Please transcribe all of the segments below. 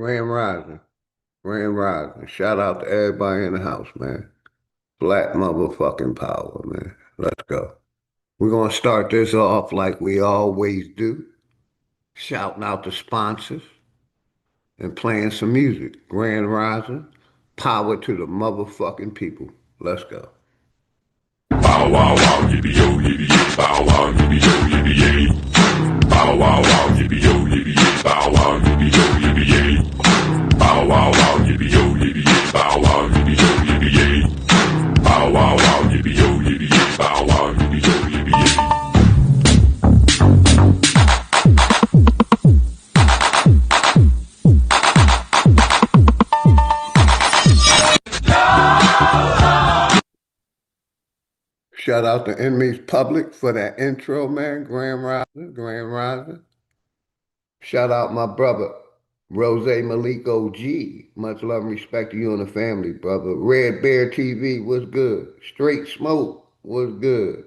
Grand Rising, Grand Rising. Shout out to everybody in the house, man. Black motherfucking power, man. Let's go. We're gonna start this off like we always do, shouting out the sponsors and playing some music. Grand Rising, power to the motherfucking people. Let's go. Bow wow wow, yippee yo, yippee yay. Bow wow, yippee yo, yippee yay. Bow wow wow, yippee yo, yippee yay. Bow wow, yippee yo, yippee yay. Bow wow wow, yippee yo, yippee yay. Bow wow, yippee yo, yippee yay. Bow wow wow, yippee yo, yippee yay. Bow wow, yippee yo, yippee yay. Shout out to Enemies Public for that intro, man. Grand Rising, Grand Rising. Shout out my brother, Rose Malik OG. Much love and respect to you and the family, brother. Red Bear TV was good. Straight Smoke was good.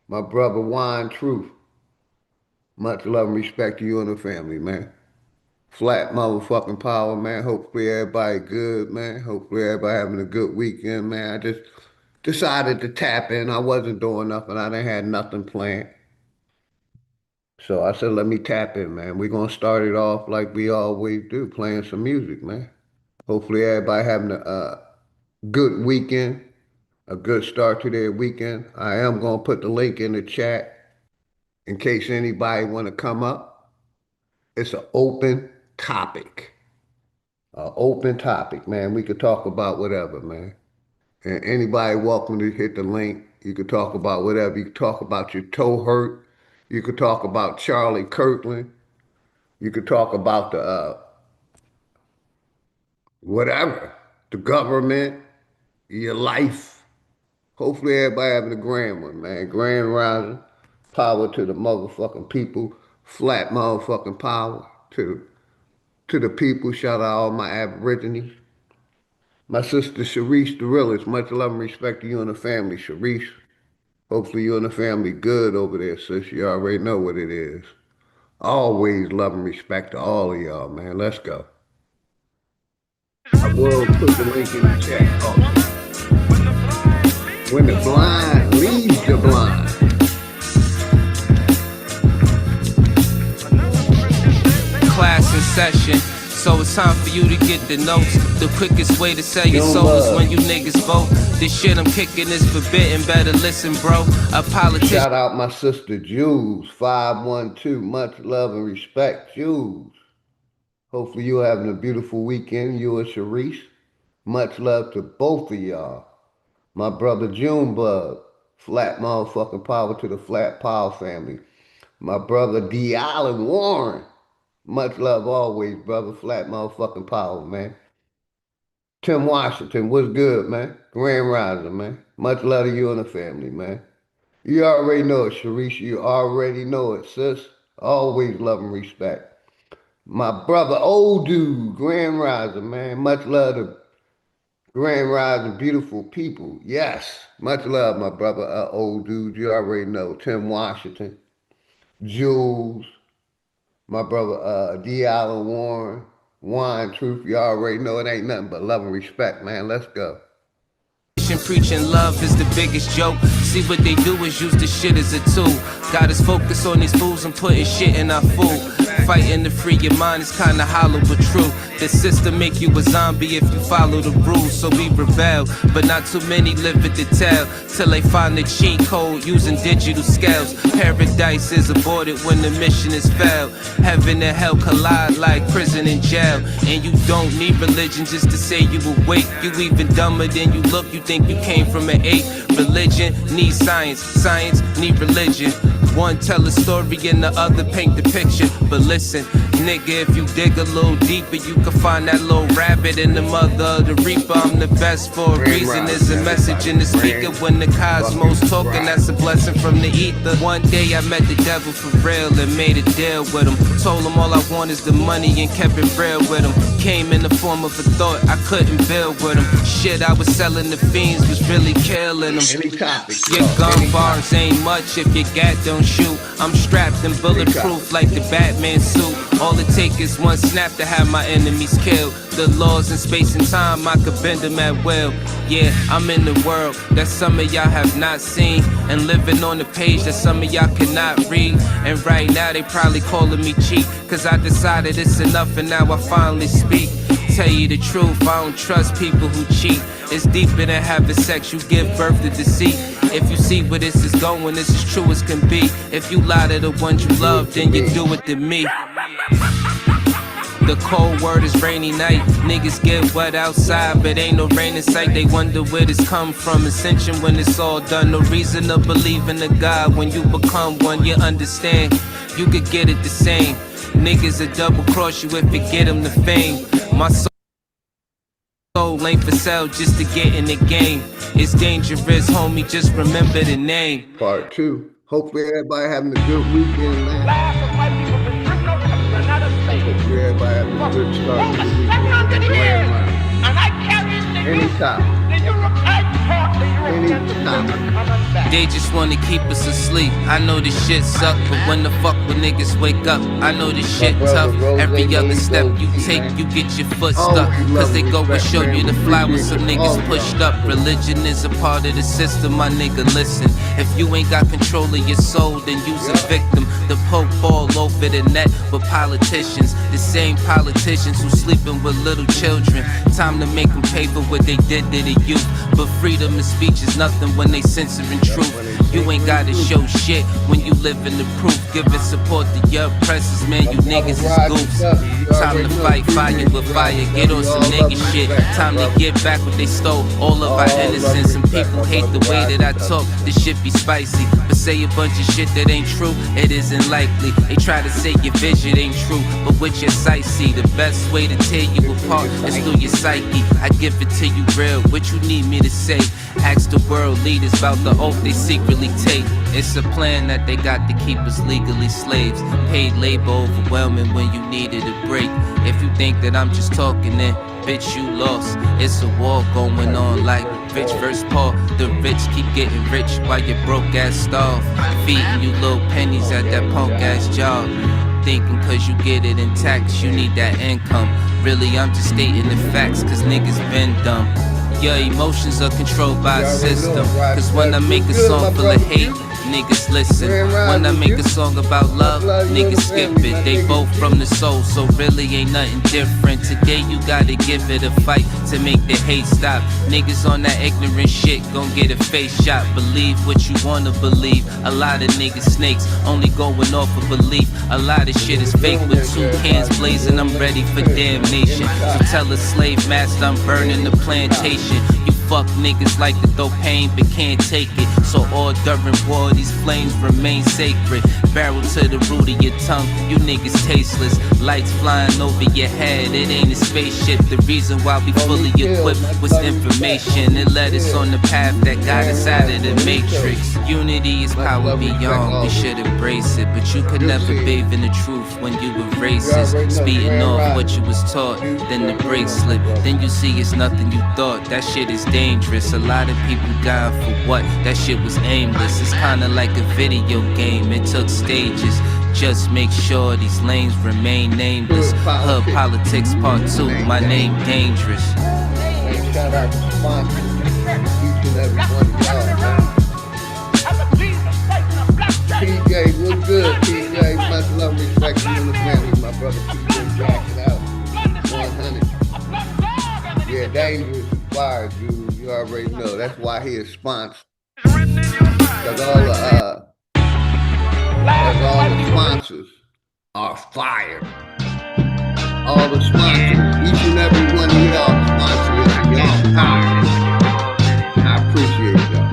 My brother Wine Truth. Much love and respect to you and the family, man. Flat motherfucking power, man. Hopefully everybody good, man. Hopefully everybody having a good weekend, man. I just decided to tap in. I wasn't doing nothing. I didn't have nothing planned. So I said, let me tap in, man. We're going to start it off like we always do, playing some music, man. Hopefully everybody having a good weekend, a good start to their weekend. I am going to put the link in the chat in case anybody want to come up. It's an open topic. An open topic, man. We could talk about whatever, man. And anybody welcome to hit the link. You could talk about whatever. You could talk about your toe hurt. You could talk about Charlie Kirkland. You could talk about the whatever, the government, your life. Hopefully everybody having a grand one, man. Grand rising, power to the motherfucking people, flat motherfucking power to the people. Shout out all my Aborigines. My sister Sharice the realest. Much love and respect to you and the family, Sharice. Hopefully you and the family good over there, sis. You already know what it is. Always love and respect to all of y'all, man. Let's go. I will put the link in the chat also. When the blind leads the blind. Class in session, so it's time for you to get the notes. The quickest way to sell your soul is when you niggas vote. This shit I'm kicking is forbidden, better listen, bro. A politician. Shout out my sister Jules, 512. Much love and respect, Jules. Hopefully you're having a beautiful weekend, you and Sharice. Much love to both of y'all. My brother Junebug, flat motherfucking power to the Flat Power family. My brother D. Allen Warren. Much love always, brother. Flat motherfucking power, man. Tim Washington, what's good, man? Grand Rising, man. Much love to you and the family, man. You already know it, Sharice. You already know it, sis. Always love and respect. My brother, old dude, Grand Rising, man. Much love to Grand Rising, beautiful people. Yes. Much love, my brother, old dude. You already know. Tim Washington, Jules. My brother D. Allen Warren, Wine Truth, you already know it ain't nothing but love and respect, man. Let's go. Preaching love is the biggest joke. See what they do is use the shit as a tool. Got us focused on these fools and putting shit in our food. Fighting to free your mind is kinda hollow but true. The system make you a zombie if you follow the rules. So we rebel, but not too many live it to tell. Till they find the cheat code using digital scales. Paradise is aborted when the mission is failed. Heaven and hell collide like prison and jail. And you don't need religion just to say you awake. You even dumber than you look, you think you came from an ape. Religion needs science, science need religion. One tell a story and the other paint the picture. But listen, nigga, if you dig a little deeper, you can find that little rabbit in the mother of the reaper. I'm the best for a reason. There's a message in the speaker when the cosmos talking. That's a blessing from the ether. One day I met the devil for real and made a deal with him. Told him all I want is the money and kept it real with him. Came in the form of a thought I couldn't build with him. Shit I was selling the fiends was really killing them. Your gun bars ain't much if your gat don't shoot. I'm strapped and bulletproof like the Batman suit. All it take is one snap to have my enemies killed. The laws in space and time, I could bend them at will. Yeah, I'm in the world that some of y'all have not seen, and living on the page that some of y'all cannot read. And right now they probably calling me cheap, cause I decided it's enough and now I finally speak. Tell you the truth, I don't trust people who cheat. It's deeper than having sex, you give birth to deceit. If you see where this is going, this is true as can be. If you lie to the ones you love, then you do it to me. The cold word is rainy night. Niggas get wet outside, but ain't no rain in sight. They wonder where this come from. Ascension when it's all done. No reason to believe in a God. When you become one, you understand. You could get it the same. Niggas will double cross you if you get them the fame. My soul ain't for sale just to get in the game. It's dangerous, homie, just remember the name. Part 2. Hopefully everybody having a good weekend, man. Hopefully everybody having a good start to the weekend. And I carried the Anytime. They just wanna keep us asleep. I know this shit suck, but when the fuck when niggas wake up, I know this shit tough. Every other step you take, you get your foot stuck. Cause they go and show you the fly with some niggas pushed up. Religion is a part of the system, my nigga, listen. If you ain't got control of your soul, then you's a victim. The Pope all over the net with politicians. The same politicians who sleeping with little children. Time to make them pay for what they did to the youth. But freedom of speech is nothing when they censoring truth. You ain't gotta show shit when you live in the proof. Giving support to your oppressors, man, you niggas is goofs. Time to fight fire with fire, get on some nigga shit. Time to get back what they stole, all of our innocence. And people hate the way that I talk, this shit be spicy. But say a bunch of shit that ain't true, it isn't likely. They try to say your vision ain't true, but with your sight see. The best way to tear you apart is through your psyche. I give it to you real, what you need me to say. Ask the world leaders about the oath they secretly take. It's a plan that they got to keep us legally slaves. Paid labor overwhelming when you needed a break. If you think that I'm just talking, then bitch, you lost. It's a war going on like rich versus poor. The rich keep getting rich while your broke ass starve. Feeding you little pennies at that punk ass job. Thinking cause you get it in tax, you need that income. Really, I'm just stating the facts cause niggas been dumb. Your emotions are controlled by a system. Cause when I make a song full of hate, niggas listen. When I make a song about love, niggas skip it. They both from the soul, so really ain't nothing different. Today you gotta give it a fight to make the hate stop. Niggas on that ignorant shit gon' get a face shot. Believe what you wanna believe. A lot of niggas snakes, only going off of belief. A lot of shit is fake with two hands blazing. I'm ready for damnation. So tell a slave master I'm burning the plantation. You fuck niggas like to throw pain but can't take it. So all during war these flames remain sacred. Barrel to the root of your tongue, you niggas tasteless. Lights flying over your head, it ain't a spaceship. The reason why we fully equipped was information. It led us on the path that got us out of the matrix. Unity is power beyond, we should embrace it. But you could never bathe in the truth when you were racist. Speeding off what you was taught, then the brakes slip. Then you see it's nothing you thought, that shit is dangerous. A lot of people dying for what? That shit was aimless. It's kinda like a video game, it took stages. Just make sure these lanes remain nameless. Hood politics part 2, my name dangerous. Hey, shout out to sponsors. Each and every one of y'all, man. PJ, what's good, PJ? Much love, respect to you and the family. My brother PJ, jack it out. 100. Yeah, dangerous is fire, dude. You already know. That's why he is sponsored. Because all the sponsors are fired. All the sponsors, each and every one of y'all sponsors, y'all fired. I appreciate y'all.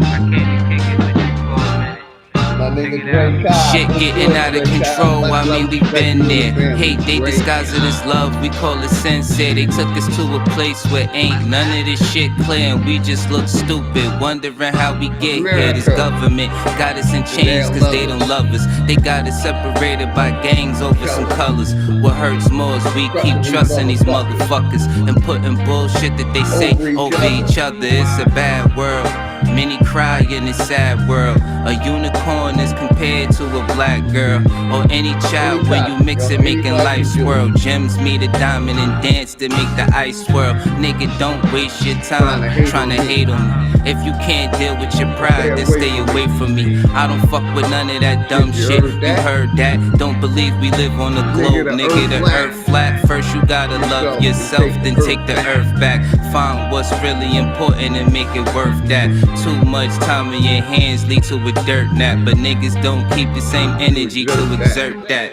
Shit getting out of control, I mean we been there. Hate, they disguise it as love, we call it sincere. They took us to a place where ain't none of this shit clear. And we just look stupid, wondering how we get here. This government got us in chains cause they don't love us. They got us separated by gangs over some colors. What hurts more is we keep trusting these motherfuckers and putting bullshit that they say over each other. It's a bad world. Many cry in this sad world. A unicorn is compared to a black girl, or any child when you mix it, making life swirl. Gems meet a diamond and dance to make the ice swirl. Nigga, don't waste your time trying to hate on me. If you can't deal with your pride, then stay away from me. I don't fuck with none of that dumb shit. You heard that? Don't believe we live on a globe, nigga. The earth flat. First you gotta love yourself, then take the earth back. Find what's really important and make it worth that. Too much time in your hands lead to a dirt nap, but niggas don't keep the same energy to exert that.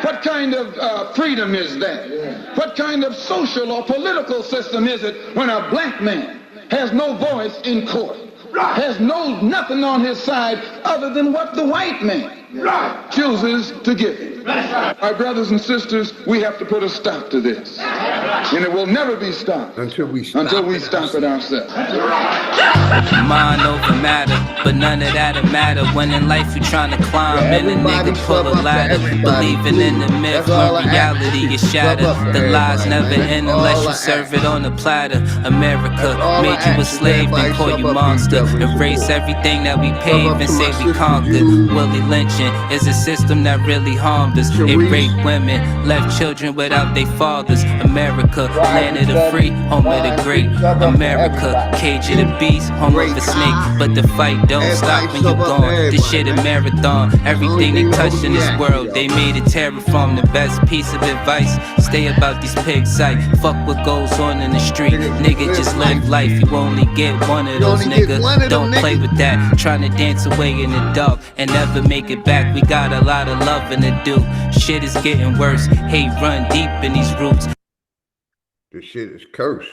What kind of freedom is that? What kind of social or political system is it when a black man has no voice in court, has nothing on his side other than what the white man chooses to give him? My brothers and sisters, we have to put a stop to this. And it will never be stopped until we stop it ourselves. Mind over matter, but none of that'll matter when in life you're trying to climb and a nigga pull a ladder. Believing in the myth when reality is shattered. The lies never end unless you serve it on a platter. America made you a slave, then call you monster. Erase everything that we paved and say we conquered. Willie lynching is a system that really harmed us. It raped women, left children without their fathers. America, land of the free, home of the great. America, cage of the beast, home of the snake. But the fight don't stop when you're gone. This shit a marathon. Everything they touch in this world, they made it terraform. The best piece of advice, stay about these pigs sight. Fuck what goes on in the street. Nigga, just live life. You only get one of those, nigga. Don't play with that. Trying to dance away in the dark and never make it back. We got a lot of loving to do. Shit is getting worse. Hate run deep in these roots. This shit is cursed.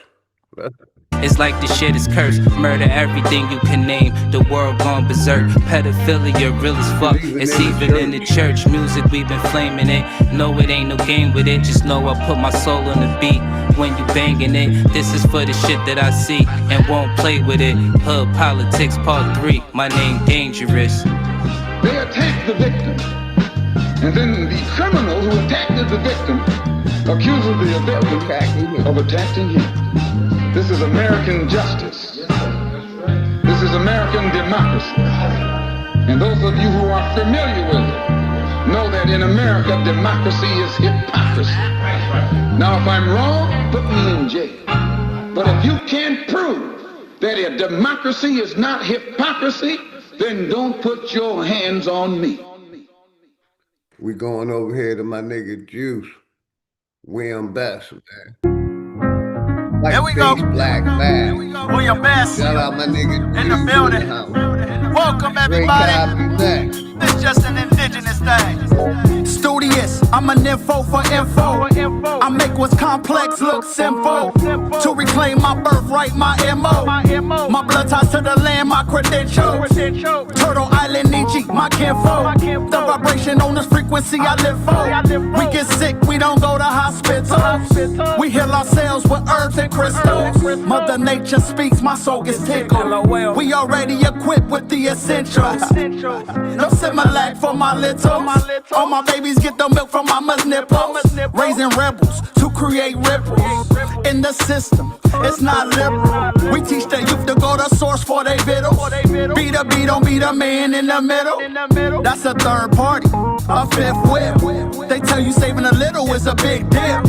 It's like this shit is cursed. Murder everything you can name. The world gone berserk. Pedophilia real as fuck. It's even in the church. Music we've been flaming it. No, it ain't no game with it. Just know I put my soul on the beat when you banging it. This is for the shit that I see and won't play with it. Hood Politics Part 3. My name Dangerous. They attack the victim, and then the criminal who attacked the victim accuses the victim of attacking him. This is American justice. This is American democracy. And those of you who are familiar with it know that in America, democracy is hypocrisy. Now, if I'm wrong, put me in jail. But if you can't prove that a democracy is not hypocrisy, then don't put your hands on me. We going over here to my nigga Juice. William Best, man. Like there we go. Black man. William Best. Shout out my nigga in the building. Welcome everybody. This just an indigenous thing. Studious, I'm an info for info. I make what's complex look simple. To reclaim my birthright, my MO. My blood ties to the land, my credentials. Turtle Island, Nietzsche, my kinfolk. The vibration on this frequency I live for. We get sick, we don't go to hospitals. We heal ourselves with herbs and crystals. Mother Nature speaks, my soul gets tickled. We already equipped with the essentials. No Similac for my little. All my babies get the milk from mama's nipples. Raising rebels to create ripples in the system. It's not liberal. We teach the youth to go to source for they vittles. Be the B, don't be the man in the middle. That's a third party, a fifth whip. They tell you saving a little is a big deal.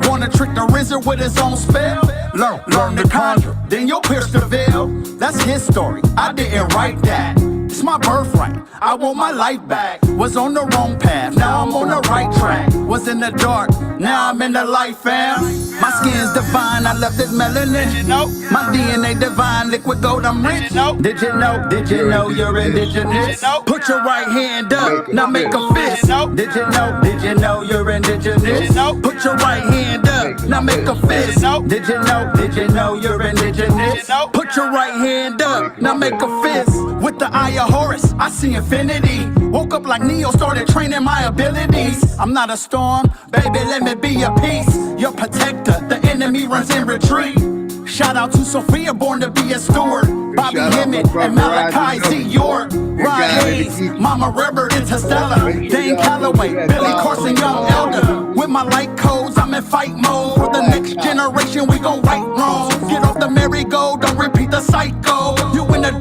Wanna trick the wizard with his own spell? Learn to conjure, then you'll pierce the veil. That's his story, I didn't write that. It's my birthright, I want my life back. Was on the wrong path, now I'm on the right track. Was in the dark, now I'm in the light, fam. My skin's divine, I love this melanin. Did you know? My DNA divine, liquid gold, I'm rich. Did you know? Did you know you're indigenous? Put your right hand up, now make a fist. Did you know? Did you know you're indigenous? Put your right hand up, now make a fist. Did you know? Did you know you're indigenous? Put your right hand up, now make a fist. With the eye of Horus, I see infinity. Woke up like Neo, started training my abilities. I'm not a storm, baby, let me be your peace. Your protector, the enemy runs in retreat. Shout out to Sophia, born to be a steward. Bobby Hemmett and Malachi Z. York. Rod Hayes, Mama Rubber, Interstellar. Dane Calloway, Billy Carson, Young Elder. With my light codes, I'm in fight mode. For the next generation, we gon' right wrong. Get off the merry-go, don't repeat the cycle. You in the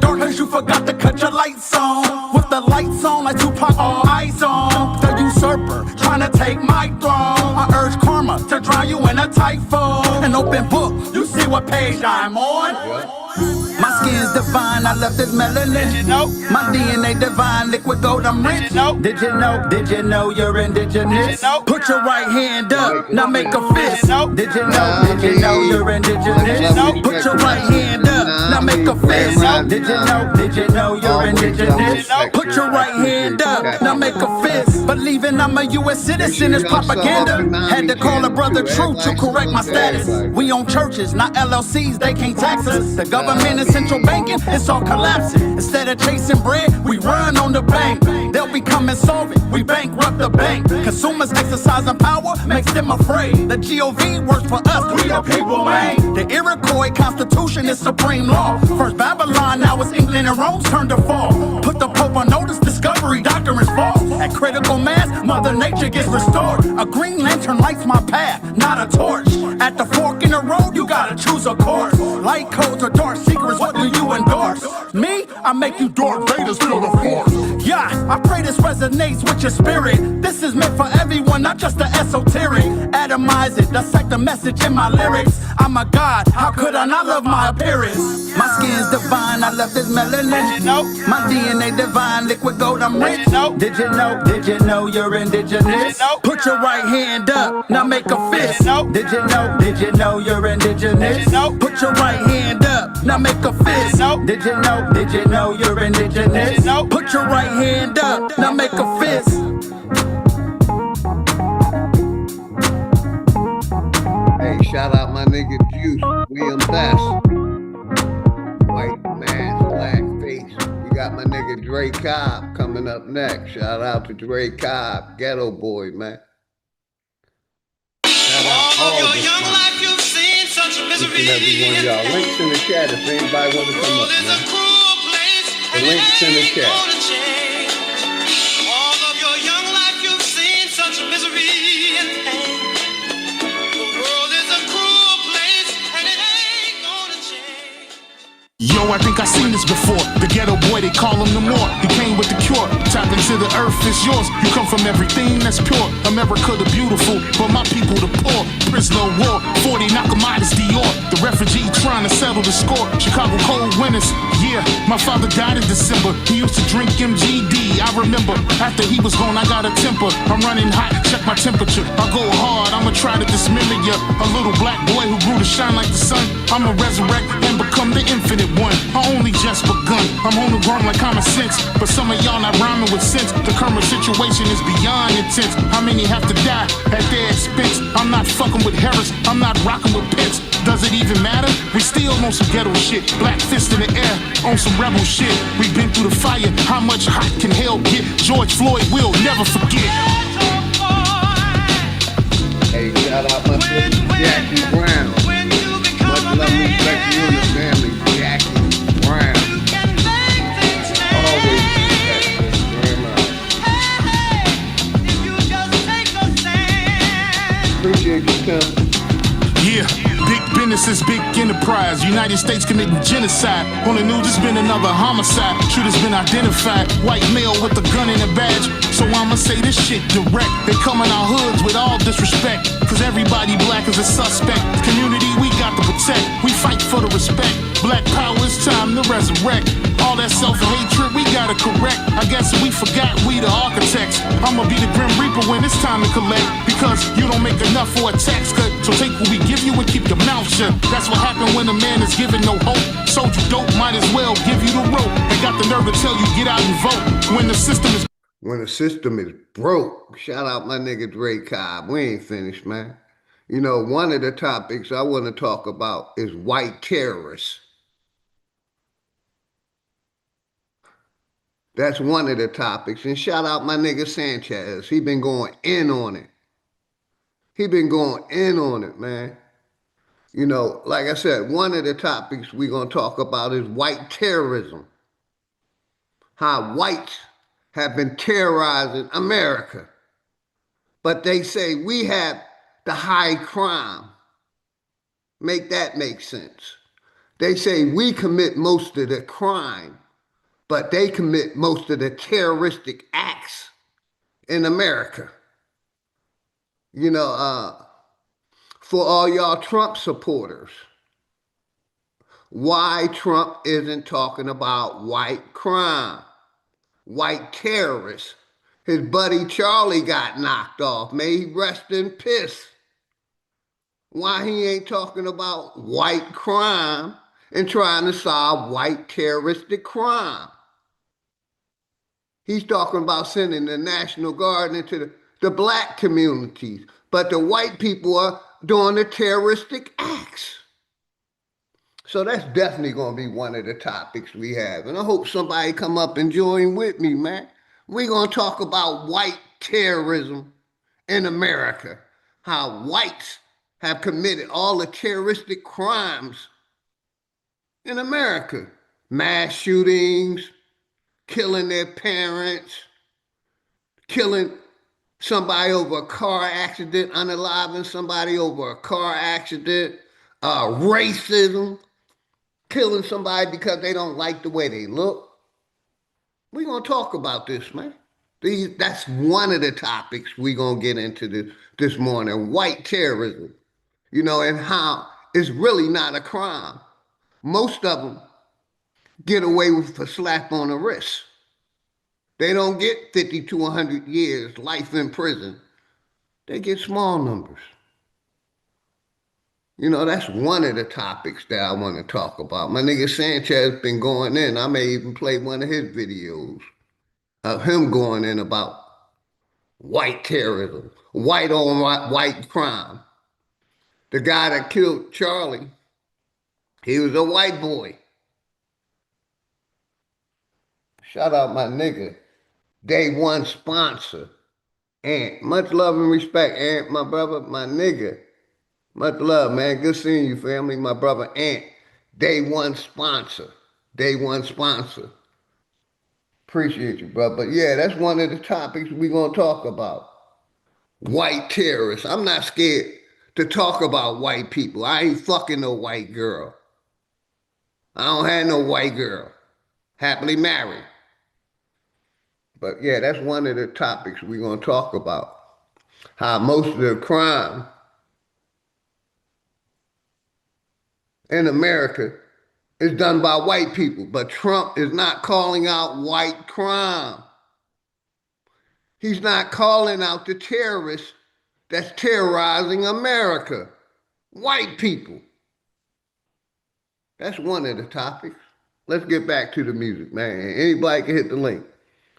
forgot to cut your lights on. With the lights on like Tupac, all eyes on. The usurper, trying to take my throne. I urge karma to drown you in a typhoon. An open book, you see what page I'm on. My skin's divine, I love this melanin. Did you know? My DNA divine, liquid gold, I'm rich. Did you know? Did you know? Did you know you're indigenous? Did you know? Put your right hand up, now make a fist. Did you know? Did you know? Did you know you're indigenous? Did you know? Put your right hand up, now make a fist. Did you know? Did you know you're indigenous? Put your right hand up, now make a fist. Believing I'm a U.S. citizen is propaganda. Had to call a brother true to correct my status. We own churches, not LLCs, they can't tax us. The government and central banking, it's all collapsing. Instead of chasing bread, we run on the bank. They'll become insolvent, we bankrupt the bank. Consumers exercising power makes them afraid. The GOV works for us, we the people, man. The Iroquois Constitution is supreme law. First Babylon, now it's England and Rome's turn to fall. Put the Pope on notice, discovery, doctrine is false. At critical mass, Mother Nature gets restored. A green lantern lights my path, not a torch. At the fork in the road, you gotta choose a course. Light codes or dark secrets, what do you endorse? Me? I make you Darth Vader's feel the force. Yeah, I pray this resonates with your spirit. This is meant for everyone, not just the esoteric. Atomize it, dissect the message in my lyrics. I'm a god, how could I not love my appearance? My skin's divine, I love this melanin. Did you know? My DNA divine, liquid gold, I'm rich. Did you know? Did you know? Did you know you're indigenous? Did you know? Put your right hand up, now make a fist. Did you know? Did you know? Did you know you're indigenous? Did you know? Put your right hand up, now make a fist. Did you know? Did you know you're indigenous? Did you know? Put your right hand up, now make a fist. Hey, shout out my nigga Juice, William Bass. White mask, black face. We got my nigga Dre Cobb coming up next. Shout out to Dre Cobb, Ghetto boy, man. Shout out all your the young fun. life you've seen such misery. Each and every one of y'all. Links in the chat if anybody want to come up, World is a man. cruel place, The and links in the it ain't chat. gonna change. All of your young life you've seen such misery and pain. The world is a cruel place, and it ain't gonna change. Yo, I think I seen this before. The ghetto boy, they call him the more. He came with the cure. Tap into the earth, it's yours. You come from everything that's pure. America the beautiful, but my people the poor. Prisoner of war, 40 Nakamada's Dior. The refugee trying to settle the score. Chicago cold winters, yeah. My father died in December. He used to drink MGD, I remember. After he was gone, I got a temper. I'm running hot, check my temperature. I go hard, I'ma try to dismember ya. A little black boy who grew to shine like the sun. I'ma resurrect and become the infinite one. I only just begun. I'm homegrown like common sense, but some of y'all not rhyming with sense. The current situation is beyond intense. How many have to die at their expense? I'm not fucking with Harris, I'm not rocking with Pence. Does it even matter? We still on some ghetto shit. Black fist in the air, on some rebel shit. We've been through the fire, how much hot can hell get? George Floyd will never forget. Hey, shout out my sister Jackie Brown. Much love and respect to you and the family, Jackie Brown. Always respect, grandma. Appreciate you coming. Yeah, big businesses, big enterprise. United States committing genocide. On the news, it's been another homicide. Shooter's been identified. White male with a gun and a badge. So I'ma say this shit direct. They come in our hoods with all disrespect. Cause everybody black is a suspect. Community we got to protect. We fight for the respect. Black power, it's time to resurrect. All that self-hatred we gotta correct. I guess we forgot we the architects. I'ma be the Grim Reaper when it's time to collect. Because you don't make enough for a tax cut. So take what we give you and keep your mouth shut. That's what happened when a man is given no hope. Sold you dope, might as well give you the rope. They got the nerve to tell you get out and vote. When the system is broke. Shout out my nigga Dre Cobb. We ain't finished, man. You know, one of the topics I want to talk about is white terrorists. That's one of the topics. And shout out my nigga Sanchez. He been going in on it. He been going in on it, man. You know, like I said, one of the topics we're going to talk about is white terrorism. How whites have been terrorizing America. But they say we have the high crime. Make that make sense. They say we commit most of the crime but they commit most of the terroristic acts in America. You know, for all y'all Trump supporters, why Trump isn't talking about white crime, white terrorists. His buddy Charlie got knocked off. May he rest in peace. Why he ain't talking about white crime and trying to solve white terroristic crime? He's talking about sending the National Guard into the black communities, but the white people are doing the terroristic acts. So that's definitely going to be one of the topics we have. And I hope somebody come up and join with me, man. We're going to talk about white terrorism in America, how whites have committed all the terroristic crimes in America. Mass shootings, killing their parents, killing somebody over a car accident, unaliving somebody over a car accident, racism, killing somebody because they don't like the way they look. We're going to talk about this, man. That's one of the topics we're going to get into this morning, white terrorism, you know, and how it's really not a crime. Most of them get away with a slap on the wrist. They don't get 50 to 100 years, life in prison. They get small numbers. You know, that's one of the topics that I want to talk about. My nigga Sanchez been going in. I may even play one of his videos of him going in about white terrorism, white on white crime. The guy that killed Charlie, he was a white boy. Shout out my nigga, day one sponsor. Ant, much love and respect, Ant, my brother, my nigga. Much love, man. Good seeing you, family. My brother Ant, day one sponsor. Day one sponsor. Appreciate you, brother. But yeah, that's one of the topics we're going to talk about. White terrorists. I'm not scared to talk about white people. I ain't fucking no white girl. I don't have no white girl. Happily married. But yeah, that's one of the topics we're going to talk about. How most of the crime in America is done by white people, but Trump is not calling out white crime. He's not calling out the terrorists that's terrorizing America. White people. That's one of the topics. Let's get back to the music, man. Anybody can hit the link.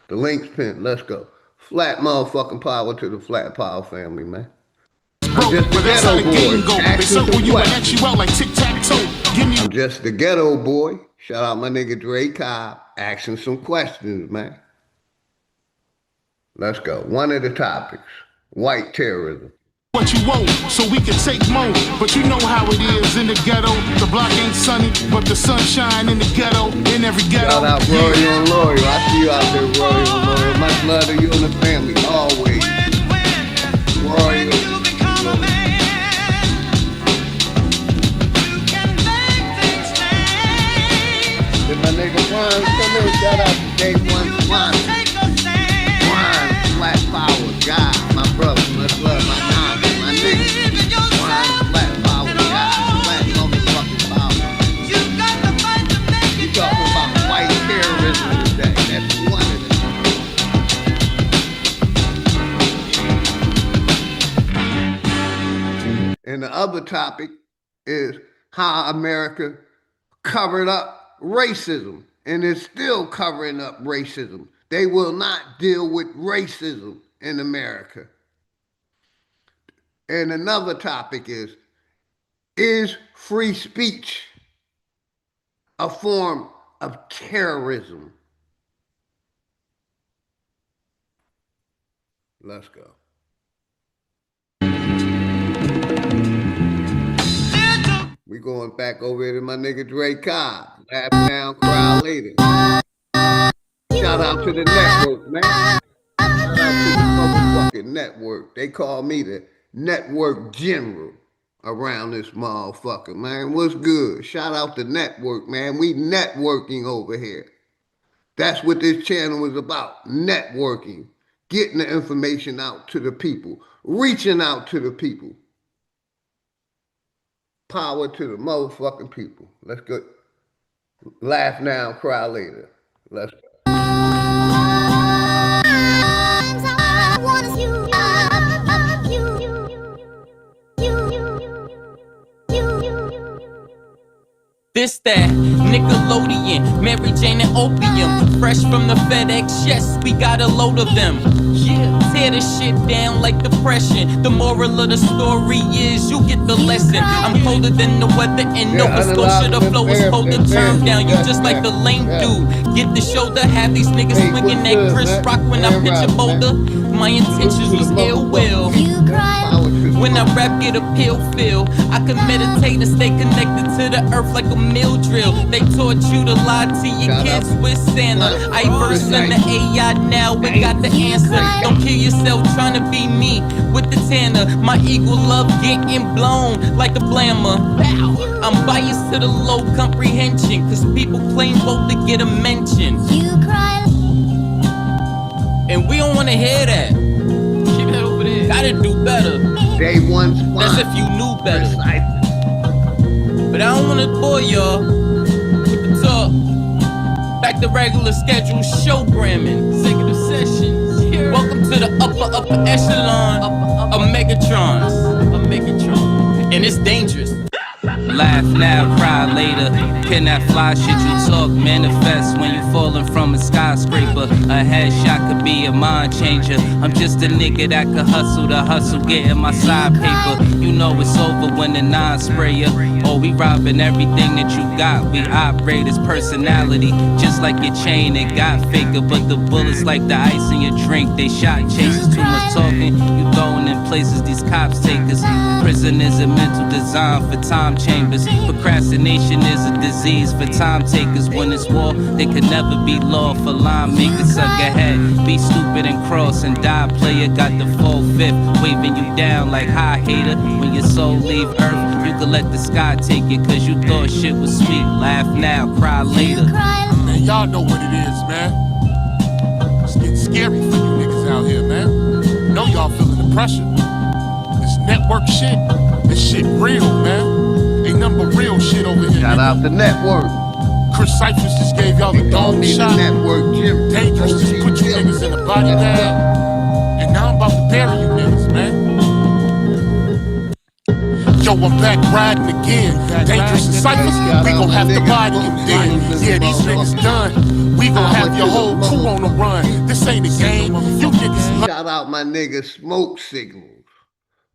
The link's pinned. Let's go. Flat motherfucking power to the Flat Power family, man. I'm just the ghetto boy. I'm just the ghetto boy. Shout out my nigga Dre Cobb. Asking some questions, man. Let's go. One of the topics. White terrorism. What you want, so we can take more. But you know how it is in the ghetto. The block ain't sunny, but the sunshine in the ghetto. In every ghetto. Shout out Rory and Loyal. I see you out there, Rory and Loyal. Much love to you and the family, always. Rory. Did my nigga Juan come in? Shout out to Day One Sponsor. Juan, Flat Power guy, my brother. Much love, my nigga, my nigga. Juan, Flat Power guy, Flat motherfucking power. You talking about white terrorism today? That's one of them. And the other topic is how America covered up racism and is still covering up racism. They will not deal with racism in America. And another topic is free speech a form of terrorism? Let's go. We going back over here to my nigga Dre Cobb. Laugh now, cry later. Shout out to the network, man. Shout out to the motherfucking network. They call me the network general around this motherfucker, man. What's good? Shout out to network, man. We networking over here. That's what this channel is about, networking, getting the information out to the people, reaching out to the people. Power to the motherfucking people. Let's go. Laugh now, cry later. Let's go. This that Nickelodeon, Mary Jane and opium, fresh from the FedEx. Yes, we got a load of them. Yeah, tear the shit down like depression. The moral of the story is you get the lesson. I'm colder than the weather in Nova Scotia. The flow is cold to turn down. You just like the lame dude. Get the shoulder, have these niggas swinging that Chris Rock when I pitch a boulder. My intentions was ill will. When I rap, get a pill feel. I can meditate and stay connected to the earth like a mill drill. They taught you to lie to your kids with Santa. I verse in the AI now, we got the answer. Don't kill yourself trying to be me with the tanner. My eagle love getting blown like a blammer. I'm biased to the low comprehension, cause people claim both to get a mention. And we don't wanna hear that. Keep that over there. Gotta do better. Day one's fine. That's if you knew better. But I don't wanna bore y'all with the talk. Back to regular schedule showgramming, executive sessions. Welcome to the upper echelon of Megatrons. And it's dangerous. Laugh now, cry later. Can that fly shit you talk manifest when you falling from a skyscraper? A headshot could be a mind changer. I'm just a nigga that could hustle the hustle, getting my side paper. You know it's over when the nine sprayer. Oh, we robbing everything that you got. We operate as personality, just like your chain. It got faker, but the bullets like the ice in your drink. They shot chasers, too much talking. You going in places these cops take us. Prison is a mental design for time chambers. Procrastination is a disease for time takers. When it's war, they could never be law for line makers. Suck ahead, be stupid and cross and die. Player got the full fifth, waving you down like hi hater. When your soul leave earth, you could let the sky take it, cause you thought shit was sweet. Laugh now, cry later. Man, y'all know what it is, man. It's getting scary for you niggas out here, man. Know y'all feeling the pressure. This network shit, this shit real, man. Ain't nothing but real shit over here. Shout out the network. Chris Cyphers just gave y'all the dog shot. Network, Jim. Dangerous just put you niggas in the body bag. And now I'm about to bury you niggas, man. Yo, I'm back riding again. Dangerous and Cyphers, we gon' have to body him then. Yeah, these niggas done. We gon' have your whole crew on the run. This ain't a game. You niggas. Shout out my nigga Smoke Signals.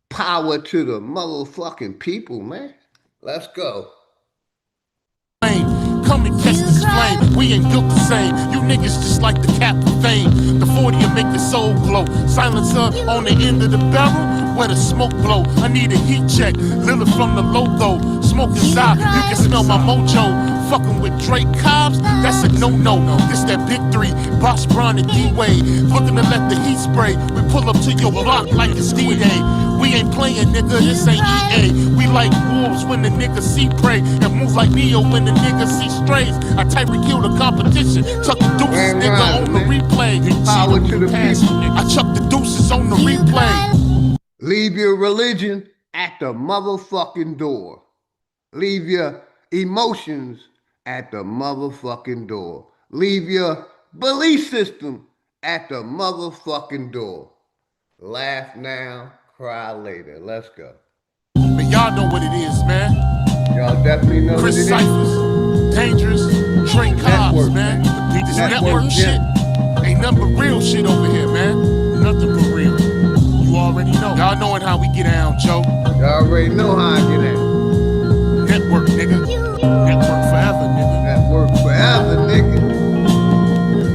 Power to the motherfucking people, man. Let's go. Come and catch this flame. We ain't built the same. You niggas just like the cap of fame. The 40'll make your soul glow. Silencer on the end of the barrel, where the smoke blow. I need a heat check. Lily from the logo. Smoke is out. You can smell my mojo. Fucking with Drake Cobbs, that's a no-no. This that big three. Boss Brown and D-Wade. Looking to let the heat spray. We pull up to your block like it's D-Day. We ain't playing, nigga, this ain't EA. We like wolves when the niggas see prey, and move like Neo when the niggas see strays. I Tyreek kill the competition, chuck the deuces, nigga, on the replay. Power to the people. I chuck the deuces on the replay. Leave your religion at the motherfucking door. Leave your emotions at the motherfucking door. Leave your belief system at the motherfucking door. Laugh now, cry later. Let's go. But y'all know what it is, man. Y'all definitely know Chris what it is. Cyphers, Dangerous, Drake Cobbs, man. This network shit ain't nothing but real shit over here, man. Nothing but real. You already know. Y'all knowing how we get down, Joe. Y'all already know how I get at. Network, nigga. Network forever, nigga. Network forever, nigga.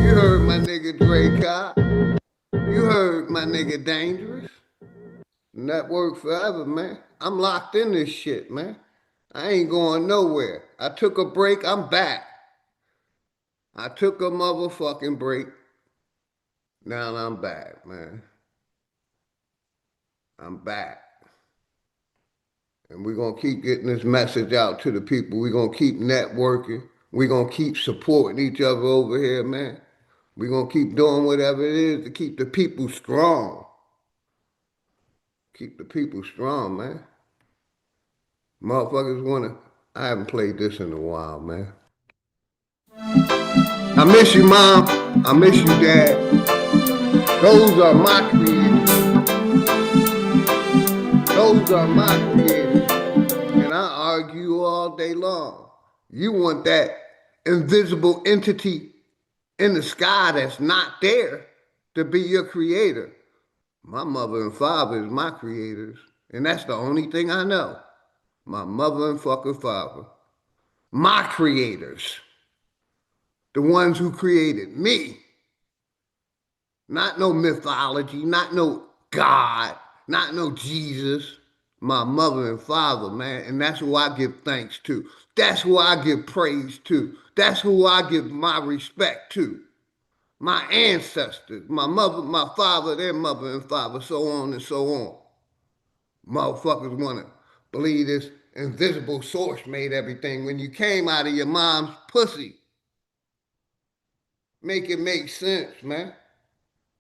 You heard my nigga Drake Cobb. You heard my nigga Dangerous. Network forever, man. I'm locked in this shit, man. I ain't going nowhere. I took a break. I'm back. I took a motherfucking break. Now I'm back, man. I'm back. And we're going to keep getting this message out to the people. We're going to keep networking. We're going to keep supporting each other over here, man. We're going to keep doing whatever it is to keep the people strong. Keep the people strong, man. Motherfuckers want to... I haven't played this in a while, man. I miss you, Mom. I miss you, Dad. Those are my creators. Those are my creators. And I argue all day long. You want that invisible entity in the sky that's not there to be your creator. My mother and father is my creators. And that's the only thing I know. My mother and fucking father. My creators. The ones who created me. Not no mythology, not no God, not no Jesus. My mother and father, man. And that's who I give thanks to. That's who I give praise to. That's who I give my respect to. My ancestors, my mother, my father, their mother and father, so on and so on. Motherfuckers want to believe this invisible source made everything when you came out of your mom's pussy. Make it make sense, man.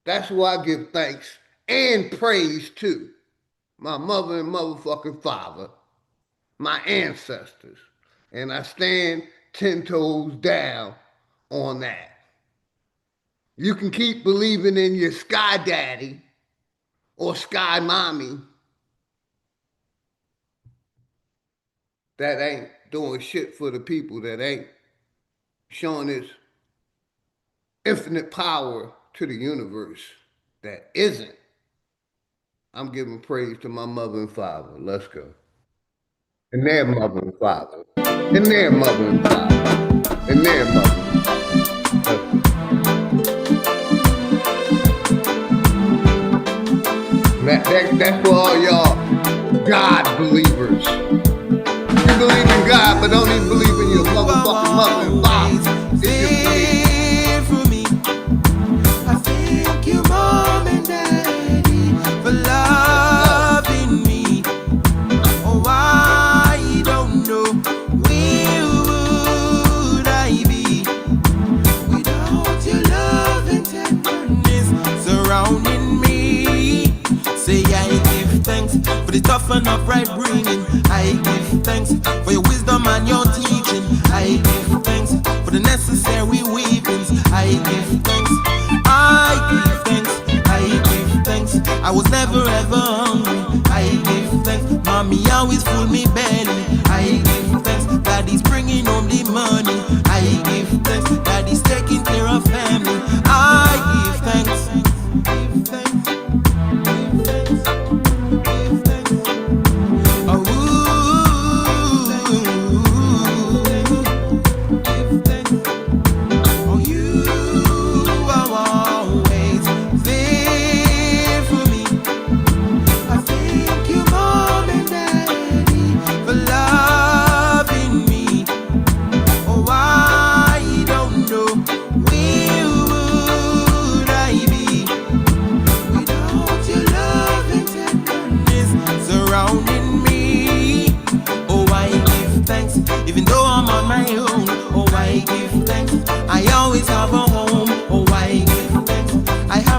That's who I give thanks and praise to. My mother and motherfucking father. My ancestors. And I stand 10 toes down on that. You can keep believing in your sky daddy or sky mommy. That ain't doing shit for the people. That ain't showing its infinite power to the universe. That isn't. I'm giving praise to my mother and father. Let's go. And their mother and father. And their mother and father. And their mother and father. That's for all y'all God believers. You believe in God, but don't even believe in your motherfucking mother and father. There for me. I thank you, Mom and Daddy, for loving me. Oh, I don't know where would I be without your love and tenderness surrounding me. Say I give thanks for the tough and upright bringing. I give thanks for your wisdom and your teaching. I give thanks for the necessary weapons. I give thanks. I give thanks. I give thanks. I was never ever hungry. I give thanks. Mommy always full me belly. I give thanks. Daddy's bringing home the money. I give thanks. Daddy's taking care of family. I give thanks. Give thanks.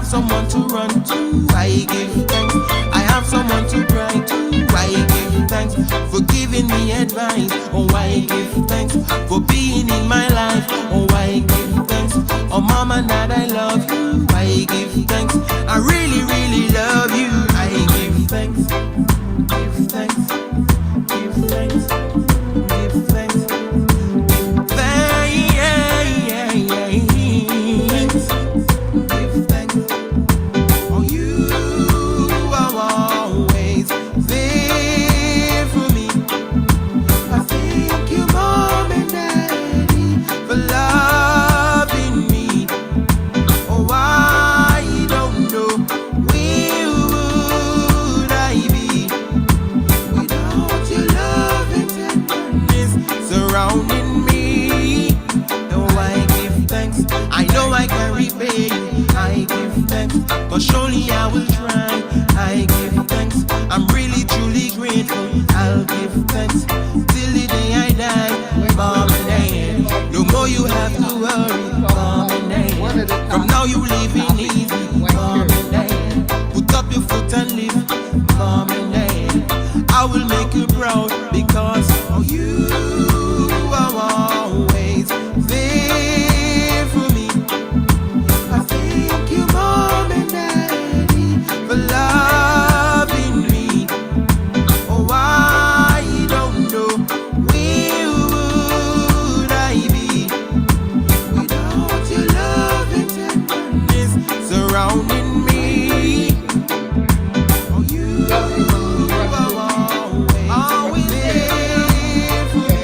Someone to run to, I give thanks. I have someone to cry to, I give thanks for giving me advice. Oh, I give thanks for being in my life. Oh, I give thanks. Oh, Mom and Dad, I love you. I give thanks. I really, really love you. I give thanks. Give thanks. Give thanks. Give thanks. Surely I will try. I give thanks. I'm really truly grateful. I'll give thanks till the day I die. Mom and Dad, no you living easy, mom and dad. Put up your foot and live, mom and dad. I will make you proud because you are always there for me. I thank you, mom and daddy, for loving me. Oh, I don't know where would I be without your love and tenderness surrounding me. Oh, you are always there for me.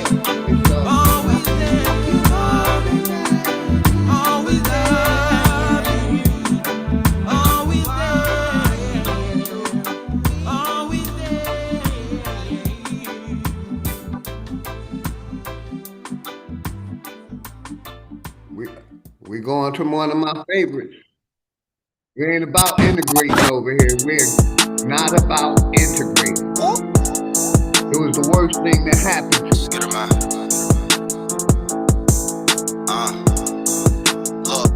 Always there, mom and daddy. Always loving me. Always there. Always We going to one of my favorites. We ain't about integrating over here. We're not about integrating. It was the worst thing that happened to us. Get her, man. Look.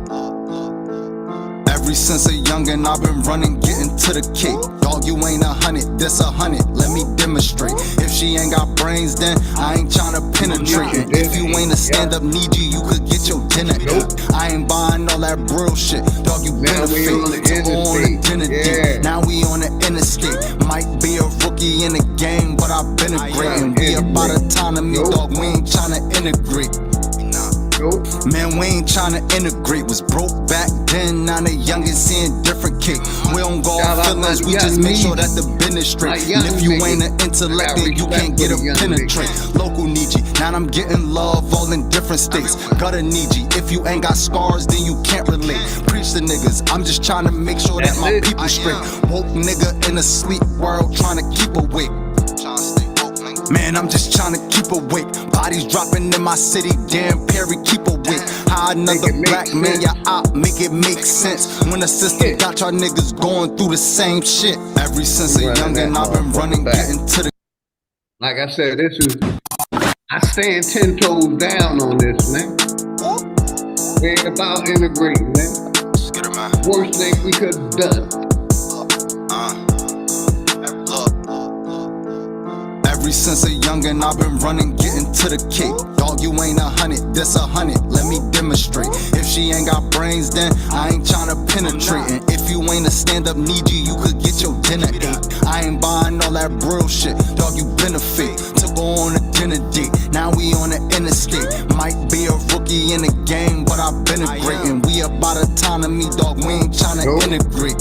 Ever since a youngin', I've been running, getting to the cake. Dog, you ain't 100, this 100. Let me demonstrate. If she ain't got brains, then I ain't tryna penetrate. And if you ain't a stand-up needy, you could get your dinner ate. I ain't buying all that real shit. Dog, you been a fake. Took on a dinner date. Now we on the interstate. Might be a rookie in the game, but I've been a great. And we about autonomy, dog. We ain't tryna integrate. Man, we ain't tryna integrate. Was broke back then, now the youngest seeing different cake. We don't go off feelings, we just make sure that the business straight. And if you ain't an intellect, then you can't get a penetrate. Local need you, now I'm getting love all in different states. Gotta need you, if you ain't got scars, then you can't relate. Preach the niggas, I'm just tryna make sure that my people straight. Woke nigga in a sleep world, tryna keep awake. Man, I'm just tryna keep awake. Bodies dropping in my city, damn Perry, keep awake. How another black man, y'all out, make it make sense. When the system got y'all niggas going through the same shit. Ever since a youngin', I've been running, getting to the. Like I said, this is, I stand 10 toes down on this, man. We ain't about integrating, man. Worst thing we could have done. Ever since a youngin', I've been running, getting to the cake. Dog, you ain't 100, this 100. Let me demonstrate. If she ain't got brains, then I ain't tryna penetrate. And if you ain't a stand-up needy, you could get your dinner ate. I ain't buying all that real shit. Dog, you been a fake. Took her on a dinner date. Now we on the interstate. Might be a rookie in the game, but I've been a great. And we about autonomy, dog. We ain't tryna integrate.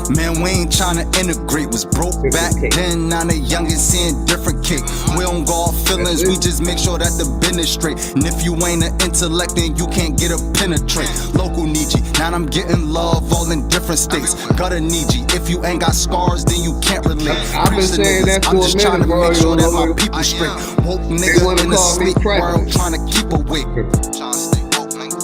Man, we ain't tryna integrate. Was broke back then, now the youngest seeing different cake. We don't go off feelings, we just make sure that the business straight. And if you ain't an intellect, then you can't get a penetrate. Local need you, now I'm getting love all in different states. Gotta need you, if you ain't got scars, then you can't relate. I've been saying that I'm for just a trying minute, to make bro. sure that my people straight. Woke nigga in the sleep world, trying to keep awake.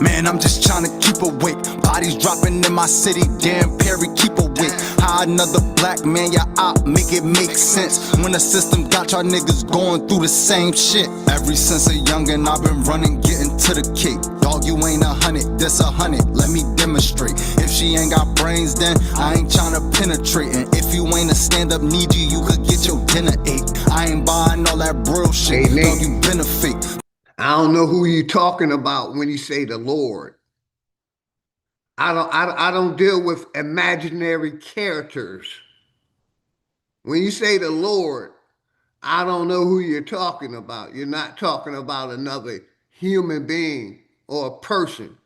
Man, I'm just tryna keep awake. Bodies dropping in my city, damn Perry, keep awake. How another black man, y'all out, make it make sense. When the system got y'all niggas going through the same shit. Ever since a youngin', I've been running, getting to the cake. Dog, you ain't 100, this 100. Let me demonstrate. If she ain't got brains, then I ain't tryna penetrate. And if you ain't a stand-up needy, you could get your dinner ate. I ain't buying all that real shit. Hey, dog, you been a fake. I don't know who you talking about when you say the Lord. I don't deal with imaginary characters. When you say the Lord, I don't know who you're talking about. You're not talking about another human being or a person.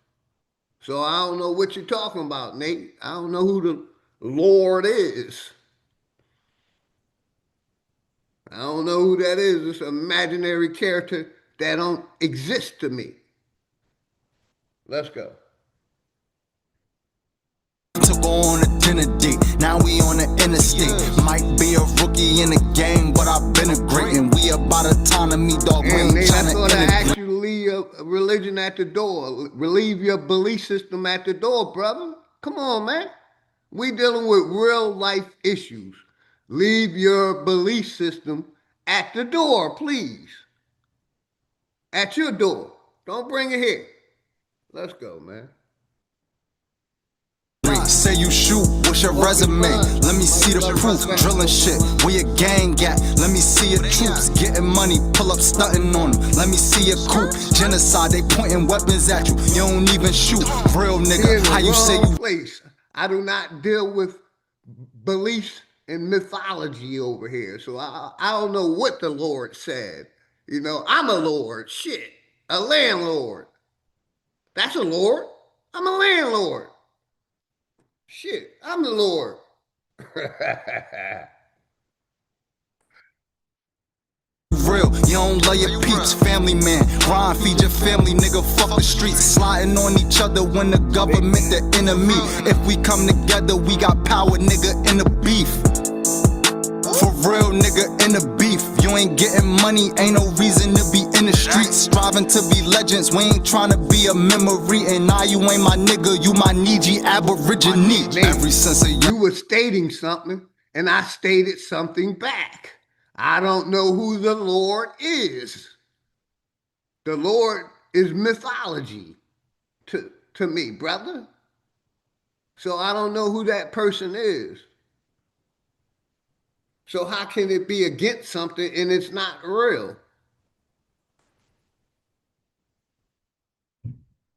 So I don't know what you're talking about, Nate. I don't know who the Lord is. I don't know who that is. It's an imaginary character that don't exist to me. Let's go. Took her on a dinner date, now we on the interstate. Might be a rookie in the game, but I've been a great. And we about autonomy, dog. We ain't Nate, I tryna thought I integrate. asked you to leave your religion at the door. Relieve your belief system at the door, brother. Come on, man. We dealing with real life issues. Leave your belief system at the door, please. At your door. Don't bring it here. Let's go, man. Say you shoot, what's your resume? Let me see the proof. Drilling shit, where your gang at? Let me see your troops. Getting money, pull up stunting on them. Let me see your coup. Genocide, they pointing weapons at you. You don't even shoot. Real nigga, how you say you place. I do not deal with beliefs and mythology over here. So I don't know what the Lord said. You know, I'm a Lord. Shit. A landlord. That's a Lord. I'm a landlord. Shit. I'm the Lord. real, you don't love your peeps, family man. Rhyme, feed your family, nigga, fuck the streets. Sliding on each other when the government the enemy. If we come together, we got power, nigga, in the beef. For real, nigga, in the beef. You ain't getting money, ain't no reason to be in the streets. Striving to be legends, we ain't trying to be a memory. And now you ain't my nigga, you my Niji Aborigine. Every sense of you were stating something, and I stated something back. I don't know who the Lord is. The Lord is mythology to me, brother. So I don't know who that person is. So how can it be against something and it's not real?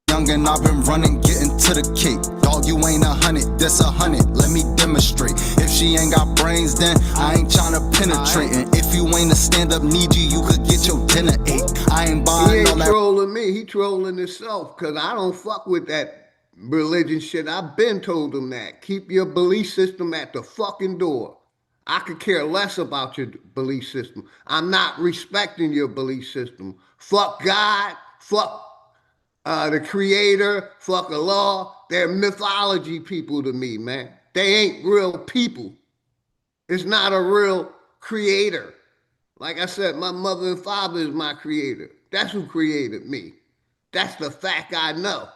Young and I've been running, getting to the cake. Dog, you ain't 100, that's 100. Let me demonstrate. If she ain't got brains, then I ain't tryna penetrate. And if you ain't a stand-up need you could get your dinner ate. I ain't buying all that. He ain't trolling me, he trolling himself, because I don't fuck with that religion shit. I've been told him that. Keep your belief system at the fucking door. I could care less about your belief system. I'm not respecting your belief system. Fuck God, fuck the creator, fuck the law. They're mythology people to me, man. They ain't real people. It's not a real creator. Like I said, my mother and father is my creator. That's who created me. That's the fact I know.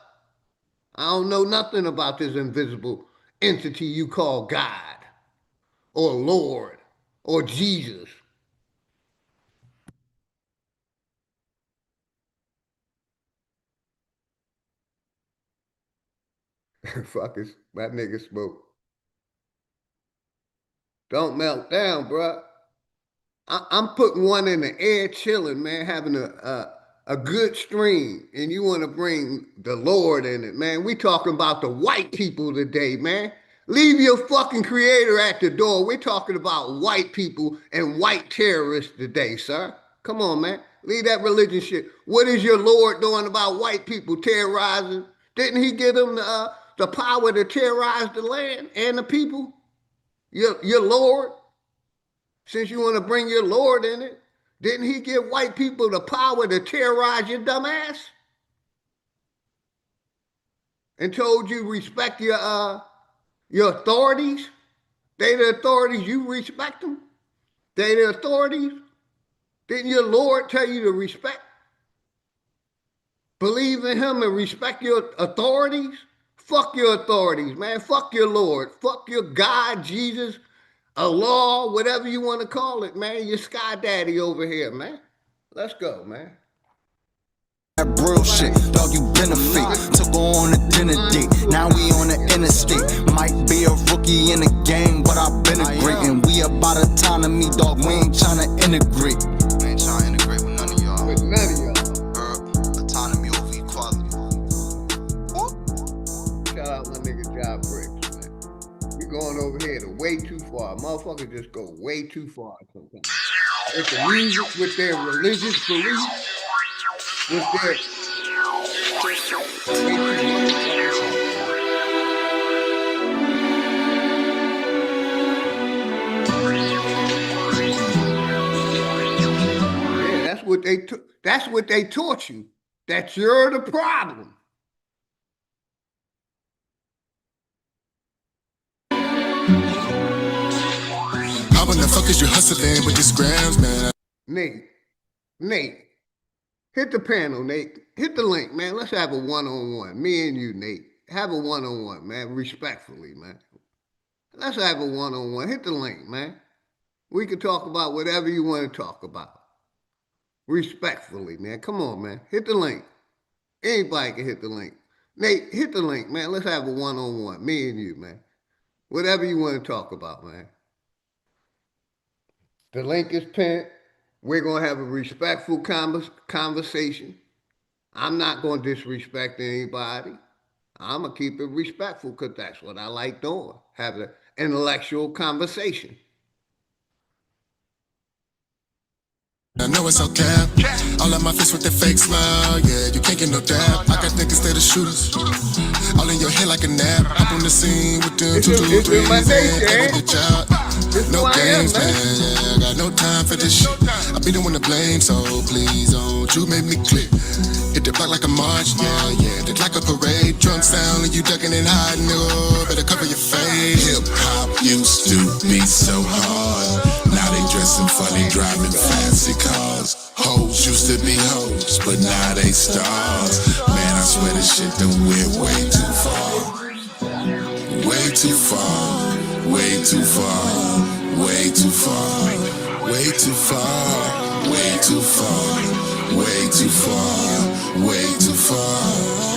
I don't know nothing about this invisible entity you call God or Lord or Jesus. Fuck it, that nigga smoke. Don't melt down, bruh. I'm putting one in the air, chilling, man, having a good stream, and you want to bring the Lord in it, man. We talking about the white people today, man. Leave your fucking creator at the door. We're talking about white people and white terrorists today, sir. Come on, man. Leave that religion shit. What is your Lord doing about white people terrorizing? Didn't he give them the power to terrorize the land and the people? Your Lord? Since you want to bring your Lord in it, didn't he give white people the power to terrorize your dumb ass? And told you respect your authorities? They the authorities, you respect them? They the authorities? Didn't your Lord tell you to respect? Believe in him and respect your authorities? Fuck your authorities, man. Fuck your Lord. Fuck your God, Jesus, Allah, whatever you want to call it, man. Your sky daddy over here, man. Let's go, man. That real shit, dog, you been a fake. Took her on a dinner date, now we on the interstate. Might be a rookie in the game, but I've been a great. And we about autonomy, dog, we ain't tryna integrate. We ain't tryna integrate with none of y'all. With none of y'all. Autonomy over equality. Shout out my nigga Job Bricks, man. We going over here to way too far. Motherfuckers just go way too far sometimes. With the music, with their religious beliefs, with their that's what they taught you. That you're the problem. How in the fuck is you hustling with these grams, man? Nate, hit the panel, Nate. Hit the link, man. Let's have a one-on-one. Me and you, Nate. Have a one-on-one, man. Respectfully, man. Let's have a one-on-one. Hit the link, man. We can talk about whatever you want to talk about. Respectfully, man. Come on, man. Hit the link. Anybody can hit the link. Nate, hit the link, man. Let's have a one-on-one, me and you, man. Whatever you want to talk about, man. The link is pinned. We're gonna have a respectful conversation. I'm not gonna disrespect anybody. I'm gonna keep it respectful because that's what I like doing. Have an intellectual conversation. I know it's okay. All of my fists with the fake smile, yeah, you can't get no dab. I got niggas that are shooters, all in your head like a nap. Hop on the scene with them It's in my nature, the job. It's No who I am, games, man. man. Yeah, I got no time for this shit. I be the one to blame, so please don't you make me click. Hit the block like a march, yeah, yeah. It's like a parade. Drum sound and you ducking and hiding, nigga. Better cover your face. Hip hop used to be so hard. Now they dressing funny, driving fancy cars. Hoes used to be hoes, but now they stars. Man, I swear this shit done went way too far. Way too far. Way too far. Way too far. Way too far. Way too far. Way too far. Way too far.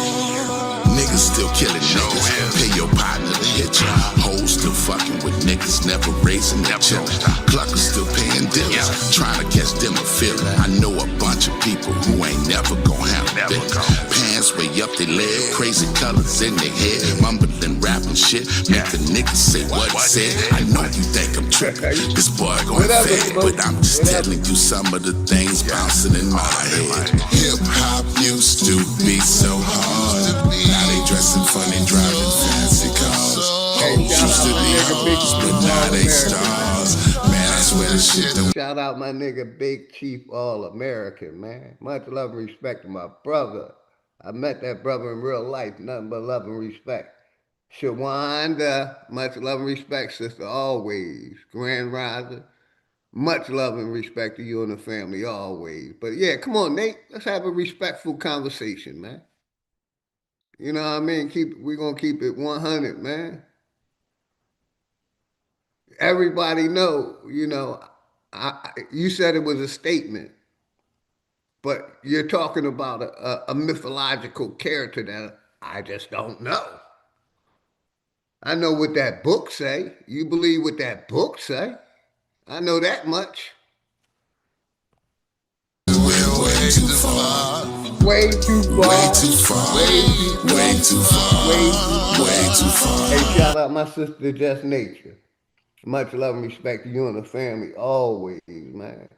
Niggas still killing niggas. Pay your partner to hit ya. Hoes still fucking with niggas, never raising their children. Cluckers still paying dealers, trying to catch them a feeling. I know a bunch of people who ain't never gonna have niggas. Pants way up their leg, crazy colors in their head, mumbling, rapping shit, make the niggas say what he said. I know you think I'm tripping, this boy going fed, but I'm just telling you some of the things bouncing in my head. Hip hop used to be so hard. Now they dressing funny, driving fancy cars. Hoes used to be hoes, but now they stars. Man, I swear this shit don't. Shout out my nigga Big Chief All American, man. Much love and respect to my brother. I met that brother in real life, nothing but love and respect. Shawanda, much love and respect, sister, always. Grand Riser, much love and respect to you and the family, always. But yeah, come on, Nate, let's have a respectful conversation, man. You know what I mean? We're gonna keep it 100, man. Everybody know, you said it was a statement, but you're talking about a mythological character that I just don't know. I know what that book say. You believe what that book say? I know that much. We're way too far. Way too far. Way too far. Way too far. Way too far. Hey, shout out my sister Just Nature. Much love and respect to you and the family, always, man.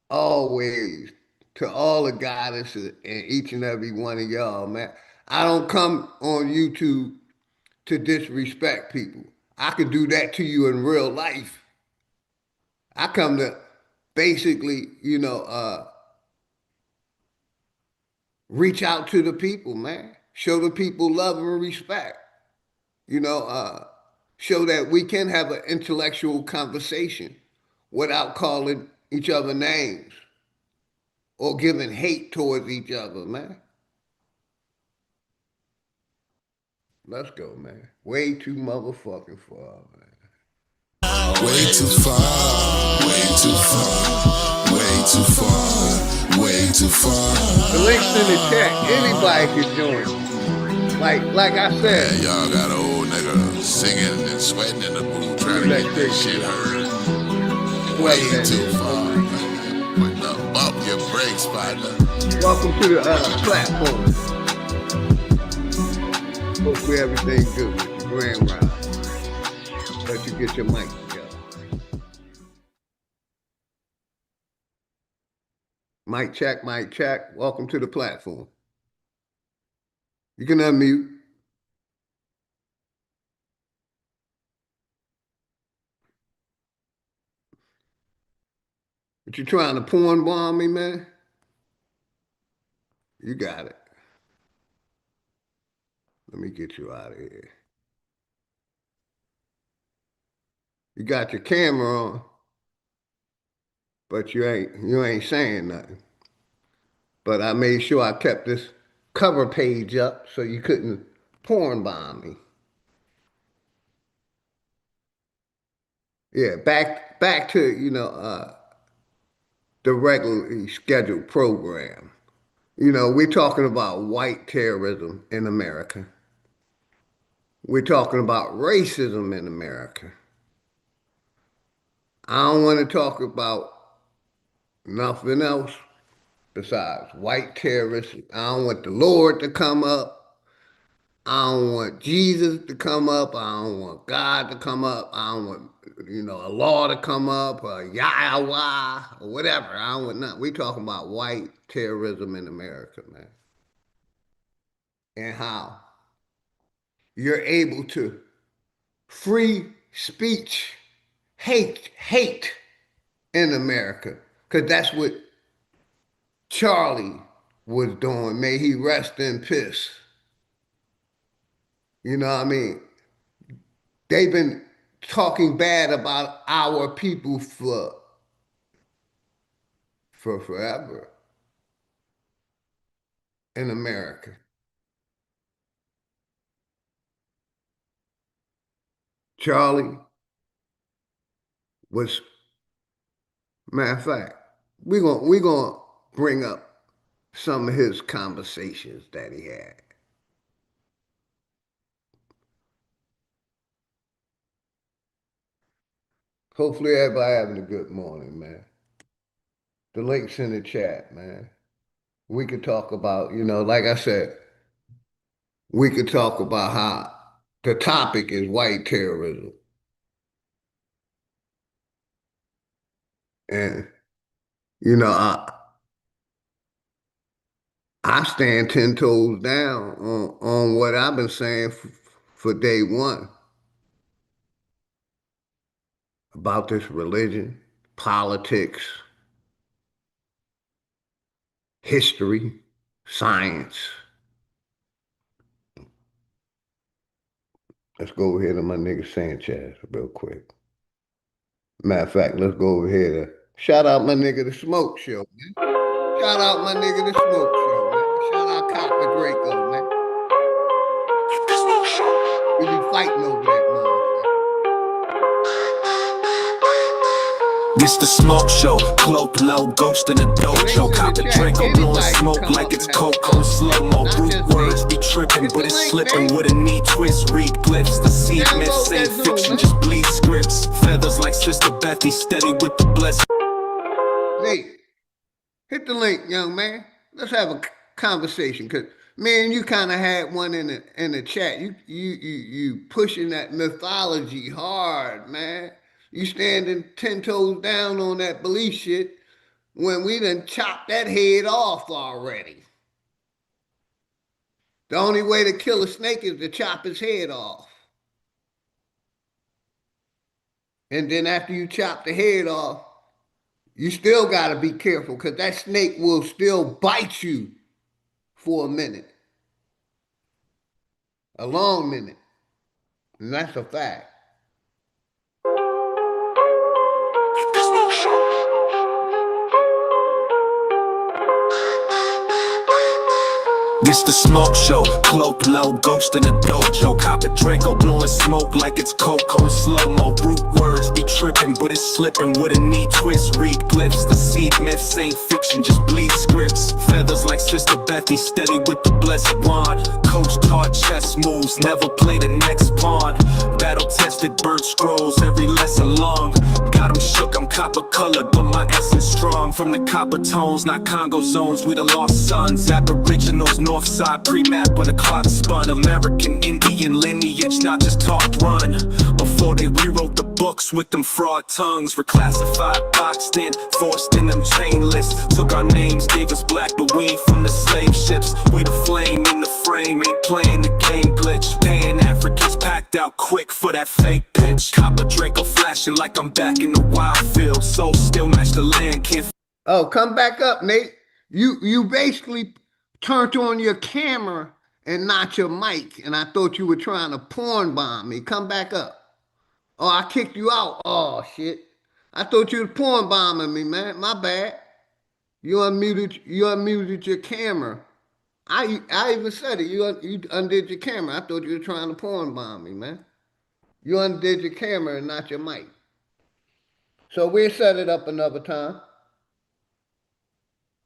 Always. To all the goddesses and each and every one of y'all, man. I don't come on YouTube to disrespect people. I could do that to you in real life. I come to basically, reach out to the people, man. Show the people love and respect. Show that we can have an intellectual conversation without calling each other names or giving hate towards each other, man. Let's go, man. Way too motherfucking far, man. Way too far. Way too far. Way too far. Way too far. The link's in the chat. Anybody can join. Like I said. Yeah, y'all got an old nigga singing and sweating in the booth trying to get this shit heard. Way too far. Up your brakes, partner. Welcome to the platform. Hopefully everything's good with you, Grand Rise. Let you get your mic together. Mic check, mic check. Welcome to the platform. You can unmute. But you trying to porn bomb me, man? You got it. Let me get you out of here. You got your camera on, but you ain't saying nothing. But I made sure I kept this cover page up so you couldn't porn bomb me. Yeah, back to the regularly scheduled program. we're talking about white terrorism in America. We're talking about racism in America. I don't want to talk about nothing else besides white terrorists. I don't want the Lord to come up. I don't want Jesus to come up. I don't want God to come up. I don't want, a law to come up or Yahweh or whatever. I don't want nothing. We talking about white terrorism in America, man. And how you're able to free speech, hate in America. Because that's what Charlie was doing. May he rest in peace. You know what I mean? They've been talking bad about our people for forever in America. Charlie was, matter of fact, we gonna bring up some of his conversations that he had. Hopefully everybody having a good morning, man. The link's in the chat, man. We could talk about, like I said, we could talk about how the topic is white terrorism. And, you know, I, I stand 10 toes down on what I've been saying for day one about this religion, politics, history, science. Let's go over here to my nigga Sanchez real quick. Matter of fact, let's go over here to shout out my nigga The Smoke Show, man. Shout out my nigga The Smoke Show, man. Shout out Copper Draco, man. We be fighting over that motherfucker. This the Smoke Show, cloak low, ghost in the dojo. Cop the Draco, blowing smoke like it's cocoa. Slow-mo, brute words be tripping, but it's slipping with a neat twist. Read glyphs, the seed myths ain't fiction, just bleed scripts. Feathers like Sister Bethy, steady with the blessing. Nate, hit the link, young man. Let's have a conversation, cause man, you kind of had one in the chat. You pushing that mythology hard, man. You standing 10 toes down on that belief shit when we done chopped that head off already. The only way to kill a snake is to chop his head off. And then after you chop the head off, you still got to be careful because that snake will still bite you for a minute. A long minute. And that's a fact. This the Smoke Show, cloak low, ghost in the dojo. Cop a Draco, blowing smoke like it's cocoa. Slow-mo, brute words be tripping, but it's slipping with a neat twist. Read glyphs, the seed myths ain't fiction, just bleed scripts. Feathers like Sister Bethy, steady with the blessed wand. Coach taught chess moves, never play the next pawn. Battle-tested bird scrolls, every lesson long. Got 'em shook, I'm copper-colored, but my essence strong. From the copper tones, not Congo zones, we the lost sons. Aboriginals, north side, pre-map when the clock spun. American Indian lineage, not just talked run. Before they rewrote the books with them fraud tongues. Reclassified, boxed in, forced in them chain lists. Took our names, gave us black, but we ain't from the slave ships. We the flame in the frame, ain't playing the game glitch. Pan Africans packed out quick for that fake pitch. Copper Draco flashing like I'm back in the wild field. Soul still match the land, can't. Oh, come back up, Nate. You basically turned on your camera and not your mic, and I thought you were trying to porn bomb me. Come back up. Oh, I kicked you out. Oh, shit. I thought you was porn bombing me, man. My bad. You unmuted your camera. I even said it. You undid your camera. I thought you were trying to porn bomb me, man. You undid your camera and not your mic. So we'll set it up another time.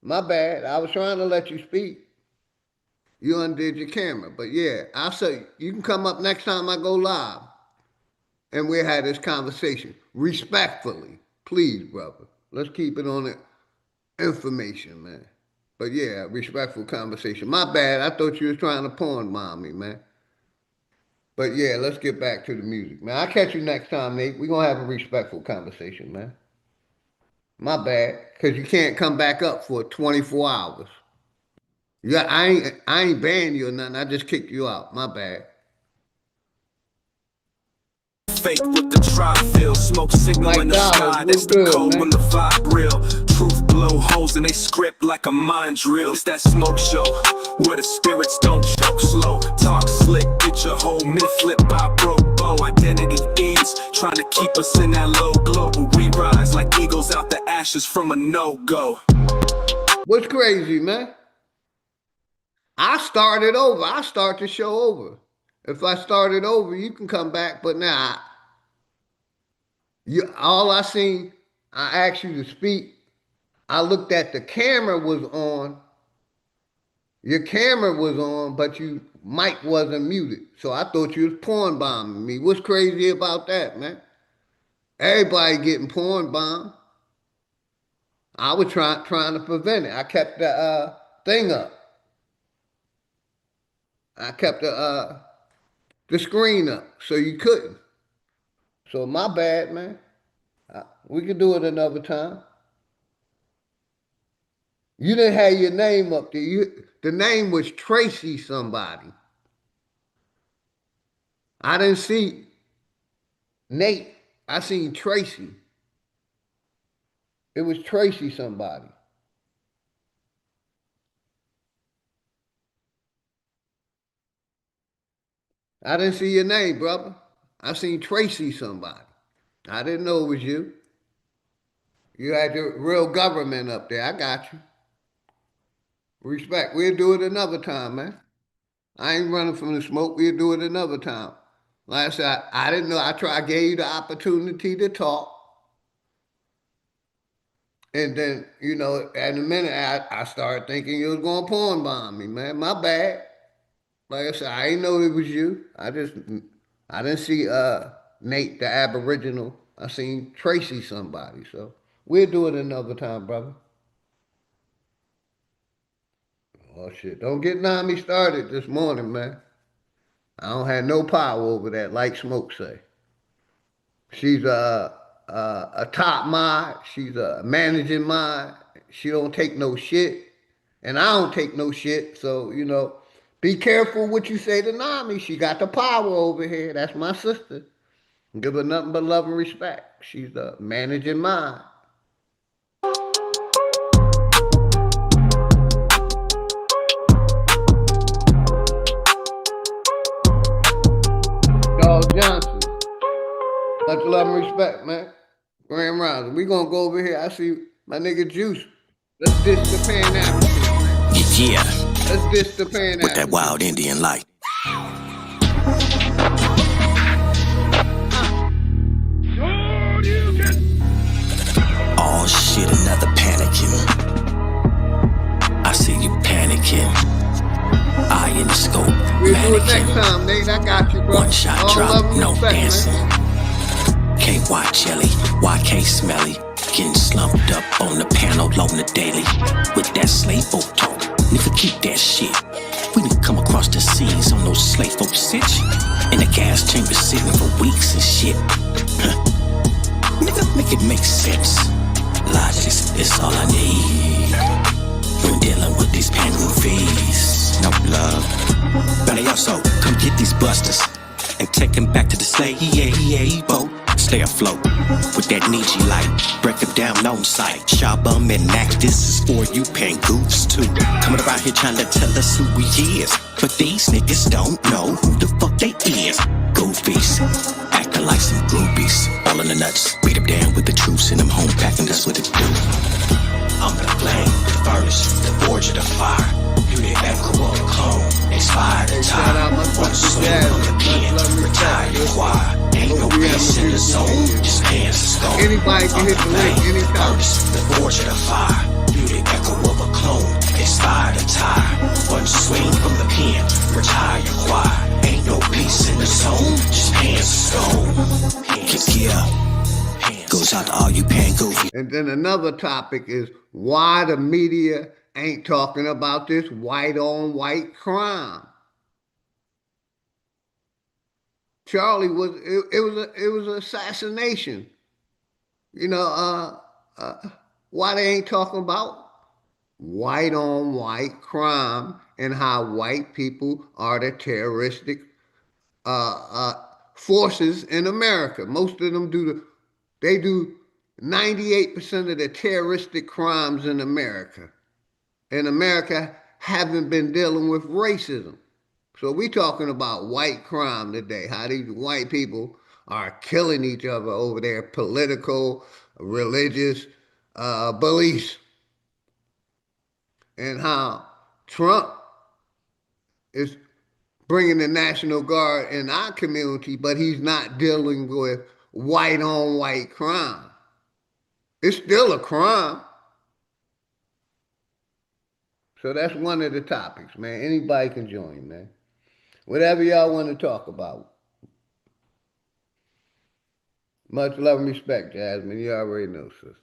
My bad. I was trying to let you speak. You undid your camera. But yeah, I'll say you can come up next time I go live and we'll have this conversation. Respectfully. Please, brother. Let's keep it on the information, man. But yeah, respectful conversation. My bad. I thought you was trying to porn bomb me, man. But yeah, let's get back to the music, man. I'll catch you next time, Nate. We're going to have a respectful conversation, man. My bad. Because you can't come back up for 24 hours. Yeah, I ain't banned you or nothing. I just kicked you out. My bad. Fake with the tri-fill, smoke signal in the sky. That's the code when the vibe real. Truth blow holes in they script like a mind drill. It's that smoke show where the spirits don't choke slow. Talk slick, get your whole myth flipped by broke bow. Identity thieves trying to keep us in that low glow. But we rise like eagles out the ashes from a no-go. What's crazy, man? I started over. I start the show over. If I started over, you can come back. But now, all I seen, I asked you to speak. I looked at the camera was on. Your camera was on, but your mic wasn't muted. So I thought you was porn bombing me. What's crazy about that, man? Everybody getting porn bombed. I was trying to prevent it. I kept the thing up. I kept the screen up so you couldn't. So my bad, man. We can do it another time. You didn't have your name up there. The name was Tracy somebody. I didn't see Nate. I seen Tracy. It was Tracy somebody. I didn't see your name, brother. I seen Tracy somebody. I didn't know it was you. You had the real government up there. I got you. Respect. We'll do it another time, man. I ain't running from the smoke. We'll do it another time. Like I said, I didn't know. I gave you the opportunity to talk. And then, in a minute, I started thinking you was going to porn bomb me, man. My bad. Like I said, I didn't know it was you. I didn't see Nate, the Aboriginal. I seen Tracy somebody. So we'll do it another time, brother. Oh, shit. Don't get Nami started this morning, man. I don't have no power over that, like Smoke say. She's a top mod. She's a managing mod. She don't take no shit. And I don't take no shit. So, be careful what you say to Nami. She got the power over here. That's my sister. Give her nothing but love and respect. She's the managing mod. Charles Johnson. Much love and respect, man. Grand Rising. We gonna go over here. I see my nigga Juice. Let's diss the Pan-African. Yeah. Let's diss the Pan-African. With that wild Indian light. Oh shit, another panicking. I see you panicking. Eye in the scope. We'll do it next time, Nate. I got you, bro. One shot all drop, no respect, dancing. Man. KY jelly, YK smelly. Getting slumped up on the panel on the daily. With that slave folk talk, nigga keep that shit. We done come across the seas on those slave folk sitch. In the gas chamber sitting for weeks and shit. Nigga, make it make sense. Logic is all I need when dealing with these pan-goofies. No love. But also, come get these busters and take them back to the slave boat. Stay afloat with that Nietzsche light. Break them down on sight. Shabum and act, this is for you pan-goofs too. Coming around here trying to tell us who we is, but these niggas don't know who the fuck they is. Goofies, acting like some groupies. All in the nuts, beat them down with the truth. Send them home packing, that's what it do. I'm the flame, the furnace, the forge of the fire. You the echo of a clone, expired and tired. One swing on the pen, retire your choir. Ain't no peace in the soul, just hands to skull. Anybody can hit the link anytime. Furnace, the forge of the fire. You the echo of a clone. And then another topic is why the media ain't talking about this white on white crime. Charlie was it was an assassination. You know, why they ain't talking about white on white crime and how white people are the terroristic uh, uh, forces in America. Most of them they do 98% of the terroristic crimes in America. And America haven't been dealing with racism. So we talking about white crime today, how these white people are killing each other over their political, religious beliefs, and how Trump is bringing the National Guard in our community, but he's not dealing with white on white crime. It's still a crime. So that's one of the topics, man. Anybody can join, man. Whatever y'all want to talk about. Much love and respect, Jasmine. You already know, sister.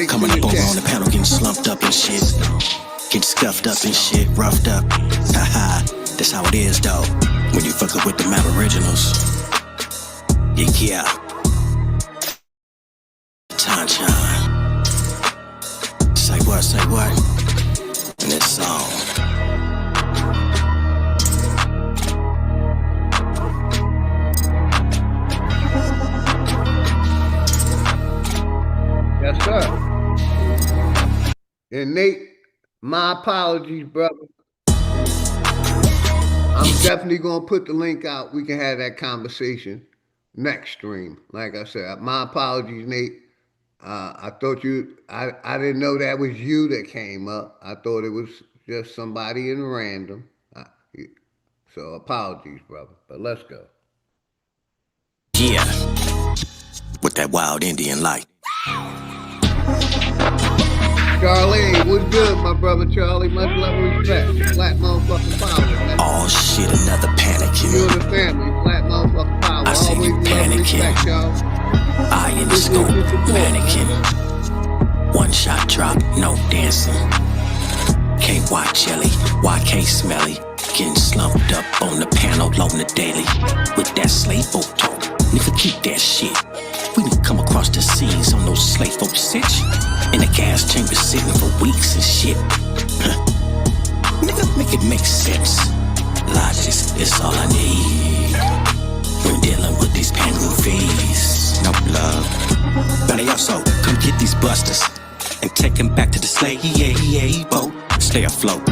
Coming up over on the panel, getting slumped up and shit. Getting scuffed up and shit, roughed up. Haha, that's how it is, though. When you fuck up with the Aboriginals. Yeah. Tanchan. Say what? And that song. Yes, sir. And Nate, my apologies, brother. I'm definitely going to put the link out. We can have that conversation next stream. Like I said, my apologies, Nate. I thought I didn't know that was you that came up. I thought it was just somebody in random. So apologies, brother. But let's go. Yeah. With that wild Indian light. Charlie, what's good, my brother Charlie? Much love and respect. Black motherfucking power, man. Oh shit, another panicking. You and the family, black motherfucking power. I see you panicking. I in the scope, mannequin. One shot drop, no dancing. KY jelly, YK smelly. Getting slumped up on the panel on the daily. With that slave folk talk, nigga keep that shit. We didn't come across the seas on those slave folk sitch. In the gas chamber sitting for weeks and shit. Nigga, make it make sense. Logic is all I need when dealing with these pangoofies. No love. But they also come get these busters and take them back to the slave boat. Stay afloat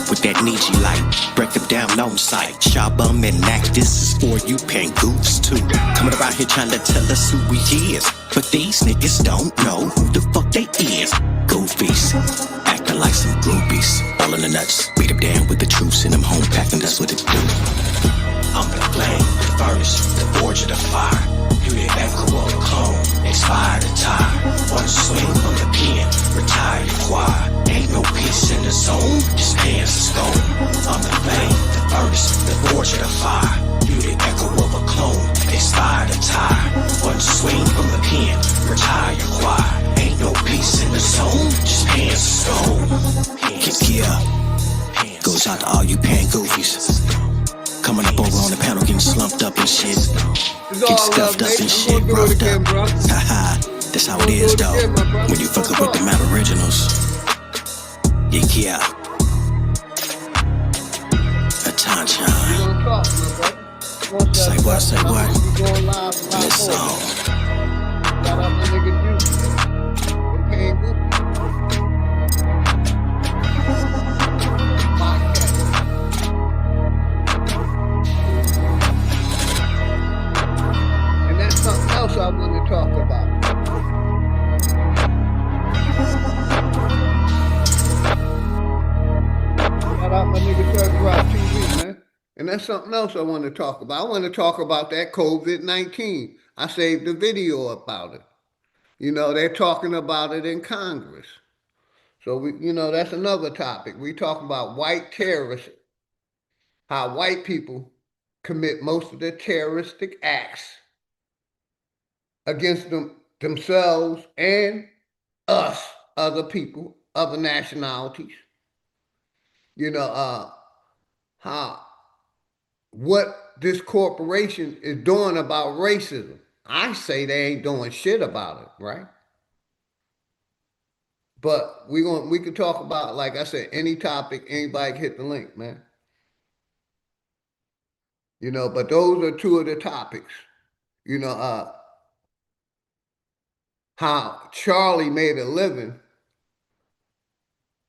with that Nietzsche light. Break them down on sight. Shabum and act, this is for you pangoofs too. Coming around here trying to tell us who he is, but these niggas don't know who the fuck they is. Goofies, acting like some groupies. All in the nuts, beat them down with the truth. Send them home packing, that's what it do. I'm the flame, the furnace, the forge of the fire. You the echo of a clone, expired attire. One swing from the pen, retire your choir. Ain't no peace in the zone, just pants is gone. I'm the flame, the furnace, the forge of the fire. You the echo of a clone, expired attire. One swing from the pen, retire your choir. Ain't no peace in the zone, just pants is gone. Yeah, goes out to all you pan goofies. Coming up over on the panel, getting slumped up and shit. Getting stuffed up and shit, roughed up. Haha, that's how it is, though. When you fuck up with the Aboriginals. Yeah. A tanchan. Say what? And this song. Shout out my nigga Juice. And that's something else I want to talk about. Shout out my nigga Terrorism TV, man. And that's something else I want to talk about. I want to talk about that COVID-19. I saved a video about it. You know, they're talking about it in Congress. So, that's another topic. We talk about white terrorists, how white people commit most of the terroristic acts against them themselves and us, other people, other nationalities. You know, what this corporation is doing about racism. I say they ain't doing shit about it, right? But we could talk about, like I said, any topic, anybody can hit the link, man. You know, but those are two of the topics. You know, how Charlie made a living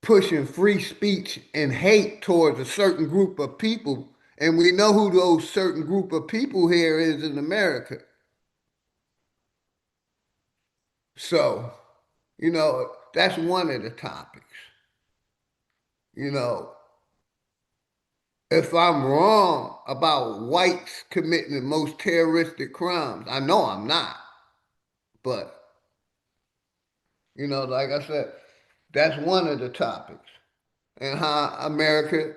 pushing free speech and hate towards a certain group of people. And we know who those certain group of people here is in America. So, you know, that's one of the topics. You know, if I'm wrong about whites committing the most terroristic crimes, I know I'm not. But, you know, like I said, that's one of the topics. And how America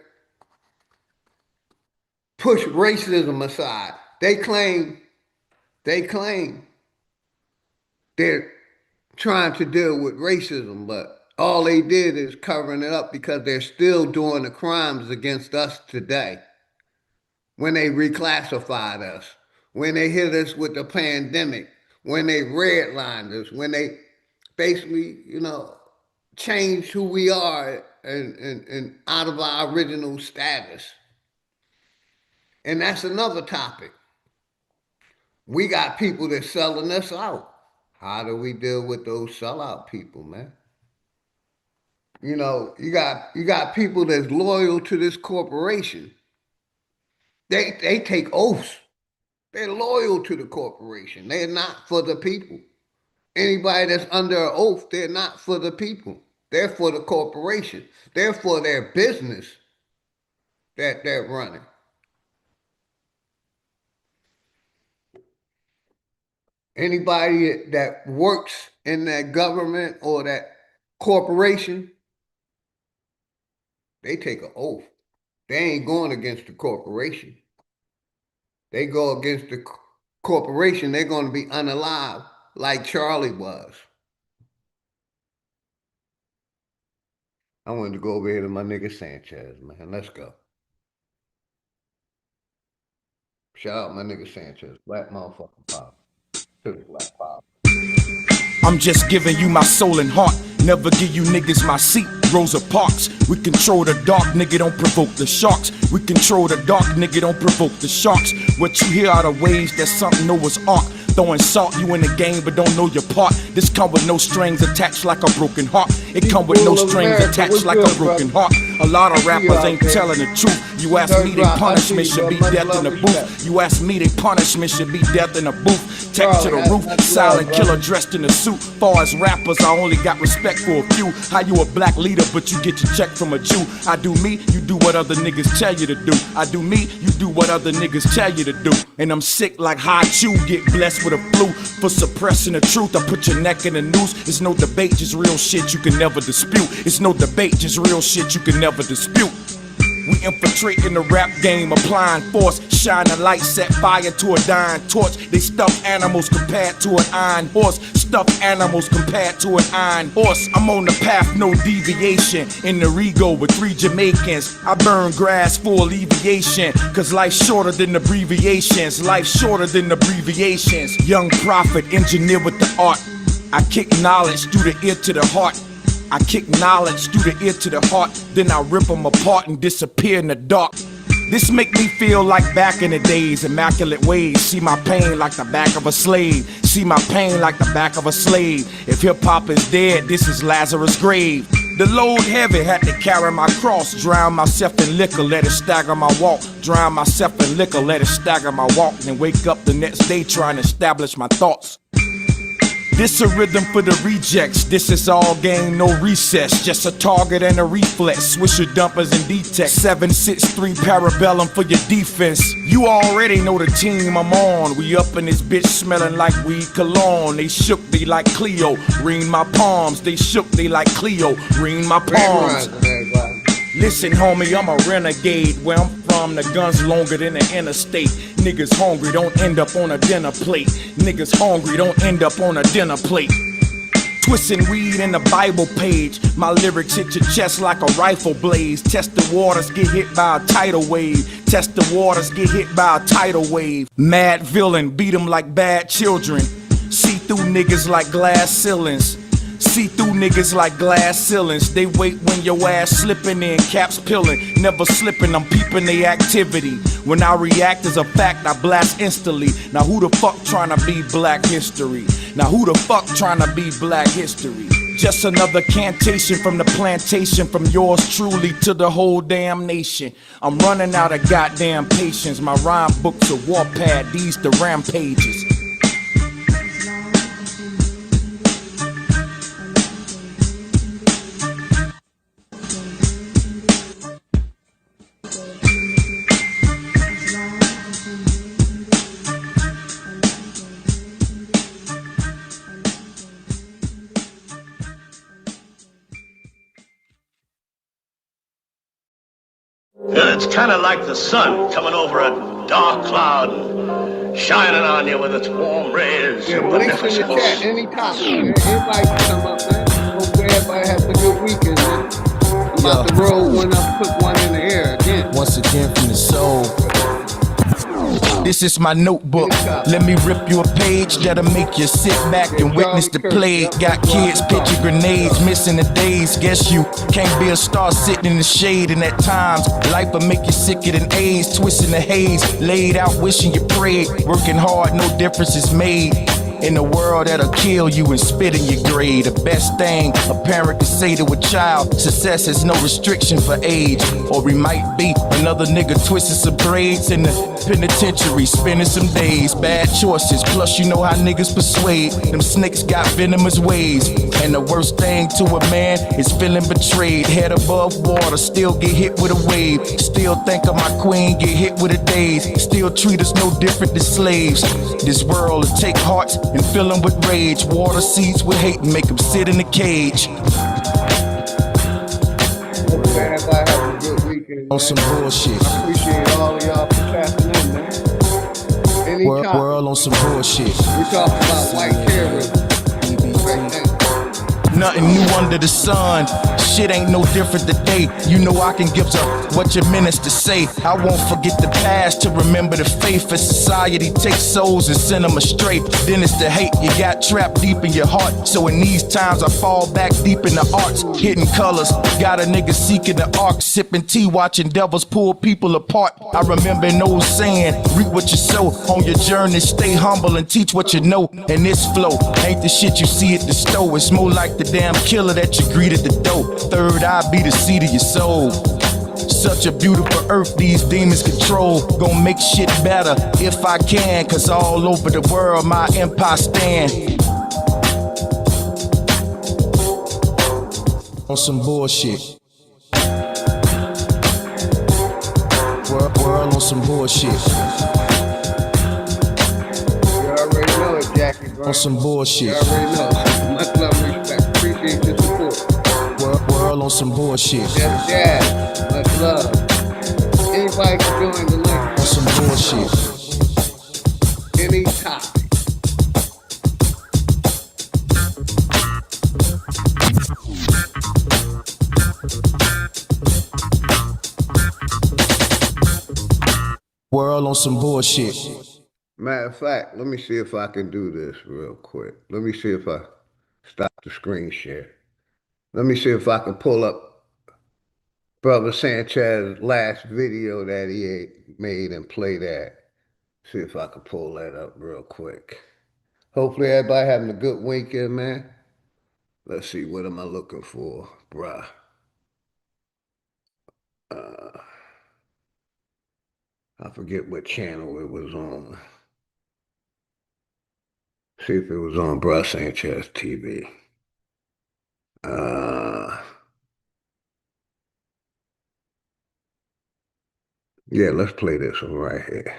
pushed racism aside. They claim they're trying to deal with racism, but all they did is covering it up because they're still doing the crimes against us today. When they reclassified us, when they hit us with the pandemic, when they redlined us, when they basically, you know, changed who we are and out of our original status. And that's another topic. We got people that's selling us out. How do we deal with those sellout people, man? You know, you got people that's loyal to this corporation. They take oaths. They're loyal to the corporation. They're not for the people. Anybody that's under an oath, they're not for the people. They're for the corporation. They're for their business that they're running. Anybody that works in that government or that corporation, they take an oath. They ain't going against the corporation. They go against the corporation, they're going to be unalive like Charlie was. I wanted to go over here to my nigga Sanchez, man. Let's go. Shout out my nigga Sanchez. Black motherfucking pop. To the black pop. I'm just giving you my soul and heart. Never give you niggas my seat. Rosa Parks. We control the dark, nigga, don't provoke the sharks. We control the dark, nigga, don't provoke the sharks. What you hear are the waves that something Noah's Ark. Throwing salt, you in the game but don't know your part. This come with no strings attached like a broken heart. It come with no strings attached like a broken heart. A lot of rappers ain't telling the truth. You ask me, their punishment should be death in the booth. You ask me, their punishment should be death in the booth. Tech to the roof, silent killer dressed in a suit. Far as rappers, I only got respect for a few. How you a black leader but you get your check from a Jew? I do me, you do what other niggas tell you to do. I do me, you do what other niggas tell you to do. And I'm sick like high chew, get blessed with a flu. For suppressing the truth, I put your neck in the noose. It's no debate, just real shit you can never dispute. It's no debate, just real shit you can never dispute. We infiltrate in the rap game, applying force, shine a light, set fire to a dying torch. They stuff animals compared to an iron horse. Stuffed animals compared to an iron horse. I'm on the path, no deviation. In the Rego with 3 Jamaicans. I burn grass for alleviation. Cause life's shorter than abbreviations. Life's shorter than abbreviations. Young prophet, engineer with the art. I kick knowledge through the ear to the heart. I kick knowledge through the ear to the heart. Then I rip them apart and disappear in the dark. This make me feel like back in the days, immaculate ways. See my pain like the back of a slave. See my pain like the back of a slave. If hip-hop is dead, this is Lazarus' grave. The load heavy, had to carry my cross. Drown myself in liquor, let it stagger my walk. Drown myself in liquor, let it stagger my walk. Then wake up the next day trying to establish my thoughts. This a rhythm for the rejects. This is all game, no recess. Just a target and a reflex. Swisher dumpers and D-Tech. 763 parabellum for your defense. You already know the team I'm on. We up in this bitch smelling like weed cologne. They shook, they like Cleo. Ring my palms. They shook, they like Cleo. Ring my palms. Listen, homie, I'm a renegade. Where I'm from, from, the gun's longer than the interstate. Niggas hungry, don't end up on a dinner plate. Niggas hungry, don't end up on a dinner plate. Twisting weed in the Bible page. My lyrics hit your chest like a rifle blaze. Test the waters, get hit by a tidal wave. Test the waters, get hit by a tidal wave. Mad villain, beat 'em like bad children. See through niggas like glass ceilings. See through niggas like glass ceilings. They wait when your ass slipping in, caps peeling. Never slipping, I'm peeping they activity. When I react as a fact, I blast instantly. Now who the fuck tryna be black history? Now who the fuck tryna be black history? Just another cantation from the plantation, from yours truly to the whole damn nation. I'm running out of goddamn patience. My rhyme book's a warpad, these the rampages. Yeah, it's kind of like the sun coming over a dark cloud and shining on you with its warm rays. Yeah, links in the chat, any topic, man. Anybody can come up, man. Hope everybody has a good weekend, man. I'm about to roll one up, put one in the air again. Once again from the soul. This is my notebook. Let me rip you a page that'll make you sit back and witness the plague. Got kids pitching grenades, missing the days. Guess you can't be a star sitting in the shade. And at times, life will make you sicker than AIDS. Twisting the haze, laid out wishing you prayed. Working hard, no difference is made. In a world that'll kill you and spit in your grave. The best thing a parent can say to a child, success has no restriction for age. Or we might be another nigga twisting some braids in the penitentiary, spending some days. Bad choices, plus you know how niggas persuade. Them snakes got venomous ways. And the worst thing to a man is feeling betrayed. Head above water, still get hit with a wave. Still think of my queen, get hit with a daze. Still treat us no different than slaves. This world will take hearts and fill them with rage. Water seeds with hate and make them sit in a cage. Hope everybody have a good weekend, On some bullshit. I appreciate all of y'all for tapping in, man. Any topic. World on some bullshit. We talking about white terrorism. Right now. Nothing new under the sun. Shit ain't no different today. You know I can give up what your ministers say. I won't forget the past to remember the faith. As society takes souls and send them astray, then it's the hate you got trapped deep in your heart. So in these times I fall back deep in the arts, hidden colors. Got a nigga seeking the ark, sipping tea, watching devils pull people apart. I remember an old saying, reap what you sow. On your journey, stay humble and teach what you know. And this flow ain't the shit you see at the store. It's more like the damn killer that you greet at the door. Third eye be the seed of your soul. Such a beautiful earth these demons control. Gonna make shit better if I can, cause all over the world my empire stand. On some bullshit. World on some bullshit. You already know it, Jackie, bro. On some bullshit. You already know. Much love, respect. Appreciate your support. World on some bullshit. Yes, yeah. Much love. Anybody can join the link. On some bullshit. Any topic. World on some bullshit. Matter of fact, let me see if I can do this real quick. Let me see if I stop the screen share. Let me see if I can pull up Brother Sanchez's last video that he made and play that. See if I can pull that up real quick. Hopefully everybody having a good weekend, man. Let's see, what am I looking for, bruh? I forget what channel it was on. See if it was on Bruh Sanchez TV. Yeah, let's play this one right here.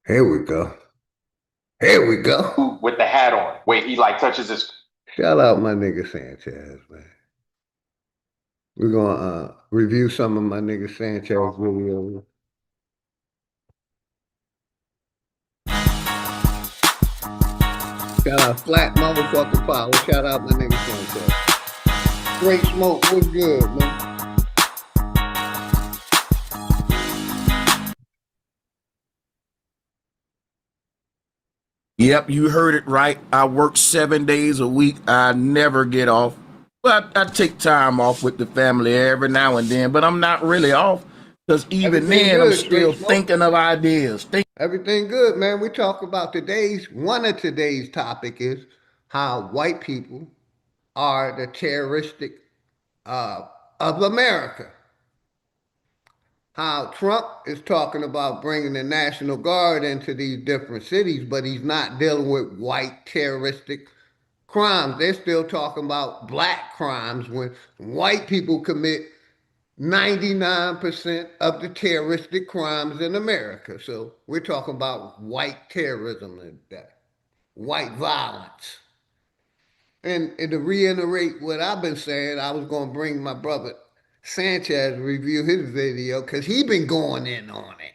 Here we go. Here we go. With the hat on. Wait, he like touches his. Shout out my nigga Sanchez, man. We're gonna review some of my nigga Sanchez videos. Shout out Flat Motherfucking Power. Shout out my nigga Sanchez. Great Smoke, what's good, man? Yep, you heard it right. I work 7 days a week. I never get off. But I take time off with the family every now and then, but I'm not really off because even Everything then I'm good, still Straight Smoke. thinking of ideas. Everything good, man. We talk about one of today's topic is how white people are the terroristic of America. How Trump is talking about bringing the National Guard into these different cities, but he's not dealing with white terroristic crimes. They're still talking about black crimes when white people commit 99% of the terroristic crimes in America. So we're talking about white terrorism and that, white violence. And to reiterate what I've been saying, I was going to bring my brother Sanchez review his video because he been going in on it.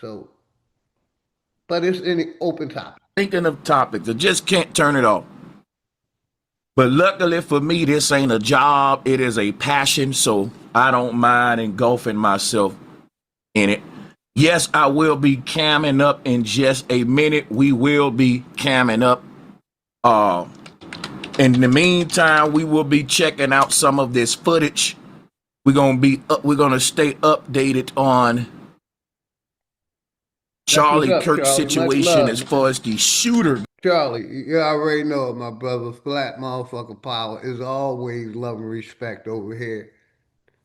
So, but it's an open topic. Thinking of topics, I just can't turn it off. But luckily for me, this ain't a job, it is a passion, so I don't mind engulfing myself in it. Yes, I will be camming up in just a minute. We will be camming up. In the meantime, we will be checking out some of this footage. We're gonna stay updated on Charlie Kirk's situation as far as the shooter. Charlie, you already know it, my brother. Flat motherfucking power is always love and respect over here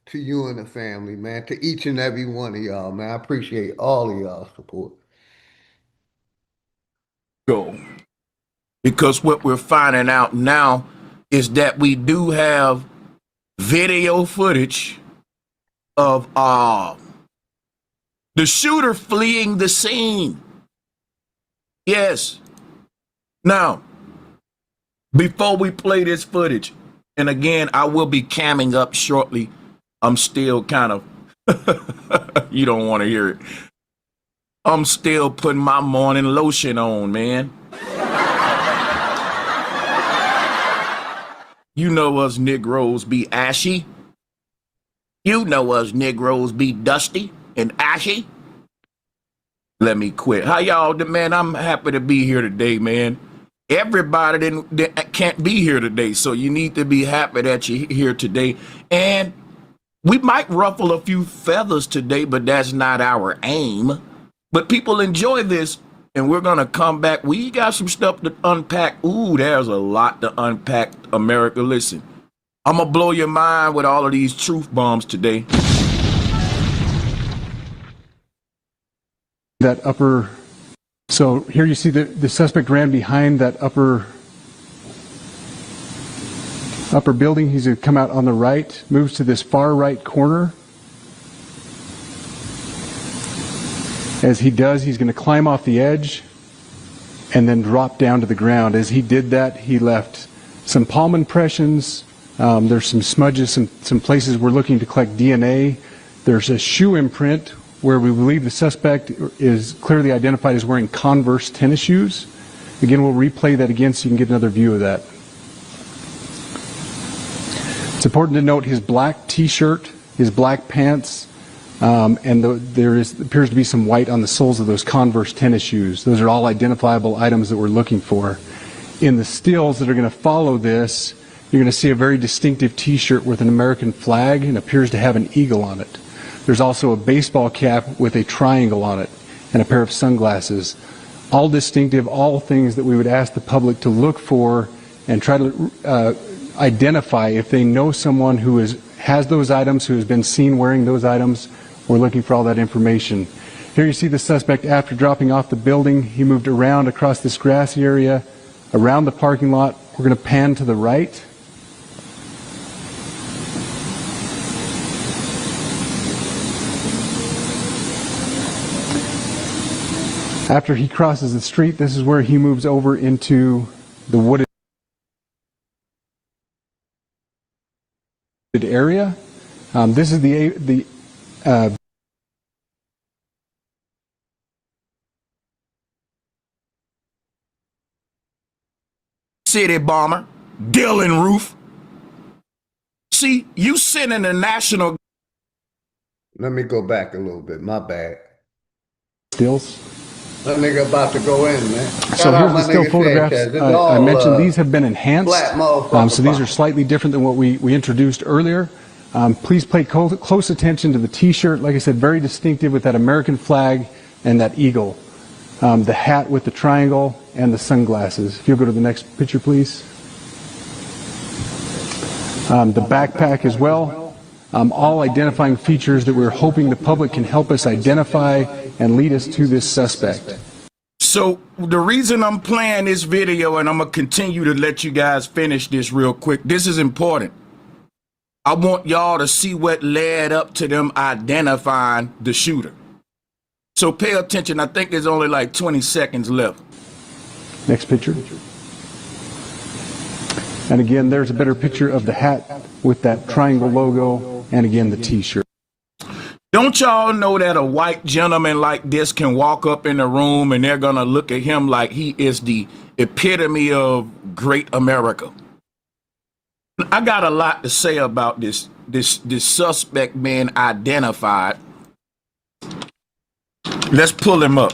to you and the family, man. To each and every one of y'all, man. I appreciate all of y'all support. Go. Because what we're finding out now is that we do have video footage of the shooter fleeing the scene. Yes. Now, before we play this footage, and again, I will be camming up shortly. I'm still kind of, you don't want to hear it. I'm still putting my morning lotion on, man. You know us Negroes be ashy. You know us Negroes be dusty and ashy. Let me quit. How y'all, man? I'm happy to be here today, man. Everybody can't be here today, so you need to be happy that you're here today. And we might ruffle a few feathers today, but that's not our aim. But people enjoy this, and we're gonna come back. We got some stuff to unpack. Ooh, there's a lot to unpack, America. Listen, I'm gonna blow your mind with all of these truth bombs today. That upper, so here you see the suspect ran behind that upper building. He's gonna come out on the right, moves to this far right corner. As he does, he's gonna climb off the edge and then drop down to the ground. As he did that, he left some palm impressions. There's some smudges, some places we're looking to collect DNA. There's a shoe imprint where we believe the suspect is clearly identified as wearing Converse tennis shoes. Again, we'll replay that again so you can get another view of that. It's important to note his black t-shirt, his black pants, and there appears to be some white on the soles of those Converse tennis shoes. Those are all identifiable items that we're looking for. In the stills that are going to follow this, you're going to see a very distinctive t-shirt with an American flag and appears to have an eagle on it. There's also a baseball cap with a triangle on it and a pair of sunglasses. All distinctive, all things that we would ask the public to look for and try to identify if they know someone who has those items, who has been seen wearing those items. We're looking for all that information. Here you see the suspect after dropping off the building. He moved around across this grassy area, around the parking lot. We're going to pan to the right. After he crosses the street, this is where he moves over into the wooded area. This is the City bomber, Dylan Roof. See, you sending the national. Let me go back a little bit. My bad. stills. That nigga about to go in, man. So here's the still photographs. I mentioned these have been enhanced. So these are slightly different than what we introduced earlier. Please pay close attention to the T-shirt. Like I said, very distinctive with that American flag and that eagle. The hat with the triangle and the sunglasses. If you'll go to the next picture, please. The backpack as well. All identifying features that we're hoping the public can help us identify and lead us to this suspect. So the reason I'm playing this video, and I'm going to continue to let you guys finish this real quick, this is important. I want y'all to see what led up to them identifying the shooter. So pay attention. I think there's only like 20 seconds left. Next picture. And again, there's a better picture of the hat with that triangle logo, and again, the T-shirt. Don't y'all know that a white gentleman like this can walk up in the room and they're going to look at him like he is the epitome of great America? I got a lot to say about this suspect being identified. Let's pull him up.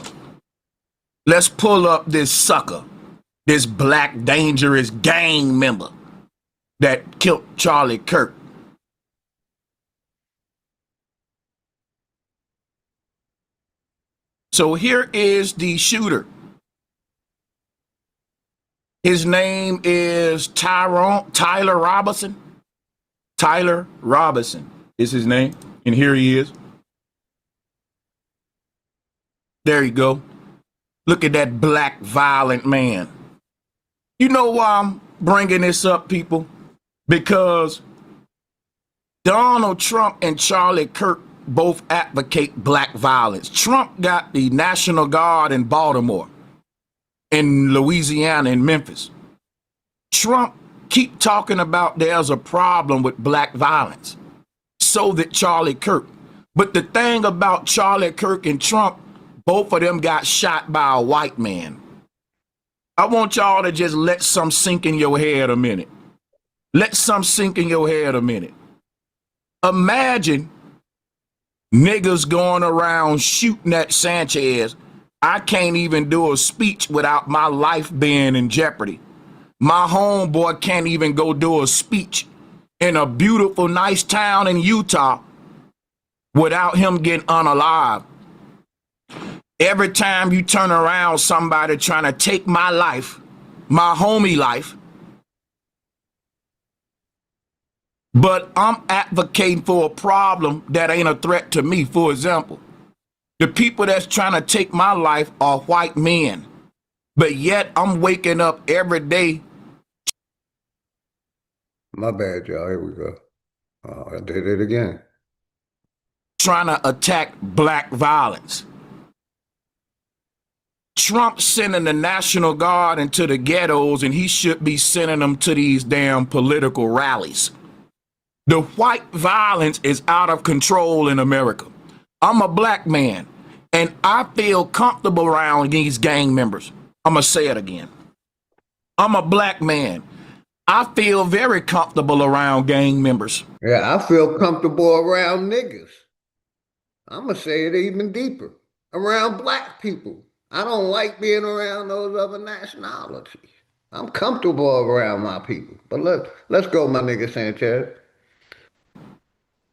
Let's pull up this sucker, this black dangerous gang member that killed Charlie Kirk. So here is the shooter. His name is Tyler Robinson. Tyler Robinson is his name. And here he is. There you go. Look at that black violent man. You know why I'm bringing this up, people? Because Donald Trump and Charlie Kirk both advocate black violence. Trump got the National Guard in Baltimore, in Louisiana, in Memphis. Trump keep talking about there's a problem with black violence. So did Charlie Kirk. But the thing about Charlie Kirk and Trump, both of them got shot by a white man. I want y'all to just let some sink in your head a minute. Let some sink in your head a minute. Imagine niggas going around shooting at Sanchez. I can't even do a speech without my life being in jeopardy. My homeboy can't even go do a speech in a beautiful, nice town in Utah without him getting unalive. Every time you turn around, somebody trying to take my life, my homie life. But I'm advocating for a problem that ain't a threat to me. For example, the people that's trying to take my life are white men. But yet I'm waking up every day. My bad, y'all. Here we go. Oh, I did it again. Trying to attack black violence. Trump sending the National Guard into the ghettos, and he should be sending them to these damn political rallies. The white violence is out of control in America. I'm a black man, and I feel comfortable around these gang members. I'm going to say it again. I'm a black man. I feel very comfortable around gang members. Yeah, I feel comfortable around niggas. I'm going to say it even deeper. Around black people. I don't like being around those other nationalities. I'm comfortable around my people. But let's go, my nigga Sanchez.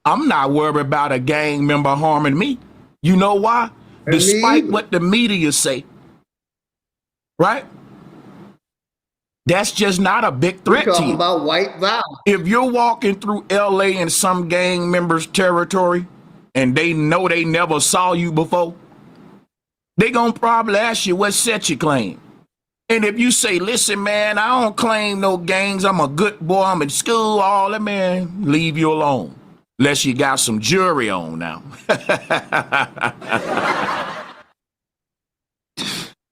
I'm not worried about a gang member harming me. You know why? Despite what the media say, right? That's just not a big threat to you. Talking about white violence. If you're walking through LA in some gang member's territory and they know they never saw you before, they gonna probably ask you what set you claim. And if you say, listen, man, I don't claim no gangs, I'm a good boy, I'm in school, all that, man, leave you alone. Unless you got some jury on now.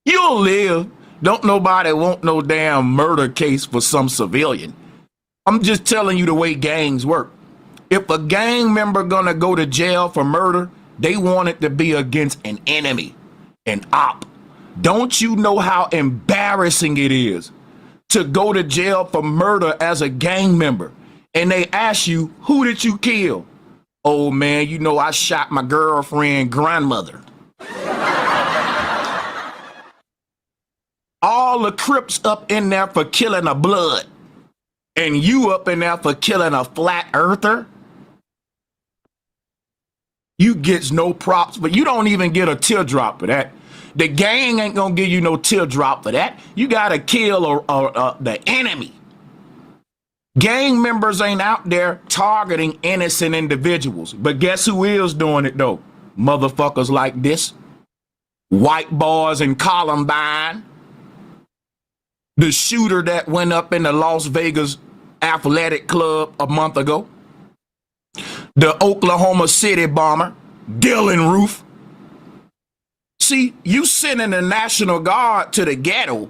You'll live. Don't nobody want no damn murder case for some civilian. I'm just telling you the way gangs work. If a gang member gonna go to jail for murder, they want it to be against an enemy, an op. Don't you know how embarrassing it is to go to jail for murder as a gang member? And they ask you, who did you kill? Oh man, you know, I shot my girlfriend grandmother. All the Crips up in there for killing a blood, and you up in there for killing a flat earther. You gets no props, but you don't even get a teardrop for that. The gang ain't gonna give you no teardrop for that. You gotta kill the enemy. Gang members ain't out there targeting innocent individuals, but guess who is doing it though? Motherfuckers like this. White boys in Columbine. The shooter that went up in the Las Vegas Athletic Club a month ago. The Oklahoma City bomber, Dylan Roof. See, you sending the National Guard to the ghetto,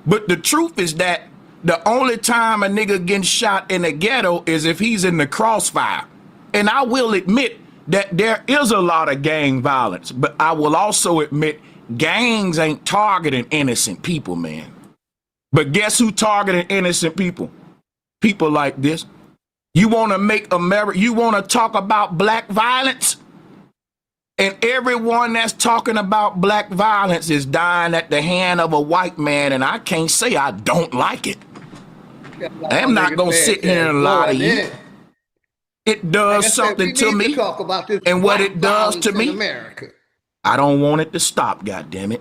but the truth is that the only time a nigga getting shot in the ghetto is if he's in the crossfire. And I will admit that there is a lot of gang violence, but I will also admit gangs ain't targeting innocent people, man. But guess who targeting innocent people? People like this. You want to make America, you want to talk about black violence? And everyone that's talking about black violence is dying at the hand of a white man, and I can't say I don't like it. I'm not going to sit here and lie to you. It does something to me, and what it does to me, I don't want it to stop, goddammit.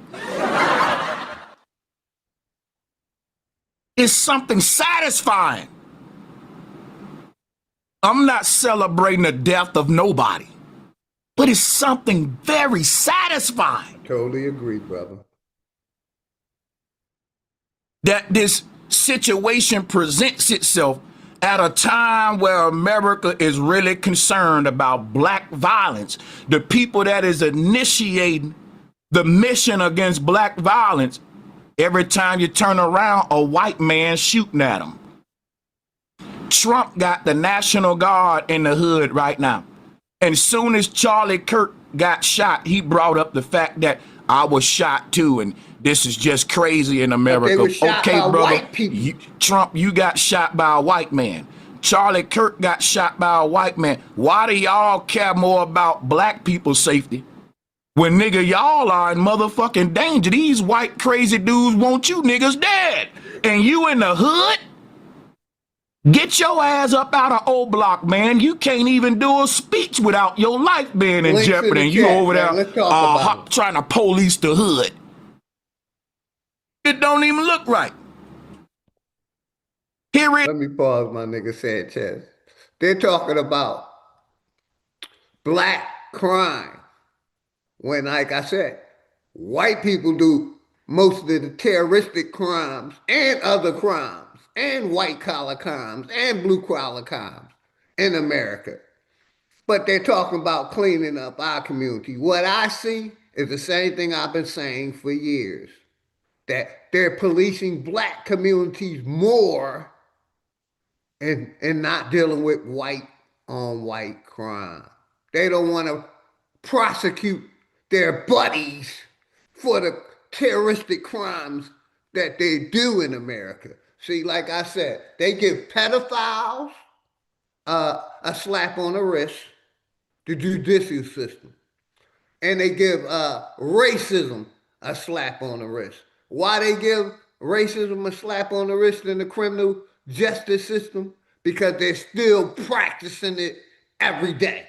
It's something satisfying. I'm not celebrating the death of nobody, but it's something very satisfying. Totally agree, brother. That this situation presents itself at a time where America is really concerned about black violence. The people that is initiating the mission against black violence, every time you turn around, a white man shooting at them. Trump got the National Guard in the hood right now. And soon as Charlie Kirk got shot, he brought up the fact that I was shot too, and this is just crazy in America. Okay, brother, Trump, you got shot by a white man. Charlie Kirk got shot by a white man. Why do y'all care more about black people's safety? When nigga, y'all are in motherfucking danger. These white crazy dudes want you niggas dead. And you in the hood? Get your ass up out of O Block, man. You can't even do a speech without your life being in jeopardy. And you over there trying to police the hood. It don't even look right. Let me pause, my nigga Sanchez. They're talking about black crime. When, like I said, white people do most of the terroristic crimes and other crimes and white-collar crimes and blue-collar crimes in America. But they're talking about cleaning up our community. What I see is the same thing I've been saying for years, that they're policing black communities more and not dealing with white-on-white crime. They don't want to prosecute their buddies for the terroristic crimes that they do in America. See, like I said, they give pedophiles a slap on the wrist, the judicial system. And they give racism a slap on the wrist. Why they give racism a slap on the wrist in the criminal justice system? Because they're still practicing it every day.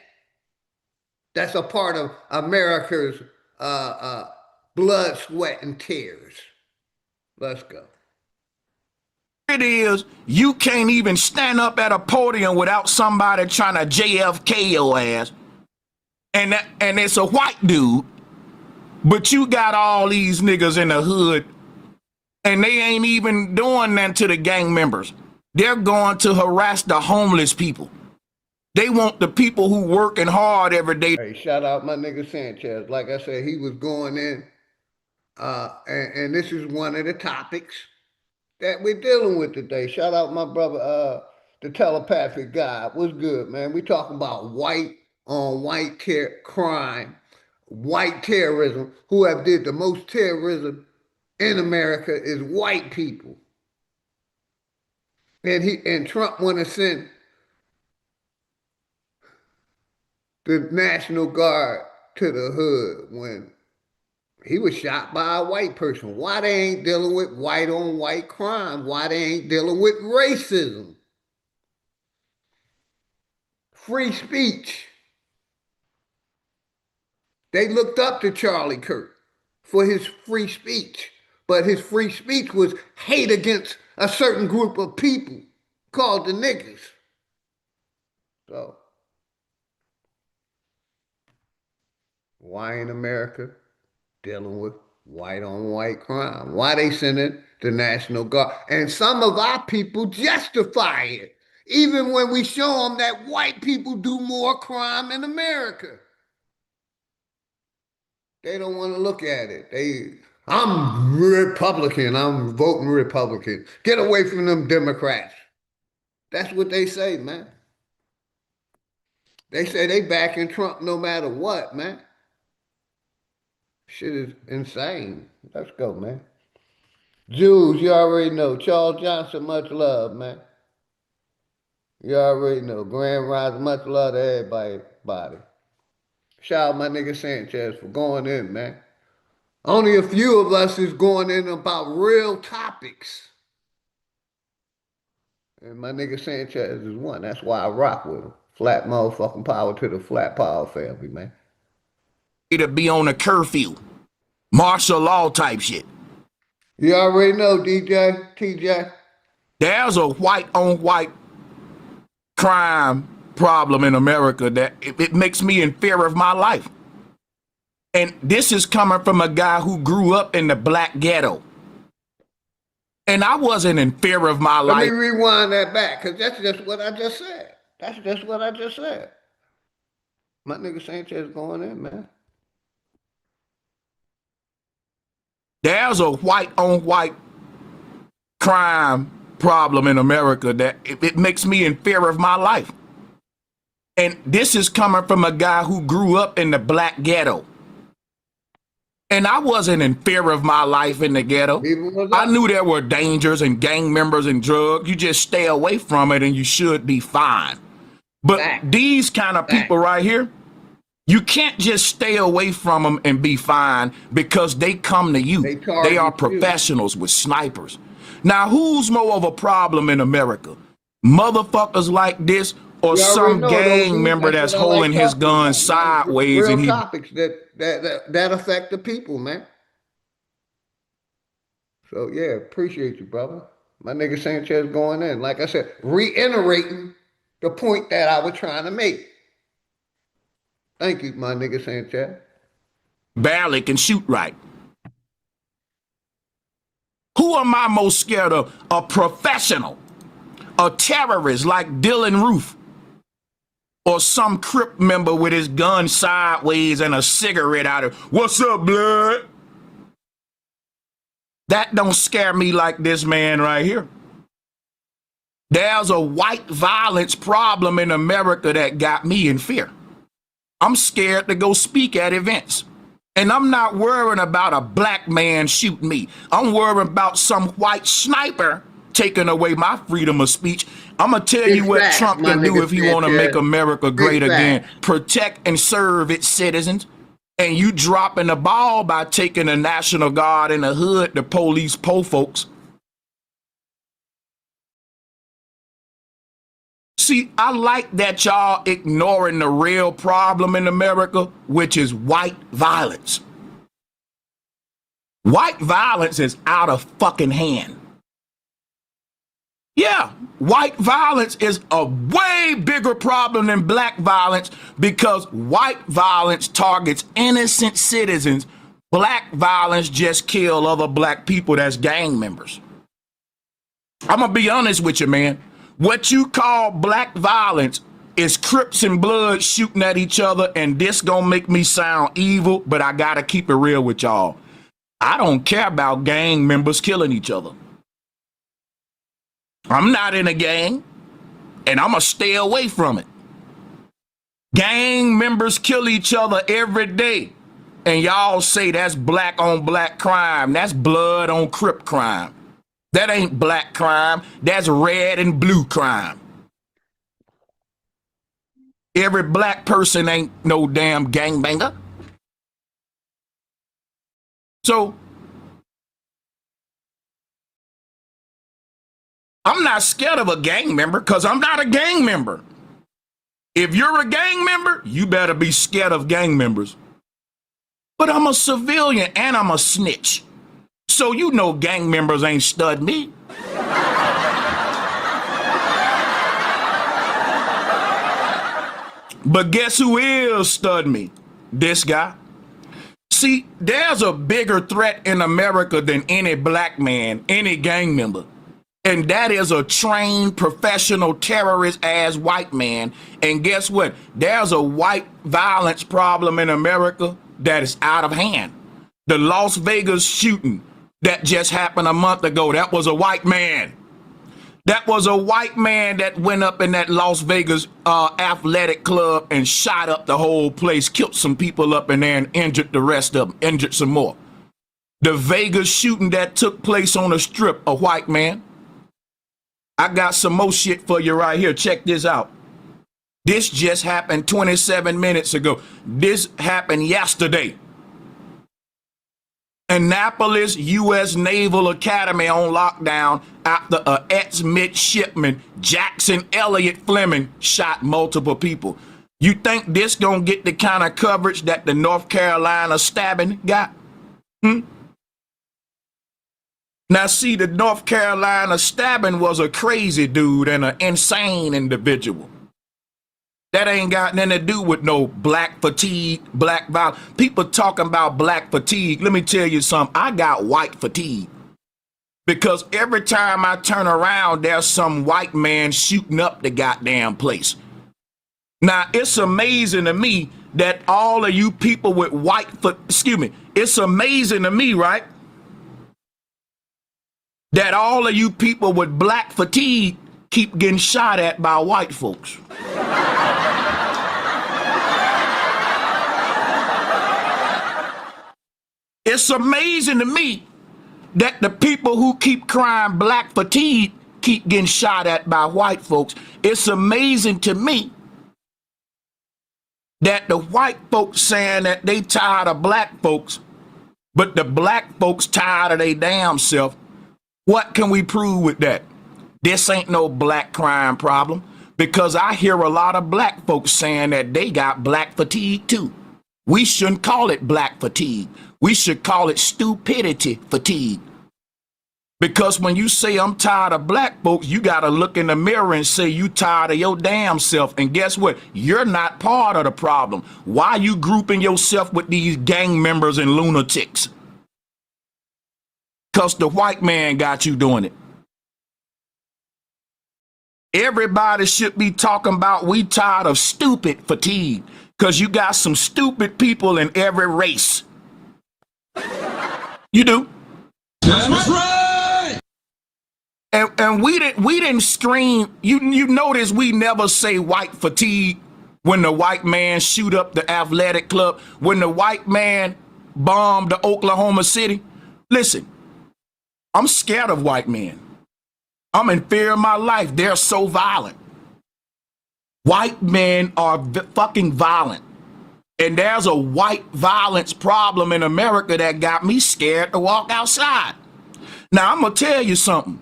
That's a part of America's blood, sweat, and tears. Let's go. It is, you can't even stand up at a podium without somebody trying to JFK your ass. And it's a white dude, but you got all these niggas in the hood, and they ain't even doing nothing to the gang members. They're going to harass the homeless people. They want the people who working hard every day. Hey, shout out my nigga Sanchez. Like I said, he was going in, and this is one of the topics that we're dealing with today. Shout out my brother the telepathic guy. What's good, man? We talking about white on white crime, white terrorism. Who have did the most terrorism in America is white people. And Trump want to send the National Guard to the hood when he was shot by a white person. Why they ain't dealing with white on white crime? Why they ain't dealing with racism? Free speech. They looked up to Charlie Kirk for his free speech, but his free speech was hate against a certain group of people called the niggas. So, why in America dealing with white on white crime? Why they sending the National Guard? And some of our people justify it, even when we show them that white people do more crime in America. They don't want to look at it. I'm Republican. I'm voting Republican. Get away from them Democrats. That's what they say, man. They say they backing Trump no matter what, man. Shit is insane. Let's go, man. Jews, you already know. Charles Johnson, much love, man. You already know. Grand Rise, much love to everybody. Shout out my nigga Sanchez for going in, man. Only a few of us is going in about real topics. And my nigga Sanchez is one. That's why I rock with him. Flat motherfucking power to the Flat Power family, man. To be on a curfew. Martial law type shit. You already know, TJ. There's a white on white crime problem in America that it makes me in fear of my life. And this is coming from a guy who grew up in the black ghetto. And I wasn't in fear of my life. Let me rewind that back, because that's just what I just said. That's just what I just said. My nigga Sanchez going in, man. There's a white on white crime problem in America that it makes me in fear of my life. And this is coming from a guy who grew up in the black ghetto. And I wasn't in fear of my life in the ghetto. I knew there were dangers and gang members and drugs. You just stay away from it and you should be fine. But these kind of people right here, you can't just stay away from them and be fine because they come to you. They are professionals with snipers. Now, who's more of a problem in America? Motherfuckers like this or some gang member that's holding his gun sideways and he topics that affect the people, man. So yeah, appreciate you, brother. My nigga Sanchez going in. Like I said, reiterating the point that I was trying to make. Thank you, my nigga Sanchez. Barely can shoot right. Who am I most scared of? A professional, a terrorist like Dylan Roof, or some Crip member with his gun sideways and a cigarette out of, what's up, blood? That don't scare me like this man right here. There's a white violence problem in America that got me in fear. I'm scared to go speak at events. And I'm not worrying about a black man shooting me. I'm worrying about some white sniper taking away my freedom of speech. I'm going to tell you what Trump can do if he want to make America great again. Protect and serve its citizens. And you dropping the ball by taking the National Guard in the hood to police po folks. See, I like that y'all ignoring the real problem in America, which is white violence. White violence is out of fucking hand. Yeah, white violence is a way bigger problem than black violence because white violence targets innocent citizens. Black violence just kill other black people that's gang members. I'm gonna be honest with you, man. What you call black violence is Crips and Bloods shooting at each other, and this gonna make me sound evil, but I gotta keep it real with y'all. I don't care about gang members killing each other. I'm not in a gang. and I'ma stay away from it. Gang members kill each other every day, and y'all say that's black on black crime. That's blood on Crip crime. That ain't black crime. That's red and blue crime. Every black person ain't no damn gangbanger. So I'm not scared of a gang member because I'm not a gang member. If you're a gang member, you better be scared of gang members. But I'm a civilian and I'm a snitch. So you know gang members ain't stud me. But guess who is stud me? This guy. See, there's a bigger threat in America than any black man, any gang member. And that is a trained professional terrorist ass white man. And guess what? There's a white violence problem in America that is out of hand. The Las Vegas shooting that just happened a month ago, that was a white man. That was a white man that went up in that Las Vegas athletic club and shot up the whole place, killed some people up in there and injured the rest of them, injured some more. The Vegas shooting that took place on the Strip, a white man. I got some more shit for you right here. Check this out. This just happened 27 minutes ago. This happened yesterday. Annapolis U.S. Naval Academy on lockdown after a ex-midshipman, Jackson Elliott Fleming, shot multiple people. You think this gonna get the kind of coverage that the North Carolina stabbing got? Now see, the North Carolina stabbing was a crazy dude and an insane individual. That ain't got nothing to do with no black fatigue, black violence. People talking about black fatigue. Let me tell you something. I got white fatigue. Because every time I turn around, there's some white man shooting up the goddamn place. Now, it's amazing to me that all of you people with it's amazing to me, right? That all of you people with black fatigue keep getting shot at by white folks. It's amazing to me that the people who keep crying black fatigue keep getting shot at by white folks. It's amazing to me that the white folks saying that they tired of black folks, but the black folks tired of their damn self. What can we prove with that? This ain't no black crime problem, because I hear a lot of black folks saying that they got black fatigue too. We shouldn't call it black fatigue. We should call it stupidity fatigue. Because when you say I'm tired of black folks, you got to look in the mirror and say you tired of your damn self. And guess what? You're not part of the problem. Why are you grouping yourself with these gang members and lunatics? Because the white man got you doing it. Everybody should be talking about we tired of stupid fatigue, because you got some stupid people in every race. You do. That's right. And we didn't scream. You notice we never say white fatigue when the white man shoot up the athletic club, when the white man bombed the Oklahoma City. Listen, I'm scared of white men. I'm in fear of my life. They're so violent. White men are fucking violent. And there's a white violence problem in America that got me scared to walk outside. Now, I'm going to tell you something.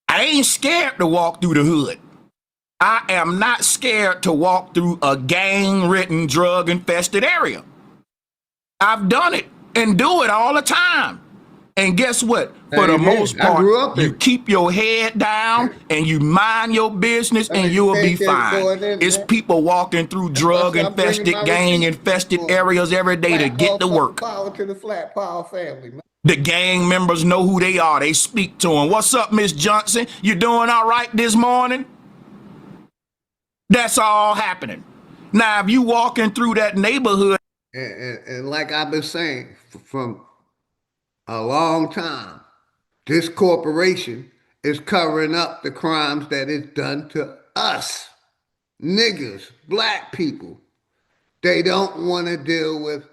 I ain't scared to walk through the hood. I am not scared to walk through a gang-ridden, drug-infested area. I've done it and do it all the time. And guess what? For the most part, you keep your head down and you mind your business and you will be fine. It's people walking through drug-infested, gang-infested areas every day to get to work. Power to the Flat Power family, man. The gang members know who they are. They speak to them. What's up, Miss Johnson? You doing all right this morning? That's all happening. Now, if you walking through that neighborhood. And like I've been saying from a long time, this corporation is covering up the crimes that is done to us, niggas, black people. They don't want to deal with,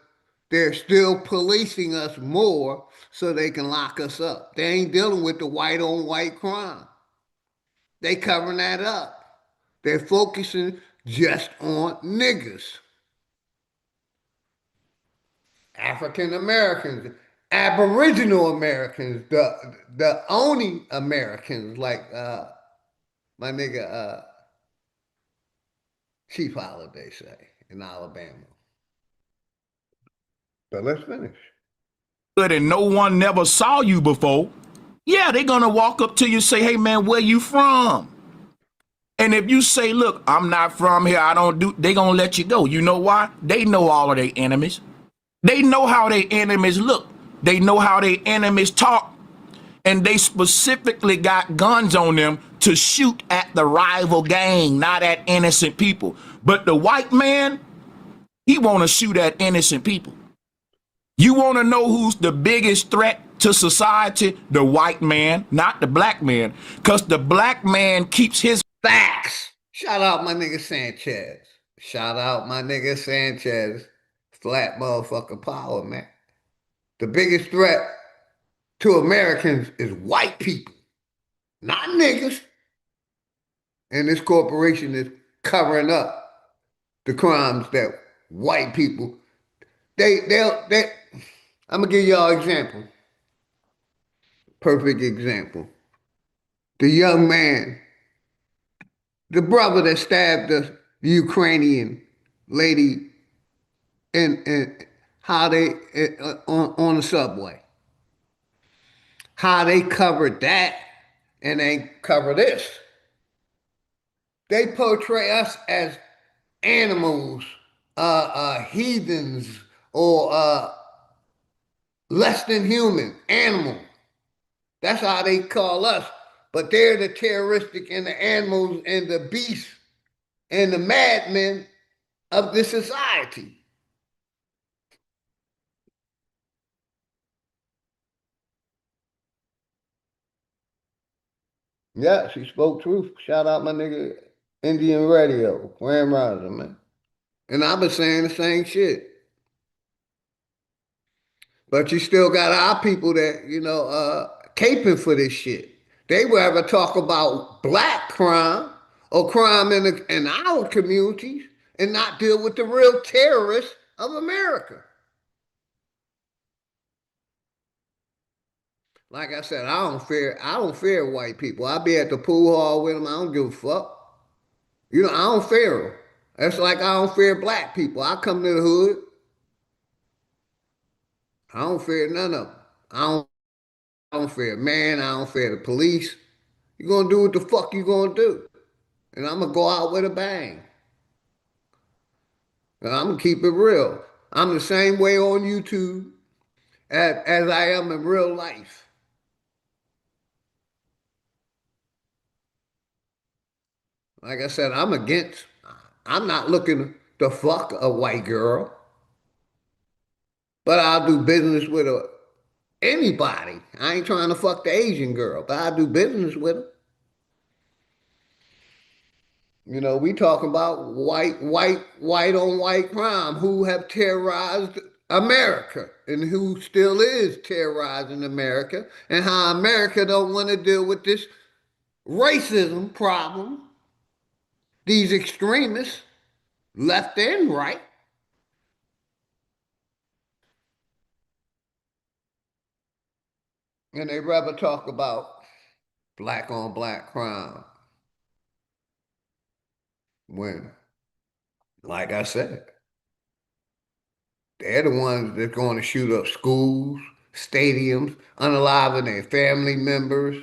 they're still policing us more so they can lock us up. They ain't dealing with the white on white crime. They covering that up. They're focusing just on niggas. African Americans, Aboriginal Americans, the only Americans, like my nigga Chief Holiday say in Alabama. But let's finish. Good, and no one never saw you before. Yeah, they're gonna walk up to you and say, hey man, where you from? And if you say, look, I'm not from here, I don't do, they gonna let you go. You know why? They know all of their enemies. They know how their enemies look. They know how their enemies talk. And they specifically got guns on them to shoot at the rival gang, not at innocent people. But the white man, he wanna shoot at innocent people. You wanna know who's the biggest threat to society? The white man, not the black man. Because the black man keeps his facts. Shout out my nigga Sanchez. Shout out my nigga Sanchez. Flat motherfucker power, man. The biggest threat to Americans is white people, not niggas. And this corporation is covering up the crimes that white people, I'm gonna give y'all an example. Perfect example. The young man, the brother that stabbed the Ukrainian lady in how they on the subway. How they covered that and they cover this. They portray us as animals, heathens, or less than human, animal. That's how they call us. But they're the terroristic and the animals and the beasts and the madmen of this society. Yeah, she spoke truth. Shout out my nigga Indian Radio, Grand Rising, man. And I've been saying the same shit. But you still got our people that, caping for this shit. They would ever talk about black crime or crime in our communities and not deal with the real terrorists of America. Like I said, I don't fear white people. I be at the pool hall with them. I don't give a fuck. I don't fear them. That's like I don't fear black people. I come to the hood. I don't fear none of them. I don't fear man. I don't fear the police. You're going to do what the fuck you going to do. And I'm going to go out with a bang. And I'm going to keep it real. I'm the same way on YouTube as I am in real life. Like I said, I'm not looking to fuck a white girl. But I'll do business with anybody. I ain't trying to fuck the Asian girl, but I'll do business with her. We talking about white on white crime, who have terrorized America and who still is terrorizing America, and how America don't want to deal with this racism problem, these extremists, left and right. And they rather talk about black on black crime when, like I said, they're the ones that's going to shoot up schools, stadiums, unaliving their family members.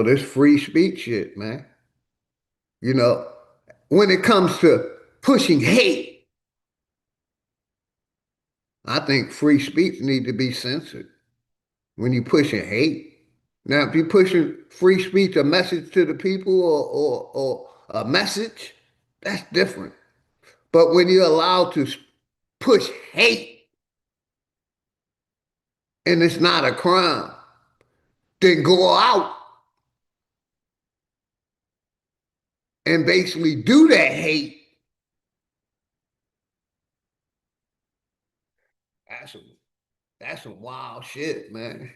This free speech shit, man. When it comes to pushing hate, I think free speech need to be censored when you're pushing hate. Now, if you're pushing free speech, a message to the people or a message, that's different. But when you're allowed to push hate and it's not a crime, then go out and basically do that hate. That's some wild shit, man.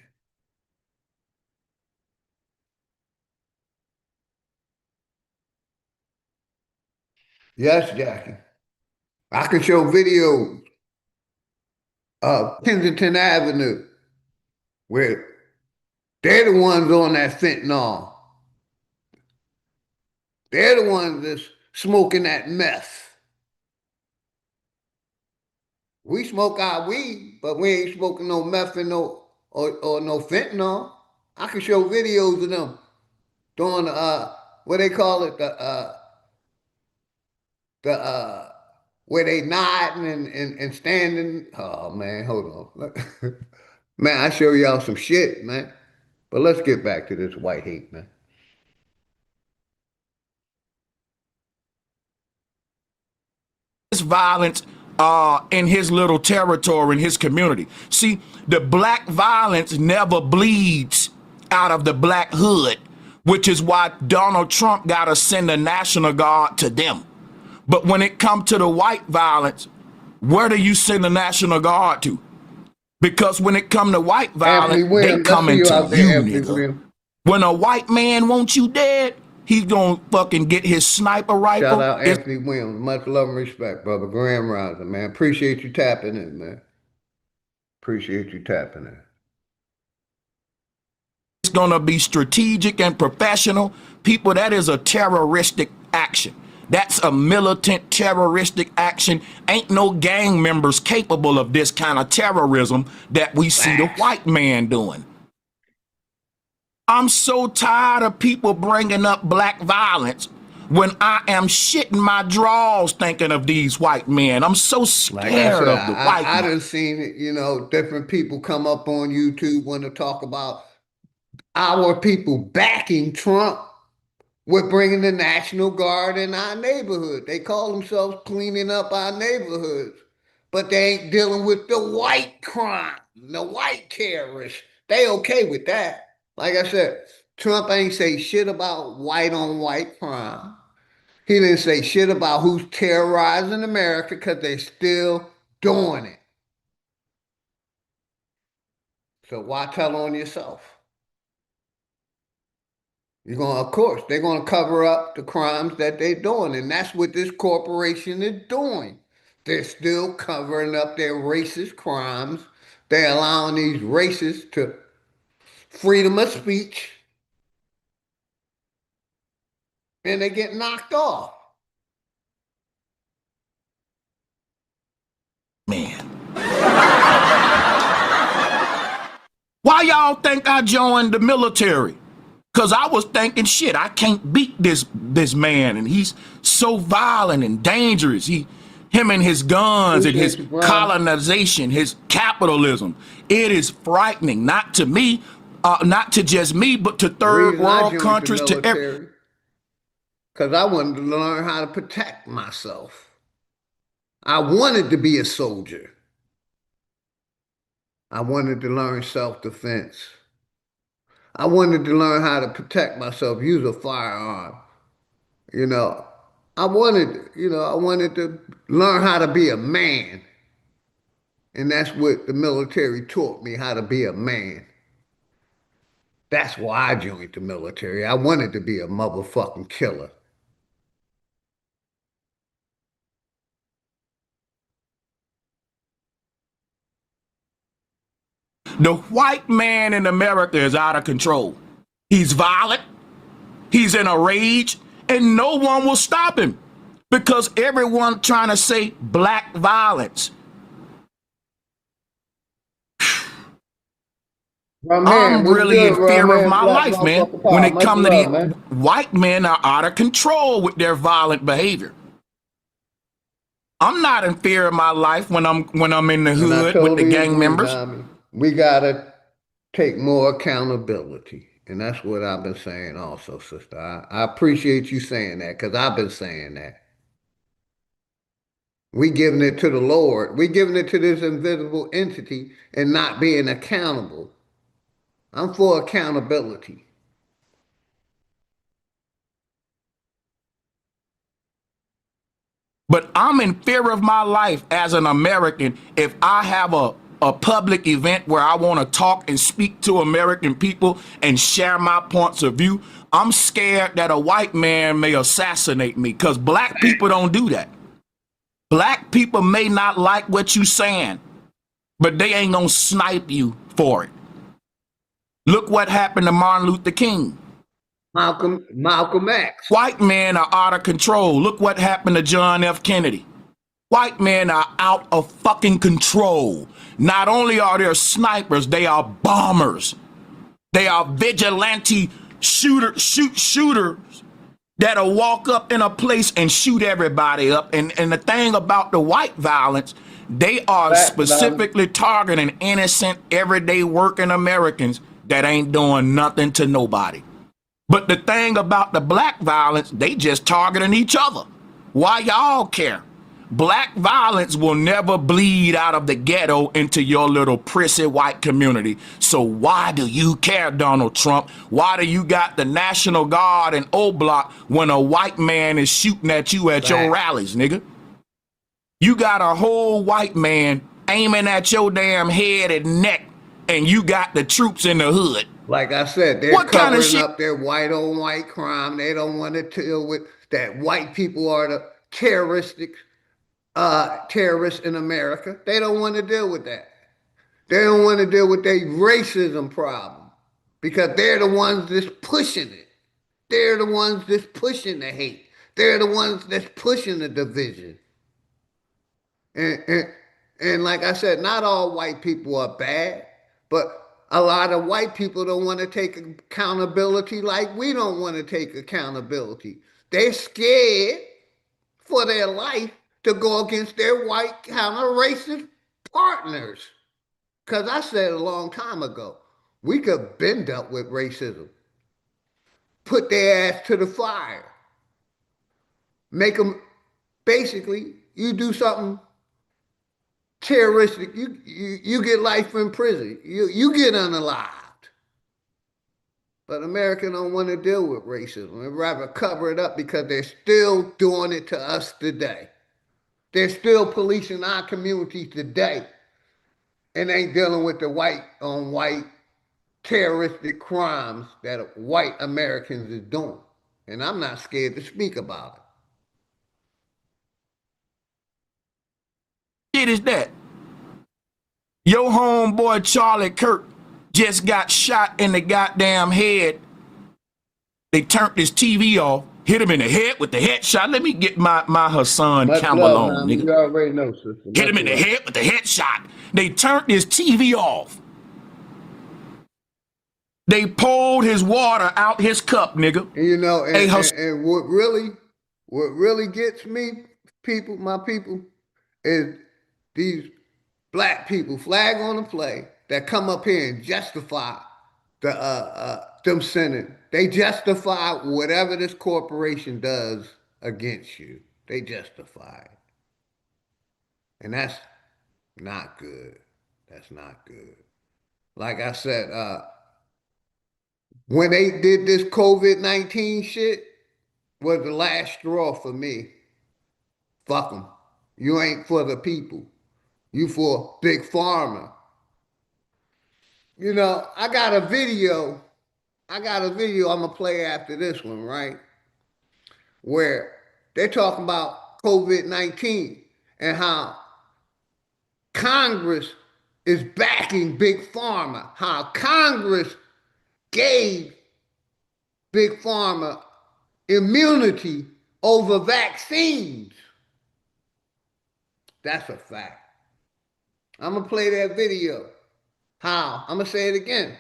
Yes, Jackie. I can show videos of Kensington Avenue where they're the ones on that fentanyl. They're the ones that's smoking that meth. We smoke our weed, but we ain't smoking no meth and or no fentanyl. I can show videos of them doing what they call it, the where they nodding and standing. Oh man, hold on. Man, I show y'all some shit, man. But let's get back to this white hate, man. This violence in his little territory, in his community. See, the black violence never bleeds out of the black hood, which is why Donald Trump got to send the National Guard to them. But when it comes to the white violence, where do you send the National Guard to? Because when it come to white violence, they coming to you, nigga. When a white man wants you dead, he's gonna fucking get his sniper rifle. Shout out Anthony Williams. Much love and respect, brother. Grand Rising, man. Appreciate you tapping in, man. Appreciate you tapping in. It's gonna be strategic and professional. People, that is a terroristic action. That's a militant terroristic action. Ain't no gang members capable of this kind of terrorism that we see the white man doing. I'm so tired of people bringing up black violence when I am shitting my drawers thinking of these white men. I'm so scared of the white men. I done seen it, you know, different people come up on YouTube want to talk about our people backing Trump. We're bringing the National Guard in our neighborhood. They call themselves cleaning up our neighborhoods, but they ain't dealing with the white crime, the white terrorists. They okay with that. Like I said, Trump ain't say shit about white on white crime. He didn't say shit about who's terrorizing America because they're still doing it. So why tell on yourself? Of course, they're gonna cover up the crimes that they're doing, and that's what this corporation is doing. They're still covering up their racist crimes. They're allowing these racists to freedom of speech, and they get knocked off. Man. Why y'all think I joined the military? Because I was thinking, shit, I can't beat this man, and he's so violent and dangerous. Him and his guns and his colonization, his capitalism. It is frightening, not to me, not to just me, but to third world countries, to every. Because I wanted to learn how to protect myself. I wanted to be a soldier. I wanted to learn self-defense. I wanted to learn how to protect myself, use a firearm. You know, I wanted to learn how to be a man. And that's what the military taught me, how to be a man. That's why I joined the military. I wanted to be a motherfucking killer. The white man in America is out of control. He's violent, he's in a rage, and no one will stop him because everyone trying to say black violence. I'm really in fear of my life, man. When it comes to the white men are out of control with their violent behavior. I'm not in fear of my life when I'm in the hood with the gang members. We gotta take more accountability. And that's what I've been saying also, sister. I appreciate you saying that because I've been saying that. We giving it to the Lord. We giving it to this invisible entity and not being accountable. I'm for accountability. But I'm in fear of my life as an American if I have a public event where I want to talk and speak to American people and share my points of view. I'm scared that a white man may assassinate me because black people don't do that. Black people may not like what you saying, but they ain't gonna snipe you for it. Look what happened to Martin Luther King. Malcolm X. White men are out of control. Look what happened to John F. Kennedy. White men are out of fucking control. Not only are they snipers, they are bombers. They are vigilante shooters that'll walk up in a place and shoot everybody up. And the thing about the white violence, they are specifically targeting innocent, everyday working Americans that ain't doing nothing to nobody. But the thing about the black violence, they just targeting each other. Why y'all care? Black violence will never bleed out of the ghetto into your little prissy white community. So why do you care, Donald Trump? Why do you got the National Guard and O Block when a white man is shooting at you at your rallies, nigga? You got a whole white man aiming at your damn head and neck, and you got the troops in the hood. Like I said, they're covering up their white on white crime. They don't want to deal with that white people are the terrorists in America. They don't want to deal with that. They don't want to deal with their racism problem because they're the ones that's pushing it. They're the ones that's pushing the hate. They're the ones that's pushing the division. And like I said, not all white people are bad, but a lot of white people don't want to take accountability like we don't want to take accountability. They're scared for their life to go against their white counter-racist partners. Because I said a long time ago, we could bend up with racism. Put their ass to the fire. Make them, basically, you do something terroristic, you get life in prison. You get unalived. But America don't want to deal with racism. They'd rather cover it up because they're still doing it to us today. They're still policing our communities today and ain't dealing with the white on white terroristic crimes that white Americans is doing. And I'm not scared to speak about it. Shit is that? Your homeboy Charlie Kirk just got shot in the goddamn head. They turned his TV off, hit him in the head with the headshot. Let me get my Hassan Campbell on, nigga. You already know, sister. Hit him in the head with the headshot. They turned his TV off. They pulled his water out his cup, nigga. And you know, and what really gets me, my people, is these black people, flag on the play, that come up here and justify them sinning. They justify whatever this corporation does against you. They justify it. And that's not good. That's not good. Like I said, when they did this COVID-19 shit, was the last straw for me. Fuck them. You ain't for the people. You for Big Pharma. You know, I got a video I'm going to play after this one, right? Where they're talking about COVID-19 and how Congress is backing Big Pharma, how Congress gave Big Pharma immunity over vaccines. That's a fact. I'm going to play that video. How? I'm going to say it again.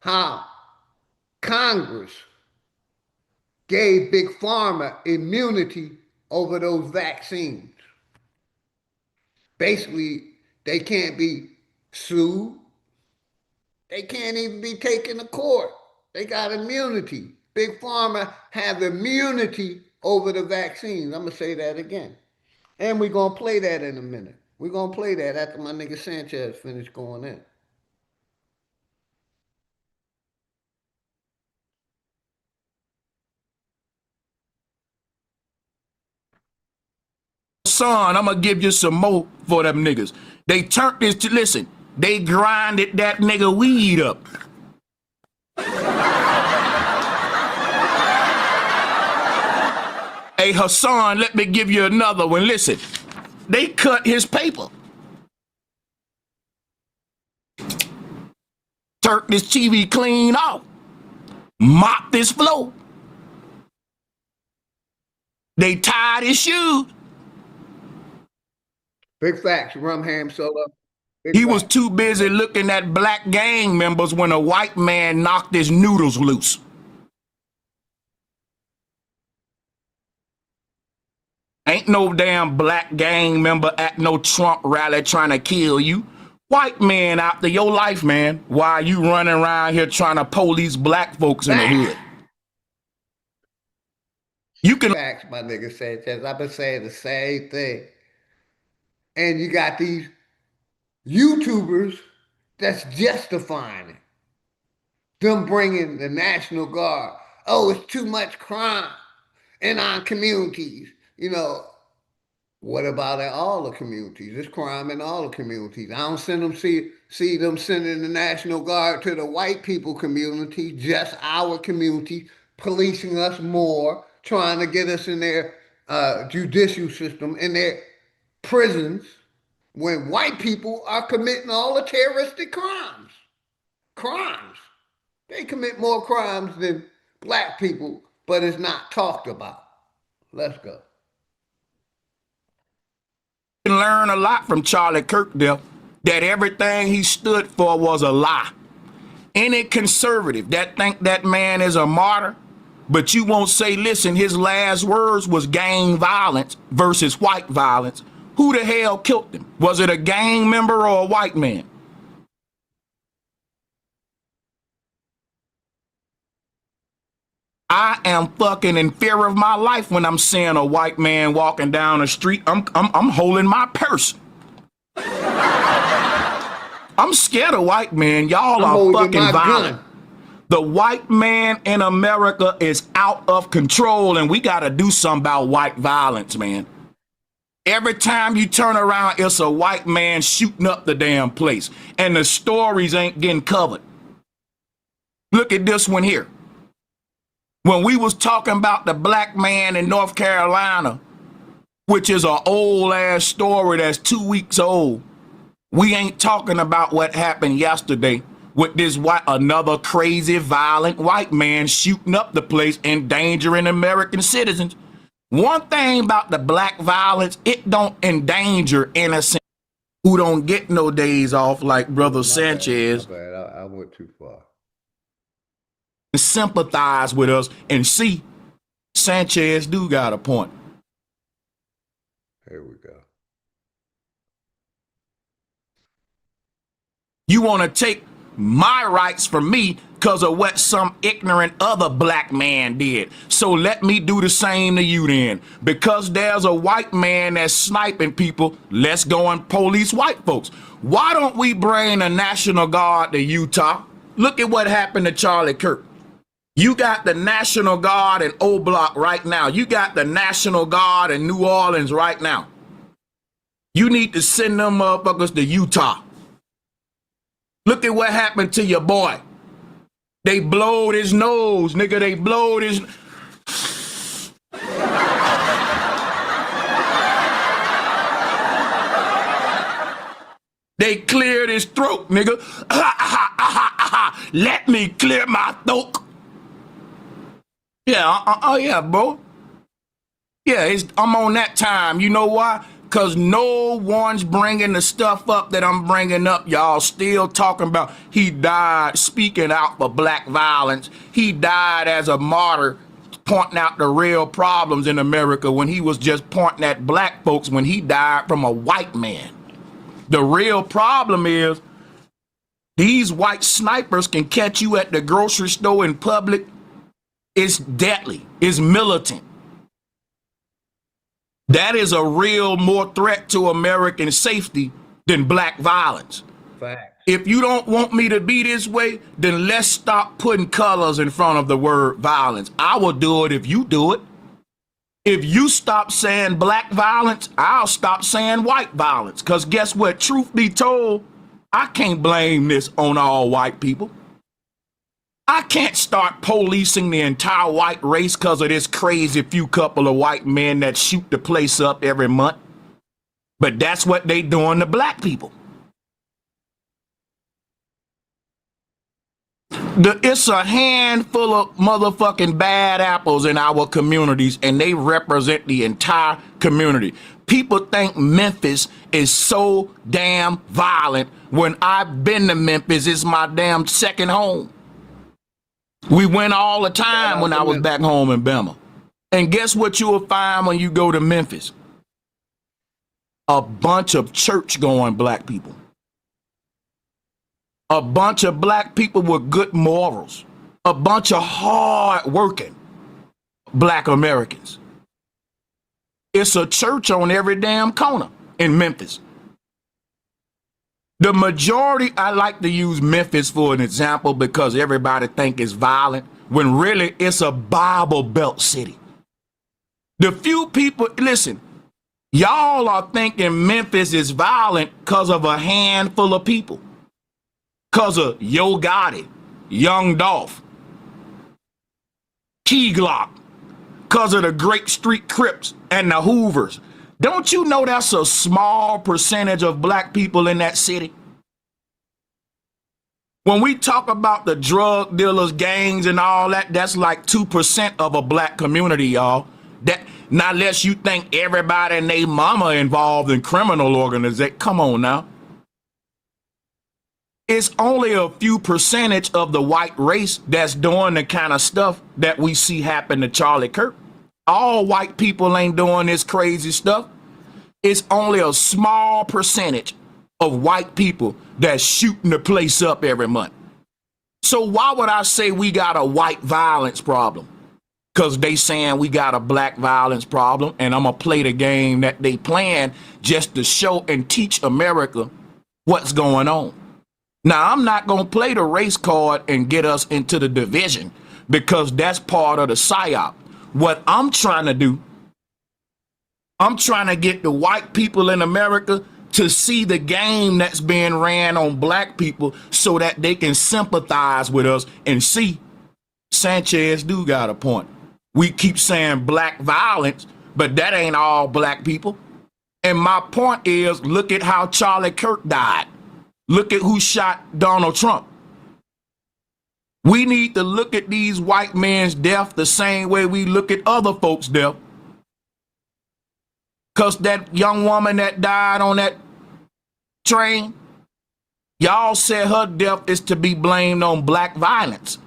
How Congress gave Big Pharma immunity over those vaccines. Basically, they can't be sued. They can't even be taken to court. They got immunity. Big Pharma have immunity over the vaccines. I'm going to say that again. And we're gonna play that in a minute. We're gonna play that after my nigga Sanchez finish going in. Son, I'm gonna give you some more for them niggas. They turned this to, listen, they grinded that nigga weed up. Hey, Hassan, let me give you another one. Listen, they cut his paper. Turned this TV clean off. Mopped his floor. They tied his shoes. Big facts, rum ham solo. He was too busy looking at black gang members when a white man knocked his noodles loose. Ain't no damn black gang member at no Trump rally trying to kill you. White man after your life, man, while you running around here trying to police black folks in the hood. You can facts, my nigga Sanchez. I've been saying the same thing. And you got these YouTubers that's justifying it. Them bringing the National Guard. Oh, it's too much crime in our communities. You know, what about at all the communities? There's crime in all the communities. I don't see them sending the National Guard to the white people community, just our community, policing us more, trying to get us in their judicial system, in their prisons, when white people are committing all the terroristic crimes. Crimes. They commit more crimes than black people, but it's not talked about. Let's go. Can learn a lot from Charlie Kirk there, that everything he stood for was a lie. Any conservative that think that man is a martyr, but you won't say, listen, his last words was gang violence versus white violence. Who the hell killed him? Was it a gang member or a white man? I am fucking in fear of my life when I'm seeing a white man walking down the street. I'm holding my purse. I'm scared of white men. Y'all are fucking violent. The white man in America is out of control, and we got to do something about white violence, man. Every time you turn around, it's a white man shooting up the damn place, and the stories ain't getting covered. Look at this one here. When we was talking about the black man in North Carolina, which is an old ass story that's 2 weeks old, we ain't talking about what happened yesterday with this another crazy violent white man shooting up the place, endangering American citizens. One thing about the black violence, it don't endanger innocent who don't get no days off like Brother Sanchez. My bad. I went too far. Sympathize with us and see Sanchez do got a point. Here we go. You want to take my rights from me because of what some ignorant other black man did. So let me do the same to you then. Because there's a white man that's sniping people, let's go and police white folks. Why don't we bring the National Guard to Utah? Look at what happened to Charlie Kirk. You got the National Guard in O Block right now. You got the National Guard in New Orleans right now. You need to send them motherfuckers to Utah. Look at what happened to your boy. They blowed his nose, nigga. They blowed his... They cleared his throat, nigga. Let me clear my throat. Yeah, yeah, bro. Yeah, I'm on that time. You know why? Because no one's bringing the stuff up that I'm bringing up. Y'all still talking about he died speaking out for black violence. He died as a martyr, pointing out the real problems in America when he was just pointing at black folks when he died from a white man. The real problem is these white snipers can catch you at the grocery store in public. It's deadly. It's militant. That is a real more threat to American safety than black violence. Fact. If you don't want me to be this way, then let's stop putting colors in front of the word violence. I will do it if you do it. If you stop saying black violence, I'll stop saying white violence. Because guess what? Truth be told, I can't blame this on all white people. I can't start policing the entire white race because of this crazy few couple of white men that shoot the place up every month. But that's what they doing to black people. It's a handful of motherfucking bad apples in our communities, and they represent the entire community. People think Memphis is so damn violent. When I've been to Memphis, it's my damn second home. We went all the time when I was back home in Bama. And guess what you will find when you go to Memphis? A bunch of church-going black people. A bunch of black people with good morals. A bunch of hard-working black Americans. It's a church on every damn corner in Memphis. The majority, I like to use Memphis for an example because everybody think it's violent, when really it's a Bible Belt city. The few people, listen, y'all are thinking Memphis is violent because of a handful of people. Because of Yo Gotti, Young Dolph, Key Glock, because of the Great Street Crips and the Hoovers. Don't you know that's a small percentage of black people in that city? When we talk about the drug dealers, gangs, and all that, that's like 2% of a black community, y'all. That, not unless you think everybody and their mama involved in criminal organization. Come on now. It's only a few percentage of the white race that's doing the kind of stuff that we see happen to Charlie Kirk. All white people ain't doing this crazy stuff. It's only a small percentage of white people that's shooting the place up every month. So why would I say we got a white violence problem? Because they saying we got a black violence problem, and I'm going to play the game that they playing just to show and teach America what's going on. Now, I'm not going to play the race card and get us into the division because that's part of the psyop. What I'm trying to do, I'm trying to get the white people in America to see the game that's being ran on black people so that they can sympathize with us and see Sanchez do got a point. We keep saying black violence, but that ain't all black people. And my point is, look at how Charlie Kirk died. Look at who shot Donald Trump. We need to look at these white men's death the same way we look at other folks' death. Because that young woman that died on that train, y'all said her death is to be blamed on black violence.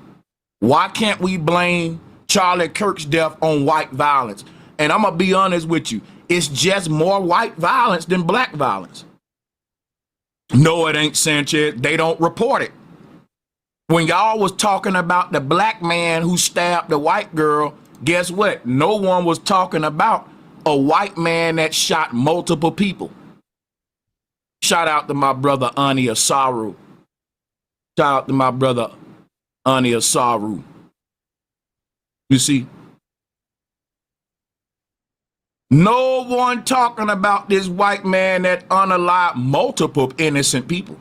Why can't we blame Charlie Kirk's death on white violence? And I'm going to be honest with you. It's just more white violence than black violence. No, it ain't, Sanchez. They don't report it. When y'all was talking about the black man who stabbed the white girl, guess what? No one was talking about a white man that shot multiple people. Shout out to my brother Ani Asaru. Shout out to my brother Ani Asaru. You see? No one talking about this white man that unalived multiple innocent people.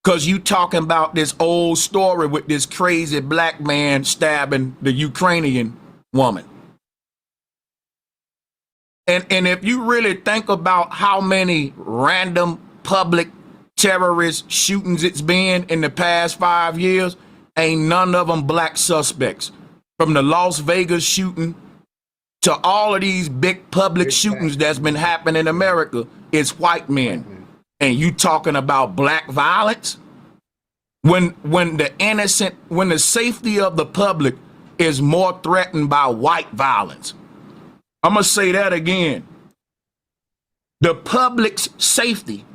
Because you talking about this old story with this crazy black man stabbing the Ukrainian woman. And if you really think about how many random public terrorist shootings it's been in the past 5 years, ain't none of them black suspects. From the Las Vegas shooting to all of these big public shootings that's been happening in America, it's white men. And you talking about black violence? When the safety of the public is more threatened by white violence. I'm gonna say that again. The public's safety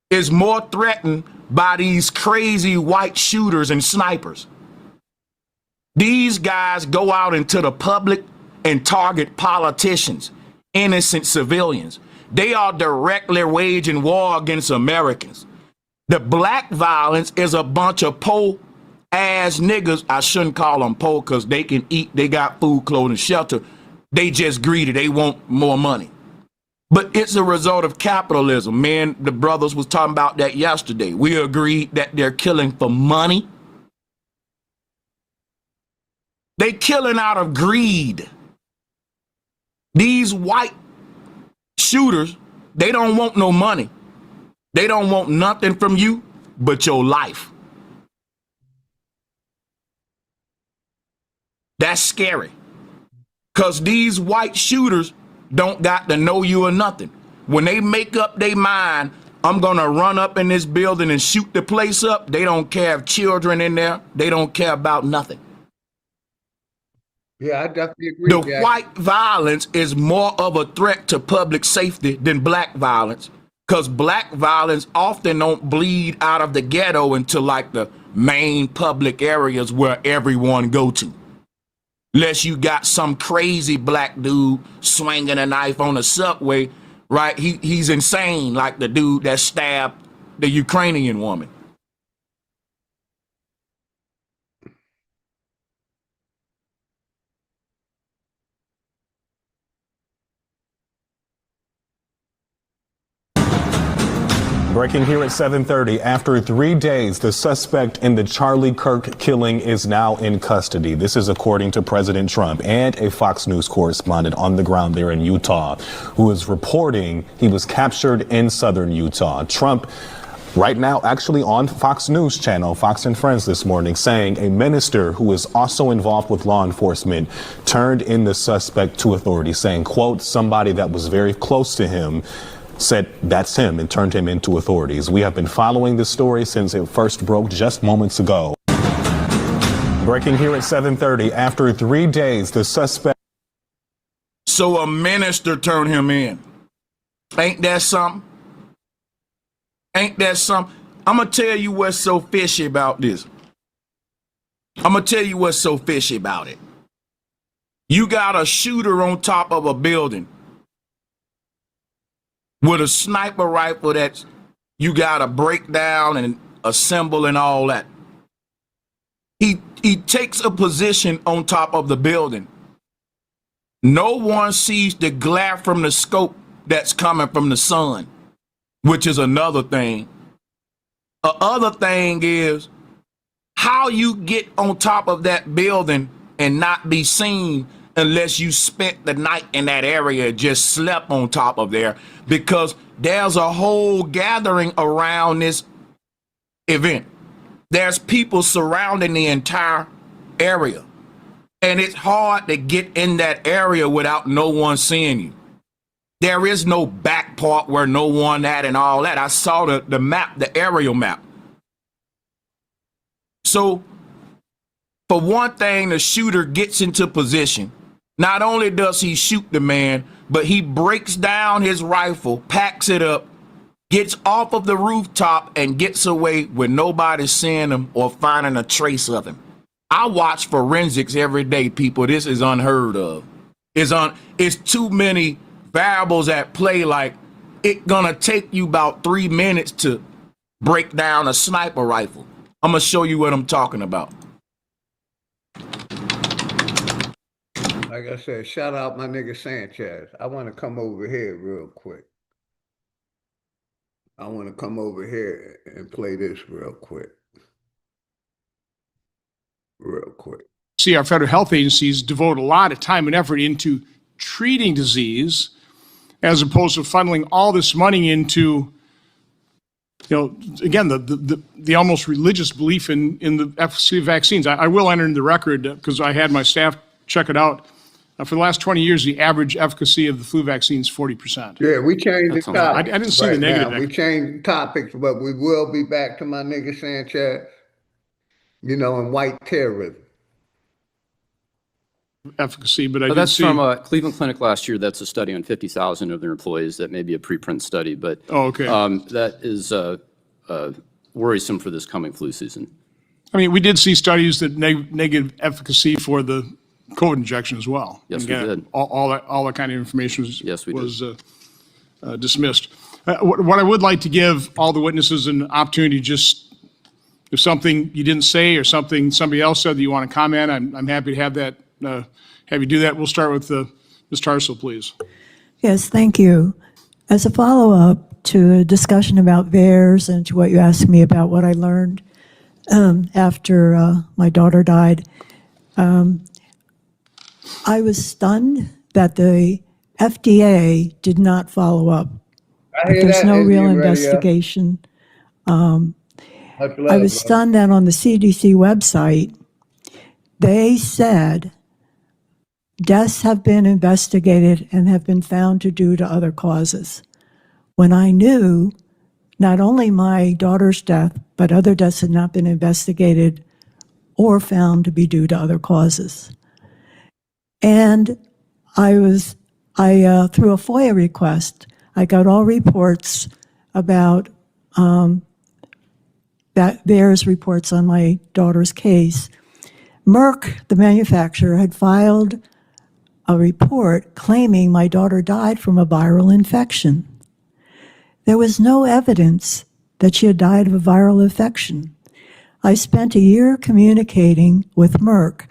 is more threatened by these crazy white shooters and snipers. These guys go out into the public and target politicians, innocent civilians. They are directly waging war against Americans. The black violence is a bunch of poor ass niggas. I shouldn't call them poor because they can eat, they got food, clothing, shelter. They just greedy, they want more money. But it's a result of capitalism. Man, the brothers was talking about that yesterday. We agreed that they're killing for money. They killing out of greed. These white shooters, they don't want no money. They don't want nothing from you but your life. That's scary. Because these white shooters don't got to know you or nothing. When they make up their mind, I'm going to run up in this building and shoot the place up, they don't care if children in there. They don't care about nothing. Yeah, I definitely agree. The white violence is more of a threat to public safety than black violence, because black violence often don't bleed out of the ghetto into like the main public areas where everyone go to. Unless you got some crazy black dude swinging a knife on the subway, right? He's insane, like the dude that stabbed the Ukrainian woman. Breaking here at 7:30. After 3 days, the suspect in the Charlie Kirk killing is now in custody. This is according to President Trump and a Fox News correspondent on the ground there in Utah, who is reporting he was captured in southern Utah. Trump right now actually on Fox News channel, Fox and Friends this morning, saying a minister who is also involved with law enforcement turned in the suspect to authorities, saying, quote, somebody that was very close to him said that's him and turned him into authorities. We have been following this story since it first broke just moments ago. Breaking here at 7:30. After 3 days, the suspect. So a minister turned him in. Ain't that something? Ain't that something? I'm going to tell you what's so fishy about this. I'm going to tell you what's so fishy about it. You got a shooter on top of a building with a sniper rifle that you got to break down and assemble and all that. He takes a position on top of the building. No one sees the glare from the scope that's coming from the sun, which is another thing. The other thing is how you get on top of that building and not be seen unless you spent the night in that area, just slept on top of there, because there's a whole gathering around this event. There's people surrounding the entire area, and it's hard to get in that area without no one seeing you. There is no back part where no one at and all that. I saw the map, the aerial map. So for one thing, the shooter gets into position. Not only does he shoot the man, but he breaks down his rifle, packs it up, gets off of the rooftop, and gets away with nobody seeing him or finding a trace of him. I watch forensics every day, people. This is unheard of. It's too many variables at play. Like, it's gonna take you about 3 minutes to break down a sniper rifle. I'm gonna show you what I'm talking about. Like I said, shout out my nigga Sanchez. I want to come over here real quick. I want to come over here and play this real quick. Real quick. See, our federal health agencies devote a lot of time and effort into treating disease as opposed to funneling all this money into, again, the almost religious belief in the efficacy of vaccines. I will enter in the record, because I had my staff check it out. For the last 20 years, the average efficacy of the flu vaccine is 40%. Yeah, we changed the topic. I didn't see the negative. We changed topics, but we will be back to my nigga Sanchez, and white terrorism. Efficacy, but that's from a Cleveland Clinic last year. That's a study on 50,000 of their employees. That may be a preprint study, but that is worrisome for this coming flu season. I mean, we did see studies that negative efficacy for the COVID injection as well. Yes, And we again, did. all that kind of information was, Yes, we did. dismissed. What I would like to give all the witnesses an opportunity, just if something you didn't say or something somebody else said that you want to comment, I'm happy to have that, have you do that. We'll start with Ms. Tarsal, please. Yes, thank you. As a follow-up to a discussion about VAERS and to what you asked me about what I learned after my daughter died, I was stunned that the FDA did not follow up. I hear There's that, no real Indian radio. investigation. Much I love, was brother. stunned that on the CDC website, they said deaths have been investigated and have been found to due to other causes. When I knew not only my daughter's death, but other deaths had not been investigated or found to be due to other causes. And through a FOIA request, I got all reports about VAERS reports on my daughter's case. Merck, the manufacturer, had filed a report claiming my daughter died from a viral infection. There was no evidence that she had died of a viral infection. I spent a year communicating with Merck.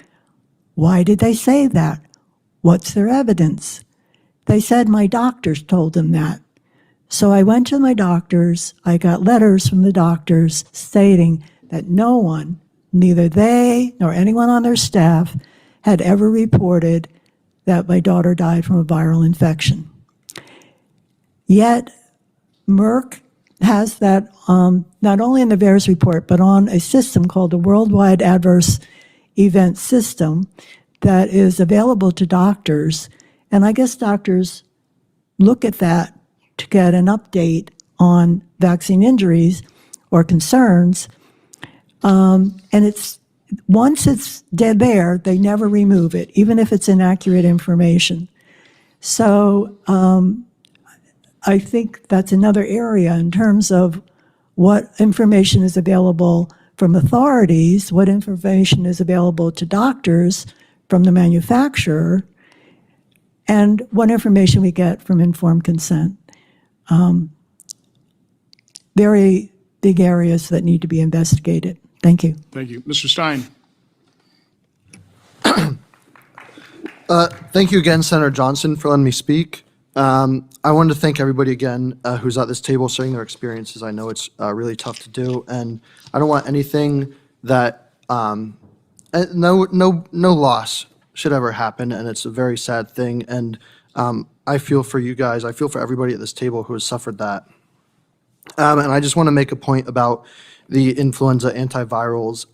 Why did they say that? What's their evidence? They said my doctors told them that. So I went to my doctors. I got letters from the doctors stating that no one, neither they nor anyone on their staff, had ever reported that my daughter died from a viral infection. Yet Merck has that not only in the VAERS report, but on a system called the Worldwide Adverse Event System that is available to doctors. And I guess doctors look at that to get an update on vaccine injuries or concerns. And once it's dead there, they never remove it, even if it's inaccurate information. So I think that's another area in terms of what information is available from authorities, what information is available to doctors from the manufacturer, and what information we get from informed consent. Very big areas that need to be investigated. Thank you. Thank you. Mr. Stein. Thank you again, Senator Johnson, for letting me speak. I wanted to thank everybody again who's at this table sharing their experiences. I know it's really tough to do, and I don't want anything that no loss should ever happen, and it's a very sad thing. And I feel for you guys. I feel for everybody at this table who has suffered that. And I just want to make a point about the influenza antivirals.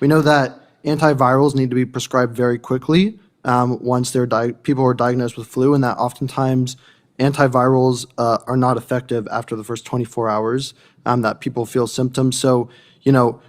We know that antivirals need to be prescribed very quickly once people are diagnosed with flu, and that oftentimes antivirals are not effective after the first 24 hours that people feel symptoms. So,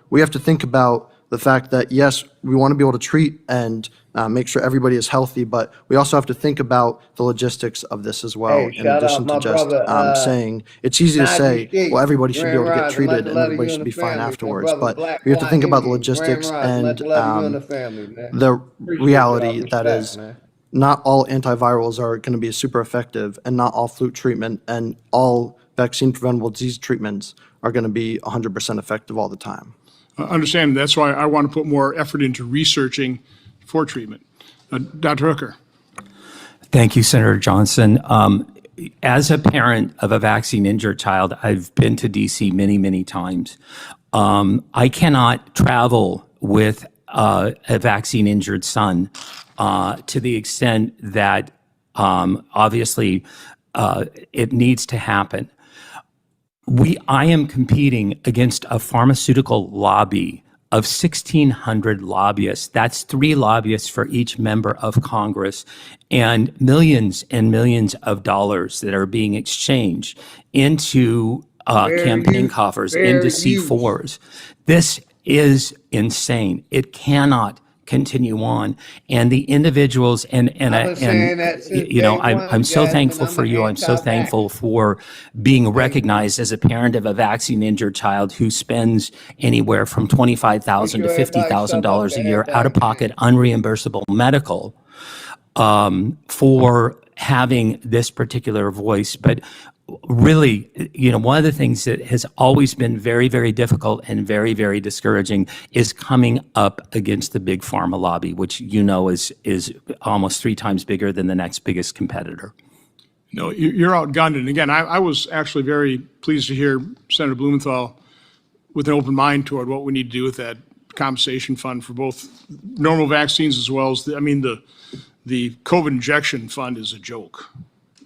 we have to think about the fact that, yes, we want to be able to treat and make sure everybody is healthy, but we also have to think about the logistics of this as well, Hey, in shout addition out to my just brother, saying, it's easy to say, Najee well, everybody should be able to Grand get Rising, treated much and love to everybody you should and be the fine family. My afterwards, brother, but Black we have to think about the Indian, Grand logistics Rising, and much love to you and the family, man. the Appreciate reality y'all. that Respect, is man. not all antivirals are going to be super effective, and not all flu treatment and all vaccine preventable disease treatments are going to be 100% effective all the time. Understand. That's why I want to put more effort into researching for treatment. Dr. Hooker. Thank you, Senator Johnson. As a parent of a vaccine-injured child, I've been to DC many, many times. I cannot travel with a vaccine-injured son to the extent that obviously it needs to happen. I am competing against a pharmaceutical lobby of 1,600 lobbyists. That's 3 lobbyists for each member of Congress, and millions of dollars that are being exchanged into campaign coffers, into C4s. This is insane. It cannot continue on. And the individuals and I've been saying that since you know, day I'm one, so Jasmine. thankful I'm for an you. I'm so anti-vax. thankful for being recognized as a parent of a vaccine injured child who spends anywhere from $25,000 to $50,000 a year out of pocket, unreimbursable medical for having this particular voice. But really, you know, one of the things that has always been very, very difficult and very, very discouraging is coming up against the big pharma lobby, which you know is almost 3 times bigger than the next biggest competitor. No, you're outgunned. And again, I was actually very pleased to hear Senator Blumenthal with an open mind toward what we need to do with that compensation fund for both normal vaccines as well as the COVID injection fund is a joke.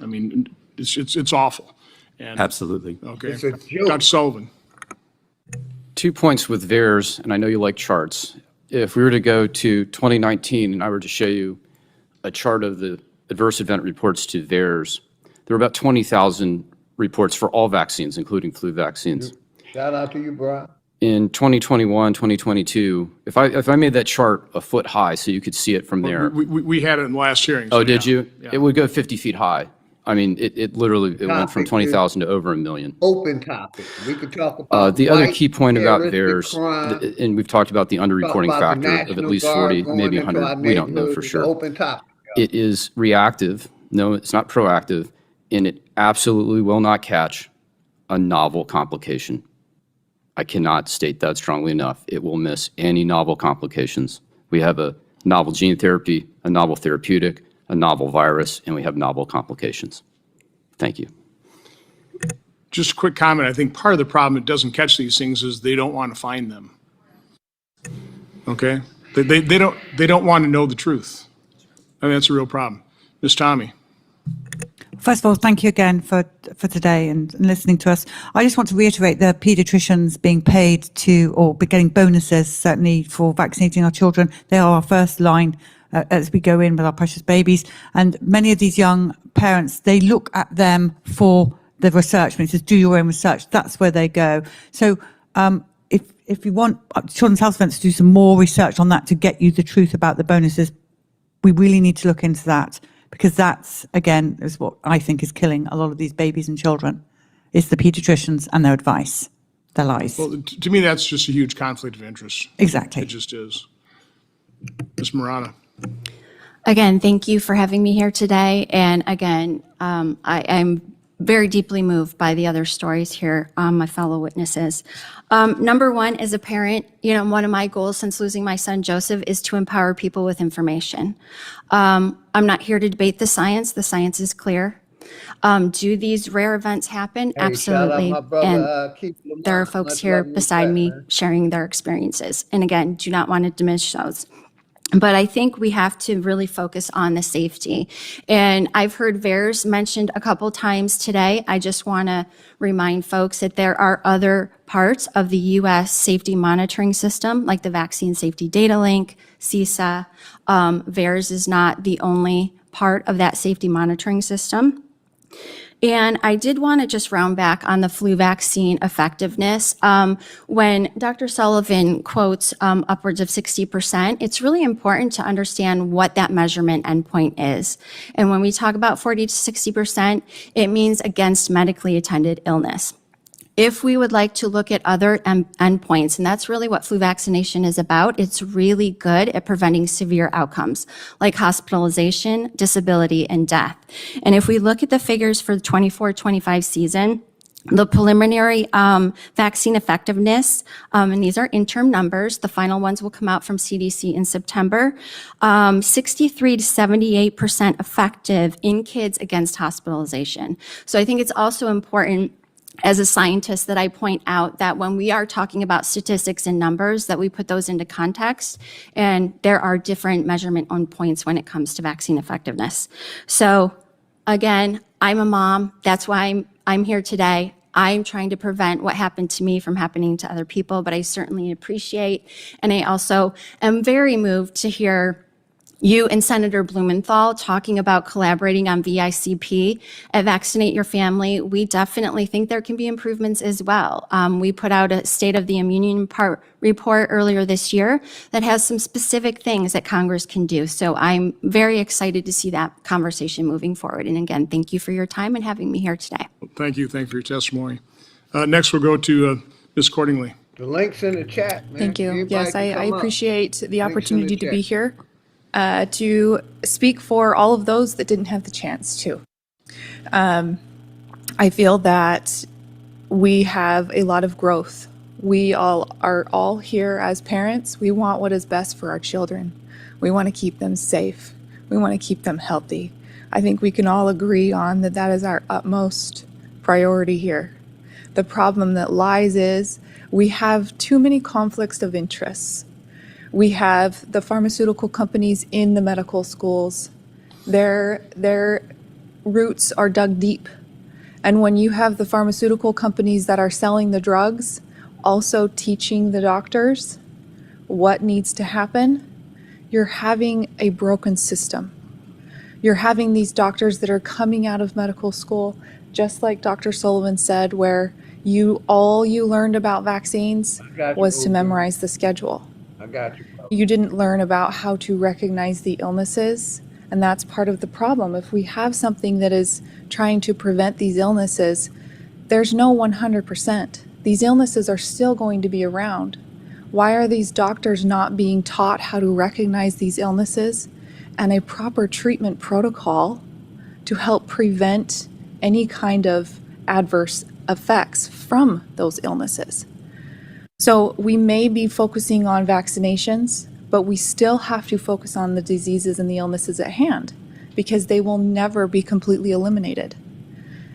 I mean, it's awful. And, absolutely. Okay. It's a joke. Dr. Sullivan. 2 points with VAERS, and I know you like charts. If we were to go to 2019 and I were to show you a chart of the adverse event reports to VAERS, there were about 20,000 reports for all vaccines, including flu vaccines. Shout out to you, Brian. In 2021, 2022, if I made that chart a foot high so you could see it from there. We had it in the last hearing. Oh, so did yeah. you? Yeah. It would go 50 feet high. I mean, it literally went from 20,000 to over 1 million. Open topic. We could talk about The other white key point about terroristic VAERS, crime. and we've talked about the underreporting Talk about the factor of at National least Guard 40, going maybe into our 100. We don't know neighborhoods. for It's sure. an open topic. It is reactive. No, it's not proactive, and it absolutely will not catch a novel complication. I cannot state that strongly enough. It will miss any novel complications. We have a novel gene therapy, a novel therapeutic, a novel virus, and we have novel complications. Thank you. Just a quick comment. I think part of the problem it doesn't catch these things is they don't want to find them. Okay? They don't want to know the truth. I mean, that's a real problem. Ms. Tommy. First of all, thank you again for today and listening to us. I just want to reiterate the paediatricians being paid to, or getting bonuses, certainly for vaccinating our children. They are our first line as we go in with our precious babies. And many of these young parents, they look at them for the research. When it says do your own research, that's where they go. So if you want Children's Health Centre to do some more research on that to get you the truth about the bonuses, we really need to look into that. Because that's, again, is what I think is killing a lot of these babies and children. It's the pediatricians and their advice, their lies. Well, to me, that's just a huge conflict of interest. Exactly. It just is. Ms. Marana. Again, thank you for having me here today. And again, I'm very deeply moved by the other stories here, my fellow witnesses. Number one, as a parent, you know, one of my goals since losing my son Joseph is to empower people with information. I'm not here to debate the science. The science is clear. Do these rare events happen? Hey, absolutely. shout out my brother, And Keith Lamont. there are folks Much here love and beside me respect, man. sharing their experiences. And again, do not want to diminish those. But I think we have to really focus on the safety. And I've heard VAERS mentioned a couple times today. I just want to remind folks that there are other parts of the U.S. safety monitoring system, like the Vaccine Safety Data Link, CISA. VAERS is not the only part of that safety monitoring system. And I did want to just round back on the flu vaccine effectiveness. When Dr. Sullivan quotes upwards of 60%, it's really important to understand what that measurement endpoint is. And when we talk about 40 to 60%, it means against medically attended illness. If we would like to look at other endpoints, and that's really what flu vaccination is about, it's really good at preventing severe outcomes like hospitalization, disability, and death. And if we look at the figures for the 24-25 season, the preliminary vaccine effectiveness, and these are interim numbers, the final ones will come out from CDC in September, 63 to 78% effective in kids against hospitalization. So I think it's also important as a scientist that I point out that when we are talking about statistics and numbers, that we put those into context, and there are different measurement endpoints when it comes to vaccine effectiveness. So again, I'm a mom. That's why I'm here today. I'm trying to prevent what happened to me from happening to other people, but I certainly appreciate, and I also am very moved to hear You and Senator Blumenthal talking about collaborating on VICP at Vaccinate Your Family, we definitely think there can be improvements as well. We put out a State of the Union report earlier this year that has some specific things that Congress can do. So I'm very excited to see that conversation moving forward. And again, thank you for your time and having me here today. Thank you. Thank you for your testimony. Next, we'll go to Ms. Cordingley. The link's in the chat, man. Thank you. Everybody Yes, can I come up. appreciate the Links in opportunity the to be chat. here to speak for all of those that didn't have the chance to. I feel that we have a lot of growth. We are all here as parents. We want what is best for our children. We want to keep them safe. We want to keep them healthy. I think we can all agree on that that is our utmost priority here. The problem that lies is we have too many conflicts of interests. We have the pharmaceutical companies in the medical schools. Their roots are dug deep. And when you have the pharmaceutical companies that are selling the drugs, also teaching the doctors what needs to happen, you're having a broken system. You're having these doctors that are coming out of medical school, just like Dr. Sullivan said, where all you learned about vaccines was to memorize the schedule. I got you. You didn't learn about how to recognize the illnesses, and that's part of the problem. If we have something that is trying to prevent these illnesses, there's no 100%. These illnesses are still going to be around. Why are these doctors not being taught how to recognize these illnesses and a proper treatment protocol to help prevent any kind of adverse effects from those illnesses? So we may be focusing on vaccinations, but we still have to focus on the diseases and the illnesses at hand because they will never be completely eliminated.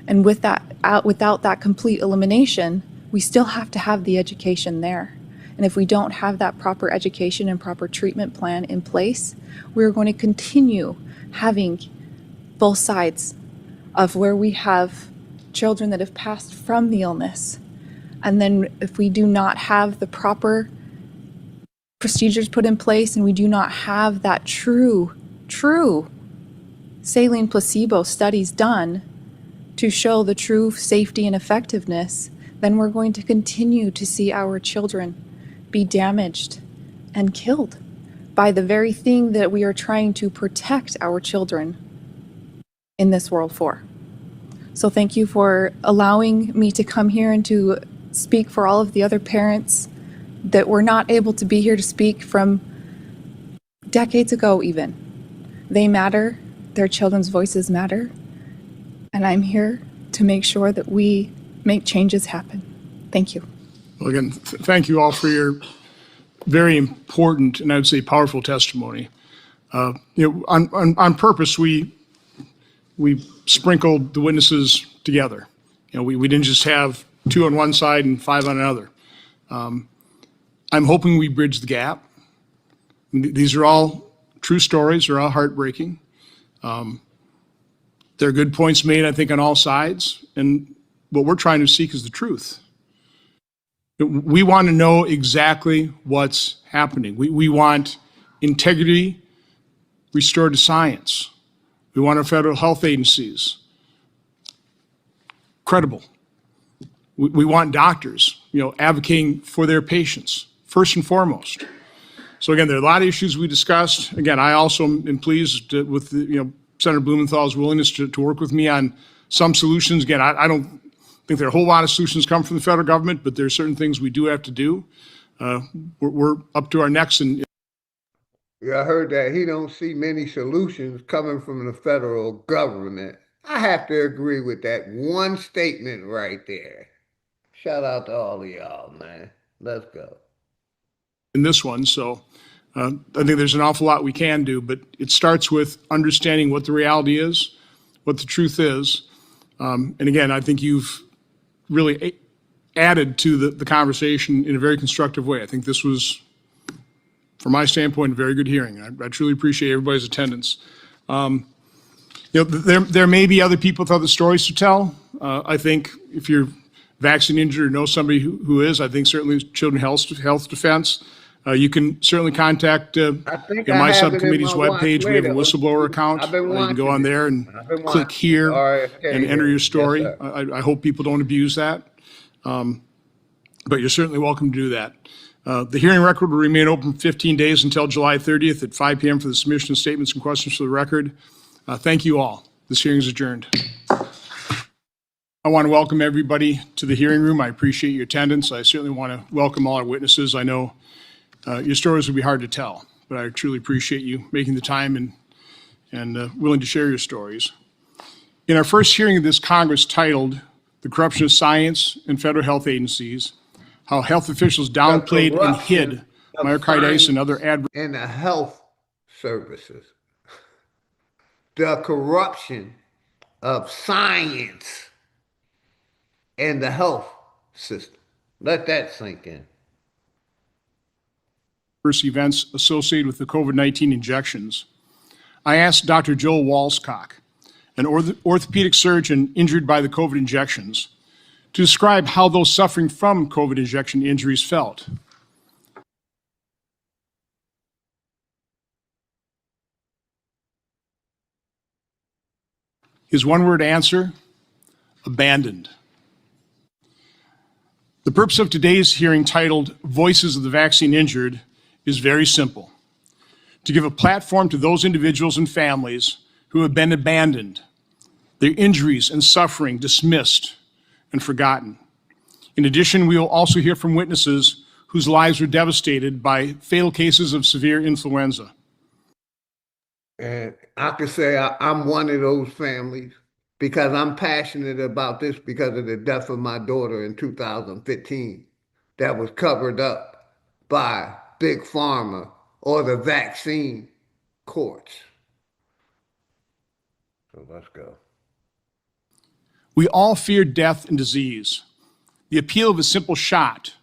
And without that complete elimination, we still have to have the education there. And if we don't have that proper education and proper treatment plan in place, we're going to continue having both sides of where we have children that have passed from the illness. And then if we do not have the proper procedures put in place and we do not have that true saline placebo studies done to show the true safety and effectiveness, then we're going to continue to see our children be damaged and killed by the very thing that we are trying to protect our children in this world for. So thank you for allowing me to come here and to speak for all of the other parents that were not able to be here to speak from decades ago even. They matter, their children's voices matter, and I'm here to make sure that we make changes happen. Thank you. Well, again, thank you all for your very important and I would say powerful testimony. On purpose, we sprinkled the witnesses together. We didn't just have 2 on one side and 5 on another. I'm hoping we bridge the gap. These are all true stories. They're all heartbreaking. There are good points made, I think, on all sides. And what we're trying to seek is the truth. We want to know exactly what's happening. We want integrity restored to science. We want our federal health agencies credible. We want doctors, advocating for their patients, first and foremost. So again, there are a lot of issues we discussed. Again, I also am pleased with Senator Blumenthal's willingness to work with me on some solutions. Again, I don't think there are a whole lot of solutions come from the federal government, but there are certain things we do have to do. We're up to our necks in. Yeah, I heard that he don't see many solutions coming from the federal government. I have to agree with that one statement right there. Shout out to all of y'all, man. Let's go. In this one, so I think there's an awful lot we can do, but it starts with understanding what the reality is, what the truth is. And again, I think you've really added to the conversation in a very constructive way. I think this was, from my standpoint, a very good hearing. I truly appreciate everybody's attendance. There may be other people with other stories to tell. I think if you're vaccine injured or know somebody who is, I think certainly Children's Health Defense You can certainly contact I think I my have it in subcommittee's my watch webpage. We have a later. whistleblower account. I've been You can go watching on it. there and I've been click watching here RFK and enter there. your story. Yes, sir. I hope people don't abuse that, but you're certainly welcome to do that. The hearing record will remain open 15 days until July 30th at 5 p.m. for the submission of statements and questions for the record. Thank you all. This hearing is adjourned. I want to welcome everybody to the hearing room. I appreciate your attendance. I certainly want to welcome all our witnesses. I know your stories will be hard to tell, but I truly appreciate you making the time and willing to share your stories. In our first hearing of this Congress titled "The Corruption of Science and Federal Health Agencies, How Health Officials Downplayed and Hid Myocarditis and Other Adverse..." In the health services, the corruption of science and the health system. Let that sink in. Events associated with the COVID-19 injections, I asked Dr. Joel Walscock, an orthopedic surgeon injured by the COVID injections, to describe how those suffering from COVID injection injuries felt. His one-word answer: abandoned. The purpose of today's hearing, titled "Voices of the Vaccine Injured," is very simple: to give a platform to those individuals and families who have been abandoned, their injuries and suffering dismissed and forgotten. In addition, we will also hear from witnesses whose lives were devastated by fatal cases of severe influenza. And I could say I'm one of those families because I'm passionate about this because of the death of my daughter in 2015 that was covered up by Big Pharma or the vaccine courts. So let's go. We all fear death and disease. The appeal of a simple shot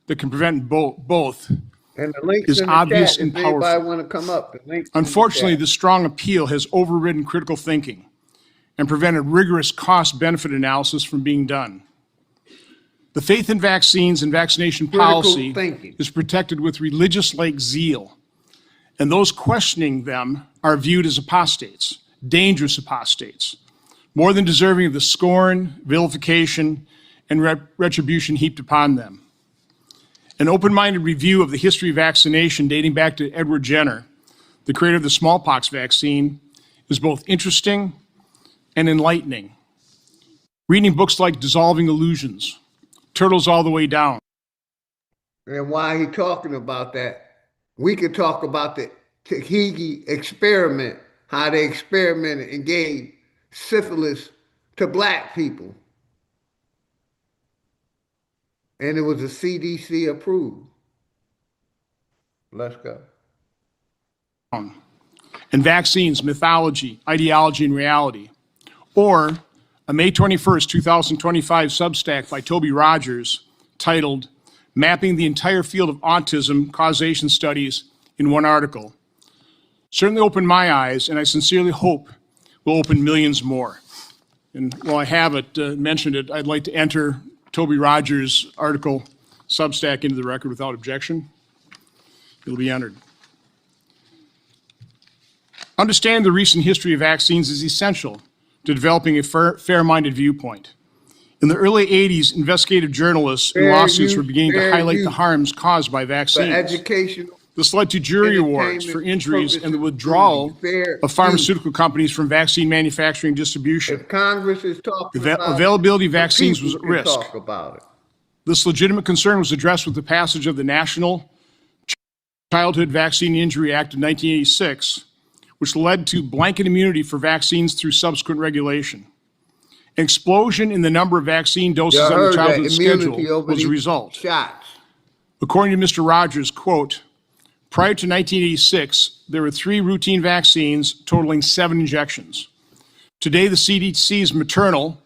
that can prevent both And the links is in the obvious chat, and if anybody powerful. want to come up, the links in the Unfortunately, chat. this strong appeal has overridden critical thinking and prevented rigorous cost-benefit analysis from being done. The faith in vaccines and vaccination Critical policy thinking. is protected with religious-like zeal, and those questioning them are viewed as apostates, dangerous apostates, more than deserving of the scorn, vilification, and retribution heaped upon them. An open-minded review of the history of vaccination dating back to Edward Jenner, the creator of the smallpox vaccine, is both interesting and enlightening. Reading books like Dissolving Illusions, Turtles All the Way Down. And while he talking about that, we could talk about the Tuskegee experiment, how they experimented and gave syphilis to black people. And it was a CDC approved. Let's go. And Vaccines, Mythology, Ideology, and Reality. Or a May 21st, 2025 Substack by Toby Rogers titled "Mapping the Entire Field of Autism Causation Studies in One Article." Certainly opened my eyes, and I sincerely hope will open millions more. And while I have it, mentioned it, I'd like to enter Toby Rogers' article, Substack, into the record without objection. It'll be entered. Understanding the recent history of vaccines is essential to developing a fair-minded viewpoint. In the early 80s, investigative journalists and lawsuits were beginning to highlight the harms caused by vaccines. Education. This led to jury awards for injuries and the withdrawal of pharmaceutical companies from vaccine manufacturing and distribution. If Congress is talking about availability of the vaccines was people at can risk. talk about it. This legitimate concern was addressed with the passage of the National Childhood Vaccine Injury Act of 1986, which led to blanket immunity for vaccines through subsequent regulation. An explosion in the number of vaccine doses on the childhood schedule was a result. Shots. According to Mr. Rogers, quote, prior to 1986, there were 3 routine vaccines totaling 7 injections. Today, the CDC's maternal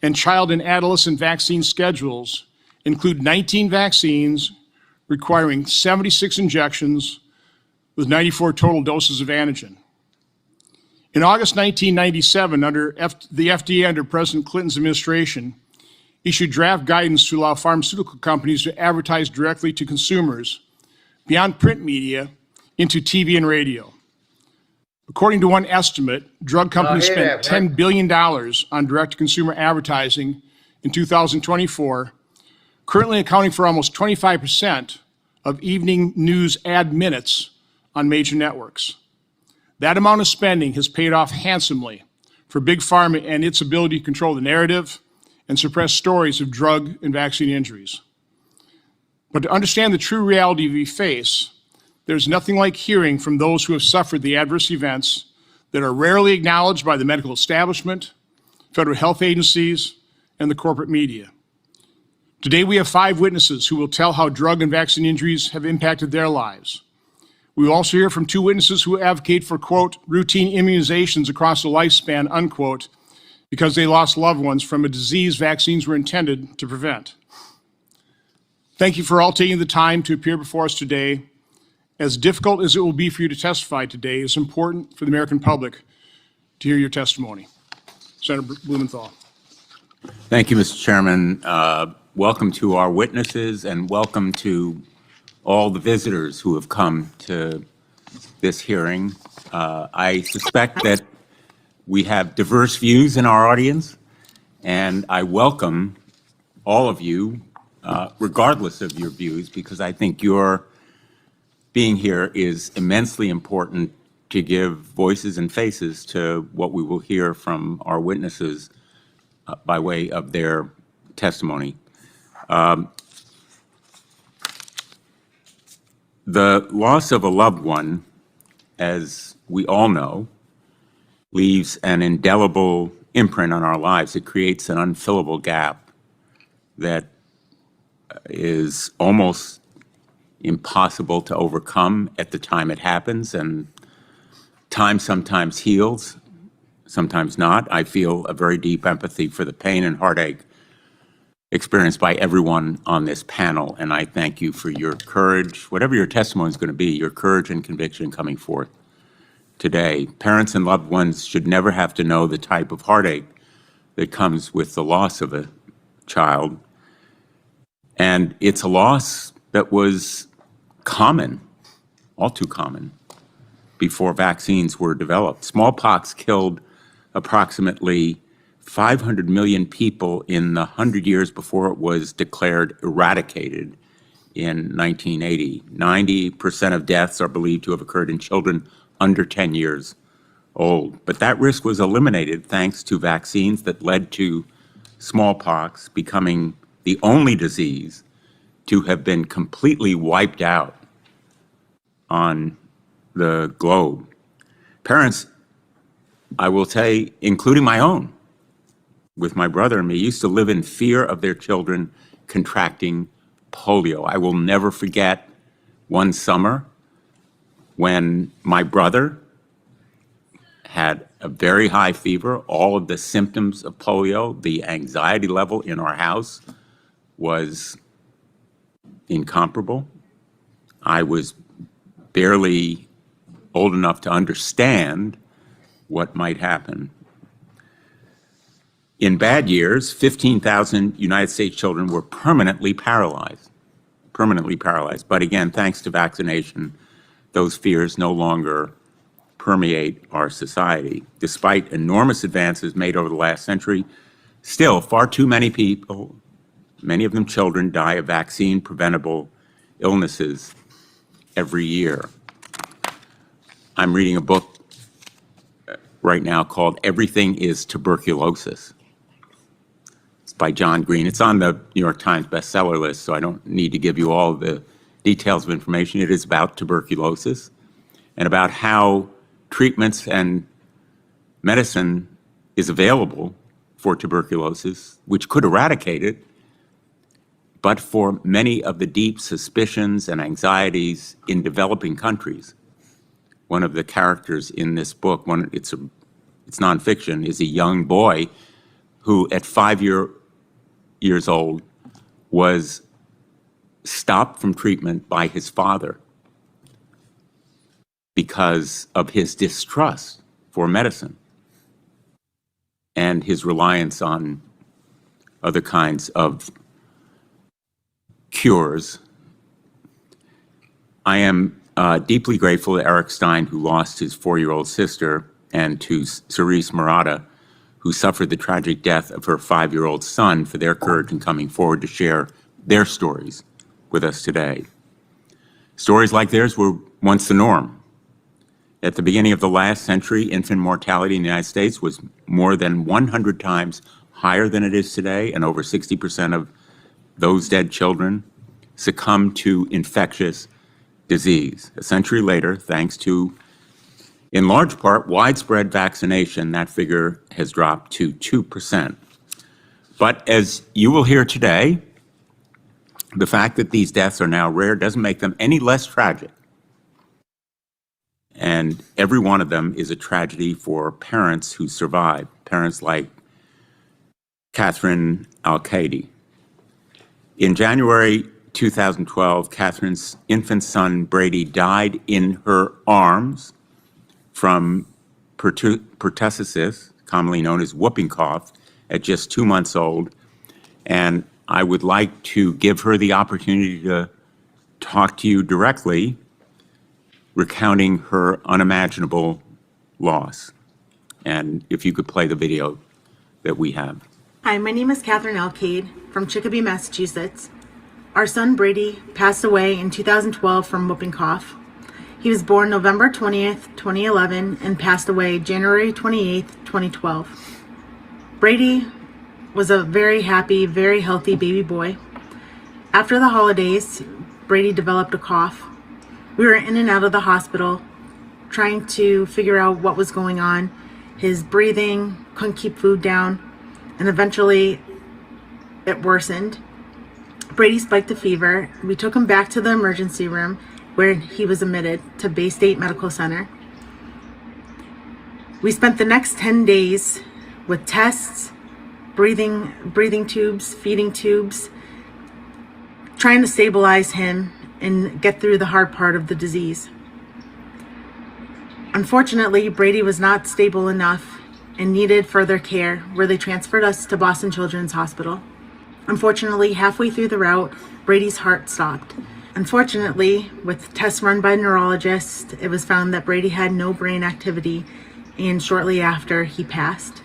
and child and adolescent vaccine schedules include 19 vaccines requiring 76 injections with 94 total doses of antigen. In August 1997, the FDA under President Clinton's administration issued draft guidance to allow pharmaceutical companies to advertise directly to consumers beyond print media into TV and radio. According to one estimate, drug companies spent $10 billion on direct-to-consumer advertising in 2024, currently accounting for almost 25% of evening news ad minutes on major networks. That amount of spending has paid off handsomely for Big Pharma and its ability to control the narrative and suppress stories of drug and vaccine injuries. But to understand the true reality we face, there's nothing like hearing from those who have suffered the adverse events that are rarely acknowledged by the medical establishment, federal health agencies, and the corporate media. Today we have 5 witnesses who will tell how drug and vaccine injuries have impacted their lives. We will also hear from 2 witnesses who advocate for, quote, routine immunizations across the lifespan, unquote, because they lost loved ones from a disease vaccines were intended to prevent. Thank you for all taking the time to appear before us today. As difficult as it will be for you to testify today, it's important for the American public to hear your testimony. Senator Blumenthal. Thank you, Mr. Chairman. Welcome to our witnesses and welcome to all the visitors who have come to this hearing. I suspect that we have diverse views in our audience, and I welcome all of you, regardless of your views, because I think your being here is immensely important to give voices and faces to what we will hear from our witnesses by way of their testimony. The loss of a loved one, as we all know, leaves an indelible imprint on our lives. It creates an unfillable gap that is almost impossible to overcome at the time it happens, and time sometimes heals, sometimes not. I feel a very deep empathy for the pain and heartache experienced by everyone on this panel, and I thank you for your courage, whatever your testimony is going to be, your courage and conviction coming forth today. Parents and loved ones should never have to know the type of heartache that comes with the loss of a child, and it's a loss that was common, all too common, before vaccines were developed. Smallpox killed approximately 500 million people in the 100 years before it was declared eradicated in 1980. 90% of deaths are believed to have occurred in children under 10 years old. But that risk was eliminated thanks to vaccines that led to smallpox becoming the only disease to have been completely wiped out on the globe. Parents, I will say, including my own, with my brother and me, used to live in fear of their children contracting polio. I will never forget one summer when my brother had a very high fever, all of the symptoms of polio, the anxiety level in our house was incomparable. I was barely old enough to understand what might happen. In bad years, 15,000 United States children were permanently paralyzed. But again, thanks to vaccination, those fears no longer permeate our society. Despite enormous advances made over the last century, still far too many people, many of them children, die of vaccine-preventable illnesses every year. I'm reading a book right now called Everything is Tuberculosis. It's by John Green. It's on the New York Times bestseller list, so I don't need to give you all the details of information. It is about tuberculosis and about how treatments and medicine is available for tuberculosis, which could eradicate it, but for many of the deep suspicions and anxieties in developing countries. One of the characters in this book, it's nonfiction, is a young boy who at 5 years old was stopped from treatment by his father because of his distrust for medicine and his reliance on other kinds of cures. I am deeply grateful to Eric Stein, who lost his 4-year-old sister, and to Cerise Murata, who suffered the tragic death of her 5-year-old son, for their courage in coming forward to share their stories with us today. Stories like theirs were once the norm. At the beginning of the last century, infant mortality in the United States was more than 100 times higher than it is today, and over 60% of those dead children succumbed to infectious disease. A century later, thanks to, in large part, widespread vaccination, that figure has dropped to 2%. But as you will hear today, the fact that these deaths are now rare doesn't make them any less tragic. And every one of them is a tragedy for parents who survive, parents like Catherine Al-Qaidi. In January 2012, Catherine's infant son, Brady, died in her arms from pertussis, commonly known as whooping cough, at just 2 months old. And I would like to give her the opportunity to talk to you directly, recounting her unimaginable loss. And if you could play the video that we have. Hi, my name is Catherine Alcade from Chicopee, Massachusetts. Our son Brady passed away in 2012 from whooping cough. He was born November 20th, 2011 and passed away January 28th, 2012. Brady was a very happy, very healthy baby boy. After the holidays, Brady developed a cough. We were in and out of the hospital trying to figure out what was going on. His breathing, couldn't keep food down, and eventually it worsened. Brady spiked a fever. We took him back to the emergency room where he was admitted to Bay State Medical Center. We spent the next 10 days with tests, breathing tubes, feeding tubes, trying to stabilize him and get through the hard part of the disease. Unfortunately, Brady was not stable enough and needed further care, where they transferred us to Boston Children's Hospital. Unfortunately, halfway through the route, Brady's heart stopped. Unfortunately, with tests run by neurologists, it was found that Brady had no brain activity, and shortly after, he passed.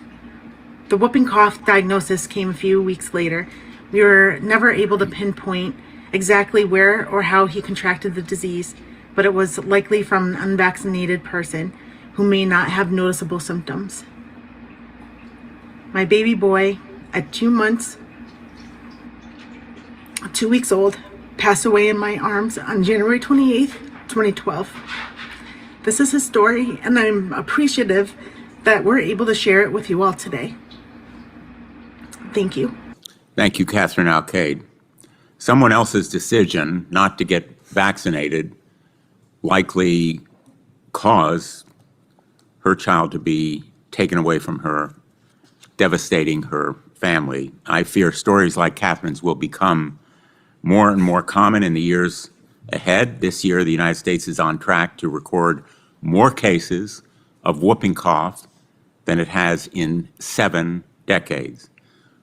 The whooping cough diagnosis came a few weeks later. We were never able to pinpoint exactly where or how he contracted the disease, but it was likely from an unvaccinated person who may not have noticeable symptoms. My baby boy, at 2 months, 2 weeks old, passed away in my arms on January 28th, 2012. This is his story, and I'm appreciative that we're able to share it with you all today. Thank you. Thank you, Catherine Alcade. Someone else's decision not to get vaccinated likely caused her child to be taken away from her, devastating her family. I fear stories like Catherine's will become more and more common in the years ahead. This year, the United States is on track to record more cases of whooping cough than it has in 7 decades.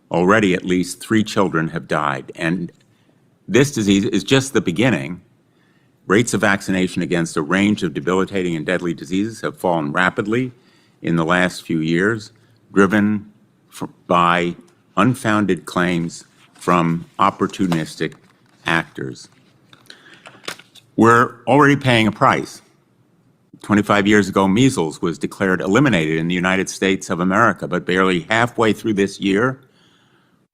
Already, at least 3 children have died, and this disease is just the beginning. Rates of vaccination against a range of debilitating and deadly diseases have fallen rapidly in the last few years, driven by unfounded claims from opportunistic actors. We're already paying a price. 25 years ago, measles was declared eliminated in the United States of America, but barely halfway through this year,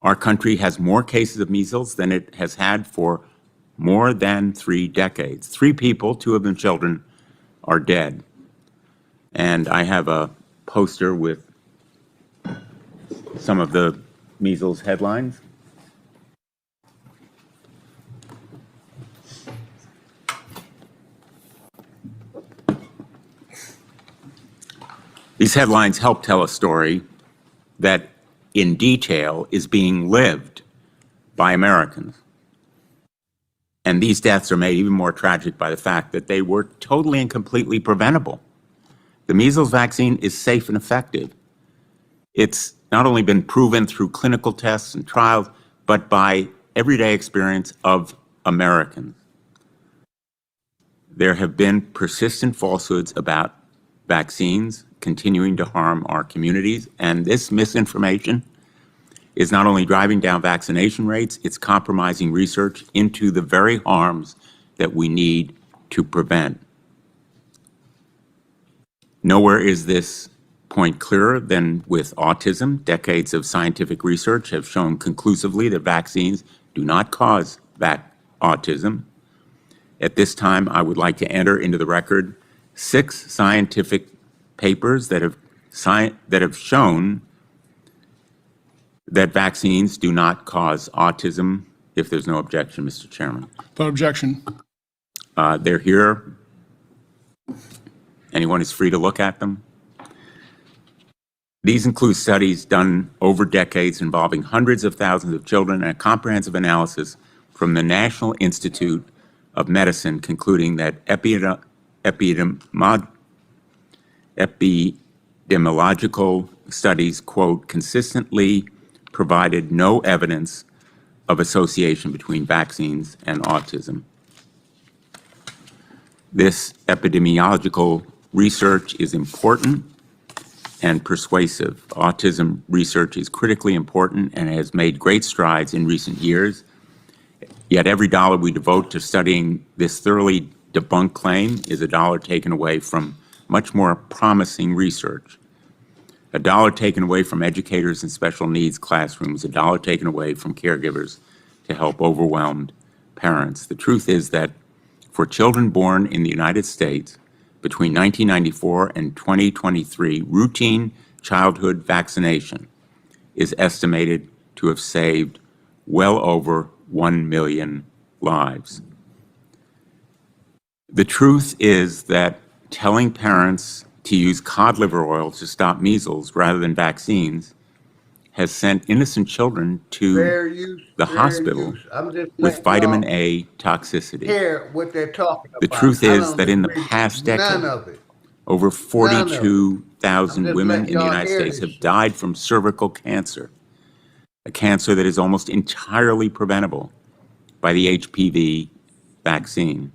our country has more cases of measles than it has had for more than 3 decades. 3 people, 2 of them children, are dead. And I have a poster with some of the measles headlines. These headlines help tell a story that, in detail, is being lived by Americans. And these deaths are made even more tragic by the fact that they were totally and completely preventable. The measles vaccine is safe and effective. It's not only been proven through clinical tests and trials, but by everyday experience of Americans. There have been persistent falsehoods about vaccines continuing to harm our communities, and this misinformation is not only driving down vaccination rates, it's compromising research into the very harms that we need to prevent. Nowhere is this point clearer than with autism. Decades of scientific research have shown conclusively that vaccines do not cause autism. At this time, I would like to enter into the record 6 scientific papers that have shown that vaccines do not cause autism, if there's no objection, Mr. Chairman. Without objection. They're here. Anyone is free to look at them. These include studies done over decades involving hundreds of thousands of children and a comprehensive analysis from the National Institute of Medicine concluding that epidemiological studies, quote, consistently provided no evidence of association between vaccines and autism. This epidemiological research is important and persuasive. Autism research is critically important and has made great strides in recent years. Yet every dollar we devote to studying this thoroughly debunked claim is a dollar taken away from much more promising research. A dollar taken away from educators in special needs classrooms, a dollar taken away from caregivers to help overwhelmed parents. The truth is that for children born in the United States between 1994 and 2023, routine childhood vaccination is estimated to have saved well over 1 million lives. The truth is that telling parents to use cod liver oil to stop measles rather than vaccines has sent innocent children to the hospital with vitamin A toxicity. Hear what they're talking about. The truth is that in the past decade, over 42,000 women in the United States have died from cervical cancer, a cancer that is almost entirely preventable by the HPV vaccine.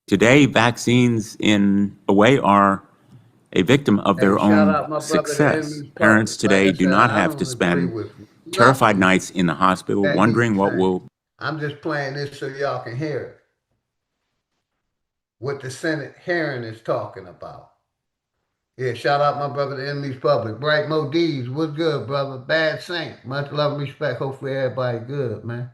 Today, vaccines, in a way, are a victim of their own success. Parents today do not have to spend terrified nights in the hospital wondering what will... I'm just playing this so y'all can hear it. What the Senate hearing is talking about. Yeah, shout out my brother, the enemy's public. Bright Mo D's, what's good, brother? Bad Saint, much love and respect. Hopefully everybody good, man.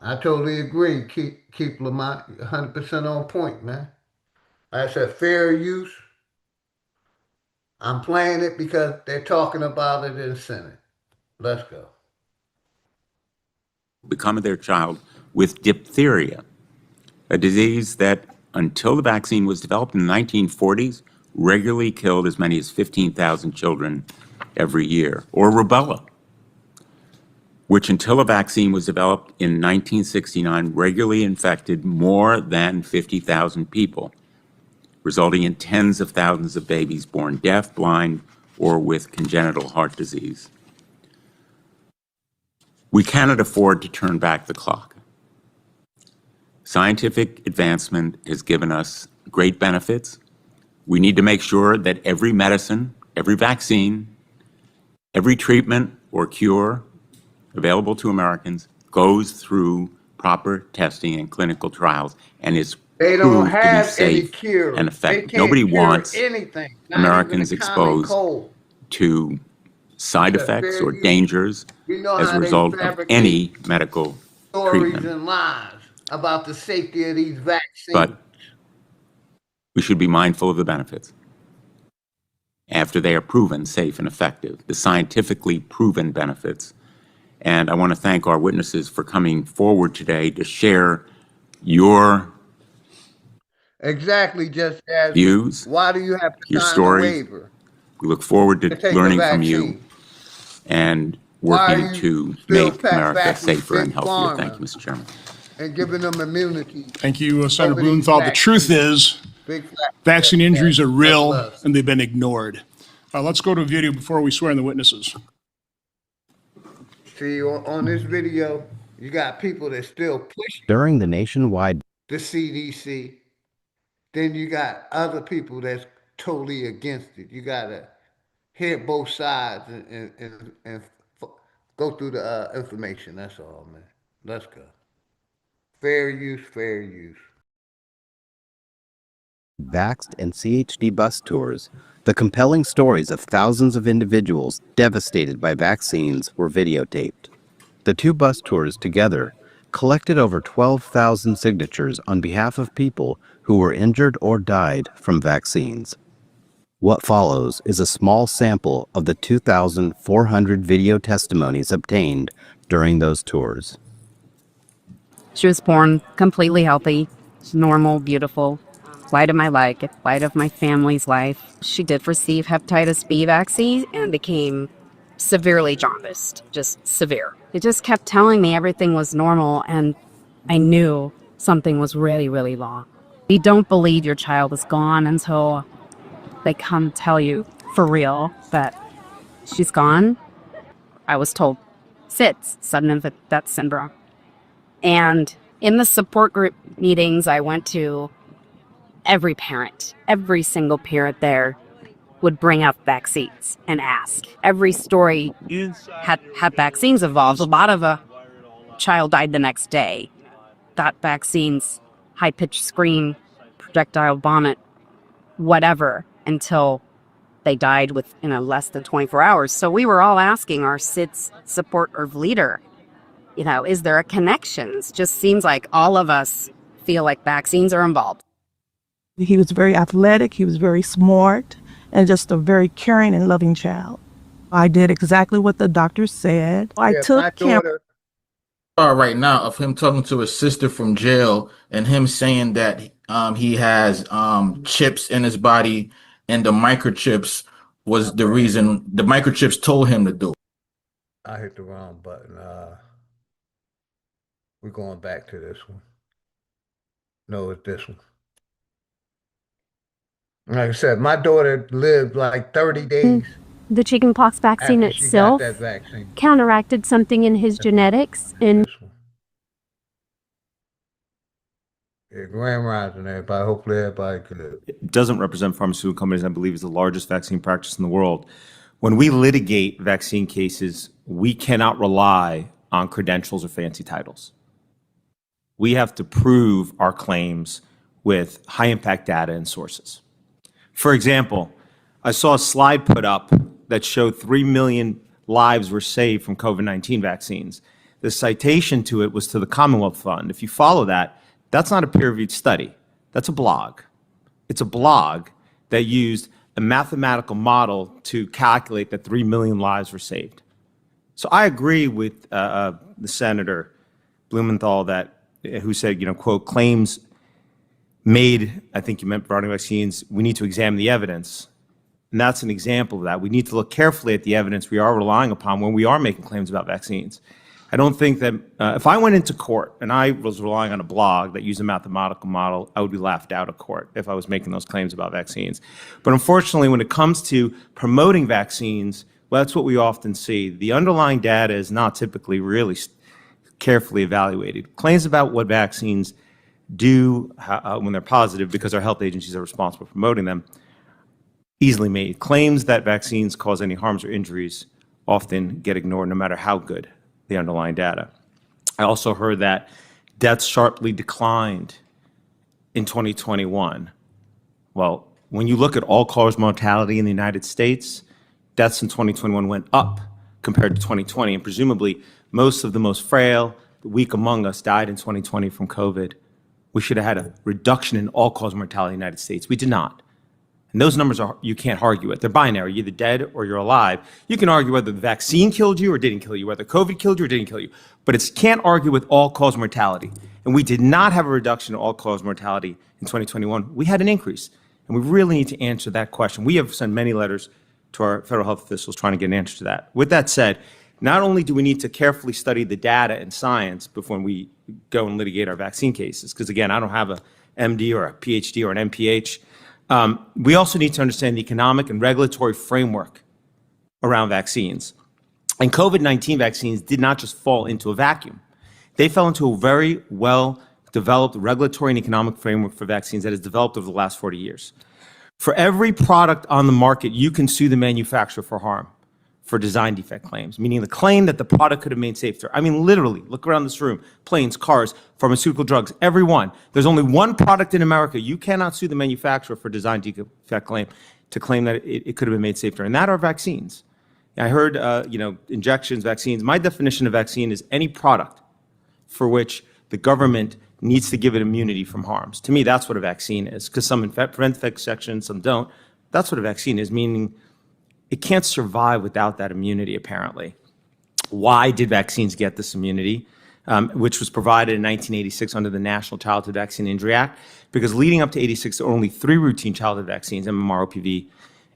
I totally agree. Keep Lamont 100% on point, man. I said fair use. I'm playing it because they're talking about it in the Senate. Let's go. Become their child with diphtheria, a disease that, until the vaccine was developed in the 1940s, regularly killed as many as 15,000 children every year, or rubella, which until a vaccine was developed in 1969 regularly infected more than 50,000 people, resulting in tens of thousands of babies born deaf, blind, or with congenital heart disease. We cannot afford to turn back the clock. Scientific advancement has given us great benefits. We need to make sure that every medicine, every vaccine, every treatment or cure available to Americans goes through proper testing and clinical trials and is They don't proved to be have any safe cure. and They effective. can't Nobody cure wants anything, not Americans even a common exposed cold. to side effects or dangers We know as how a they result of fabricate any medical stories treatment. and lies about the safety of these vaccines. But we should be mindful of the benefits after they are proven safe and effective, the scientifically proven benefits. And I want to thank our witnesses for coming forward today to share your Exactly, just as views, why do you have to your sign a stories. waiver We look forward to to take the learning from you vaccine? and Why working are you to still make pack America back with safer and Big healthier. Pharma Thank you, Mr. Chairman. and giving them immunity? Thank you, Senator over these Blumenthal. The truth is, Big fat vaccine injuries are real love. and they've been ignored. Let's go to a video before we swear in the witnesses. See, on this video, you got people that still push. During the nationwide the CDC. Then you got other people that's totally against it. You gotta hear both sides and go through the information. That's all, man. Let's go. Fair use, fair use. Vaxxed and CHD bus tours, the compelling stories of thousands of individuals devastated by vaccines were videotaped. The two bus tours together collected over 12,000 signatures on behalf of people who were injured or died from vaccines. What follows is a small sample of the 2,400 video testimonies obtained during those tours. She was born completely healthy, normal, beautiful, light of my life, light of my family's life. She did receive hepatitis B vaccine and became severely jaundiced, just severe. It just kept telling me everything was normal, and I knew something was really, really wrong. You don't believe your child is gone until they come tell you for real that she's gone. I was told SIDS, sudden infant death syndrome. And in the support group meetings I went to, every parent, every single parent there would bring up vaccines and ask. Every story had vaccines involved. A lot of a child died the next day. Got vaccines, high-pitched scream, projectile vomit, whatever, until they died within less than 24 hours. So we were all asking our SIDS support group leader, is there a connection? It just seems like all of us feel like vaccines are involved. He was very athletic, he was very smart, and just a very caring and loving child. I did exactly what the doctor said. I took him. Right now of him talking to his sister from jail and him saying that he has chips in his body, and the microchips was the reason. The microchips told him to do it. I hit the wrong button. We're going back to this one. No, it's this one. Like I said, my daughter lived like 30 days. The chickenpox vaccine after she got itself that vaccine. counteracted something in his genetics, and Yeah, Grand Rising, everybody. Hopefully everybody could. It doesn't represent pharmaceutical companies. I believe is the largest vaccine practice in the world. When we litigate vaccine cases, we cannot rely on credentials or fancy titles. We have to prove our claims with high impact data and sources. For example, I saw a slide put up that showed 3 million lives were saved from COVID-19 vaccines. The citation to it was to the Commonwealth Fund. If you follow that, that's not a peer-reviewed study. That's a blog. It's a blog that used a mathematical model to calculate that 3 million lives were saved. So I agree with the Senator Blumenthal who said, quote, claims made, I think you meant regarding vaccines, we need to examine the evidence. And that's an example of that. We need to look carefully at the evidence we are relying upon when we are making claims about vaccines. I don't think that if I went into court and I was relying on a blog that used a mathematical model, I would be laughed out of court if I was making those claims about vaccines. But unfortunately, when it comes to promoting vaccines, well, that's what we often see. The underlying data is not typically really carefully evaluated. Claims about what vaccines do when they're positive, because our health agencies are responsible for promoting them, easily made. Claims that vaccines cause any harms or injuries often get ignored no matter how good the underlying data. I also heard that deaths sharply declined in 2021. Well, when you look at all-cause mortality in the United States, deaths in 2021 went up compared to 2020, and presumably most of the most frail, the weak among us died in 2020 from COVID. We should have had a reduction in all-cause mortality in the United States. We did not. And those numbers you can't argue with. They're binary. You're either dead or you're alive. You can argue whether the vaccine killed you or didn't kill you, whether COVID killed you or didn't kill you. But it can't argue with all-cause mortality. And we did not have a reduction in all-cause mortality in 2021. We had an increase. And we really need to answer that question. We have sent many letters to our federal health officials trying to get an answer to that. With that said, not only do we need to carefully study the data and science before we go and litigate our vaccine cases, because again, I don't have a MD or a PhD or an MPH. We also need to understand the economic and regulatory framework around vaccines. And COVID-19 vaccines did not just fall into a vacuum. They fell into a very well developed regulatory and economic framework for vaccines that has developed over the last 40 years. For every product on the market, you can sue the manufacturer for harm, for design defect claims, meaning the claim that the product could have made safer. I mean, literally, look around this room, planes, cars, pharmaceutical drugs, every one. There's only one product in America. You cannot sue the manufacturer for design defect claim to claim that it could have been made safer, and that are vaccines. I heard, injections, vaccines. My definition of vaccine is any product for which the government needs to give it immunity from harms. To me, that's what a vaccine is, because some prevent infection, some don't. That's what a vaccine is, meaning it can't survive without that immunity, apparently. Why did vaccines get this immunity, which was provided in 1986 under the National Childhood Vaccine Injury Act? Because leading up to 86, there were only 3 routine childhood vaccines, MMR, OPV,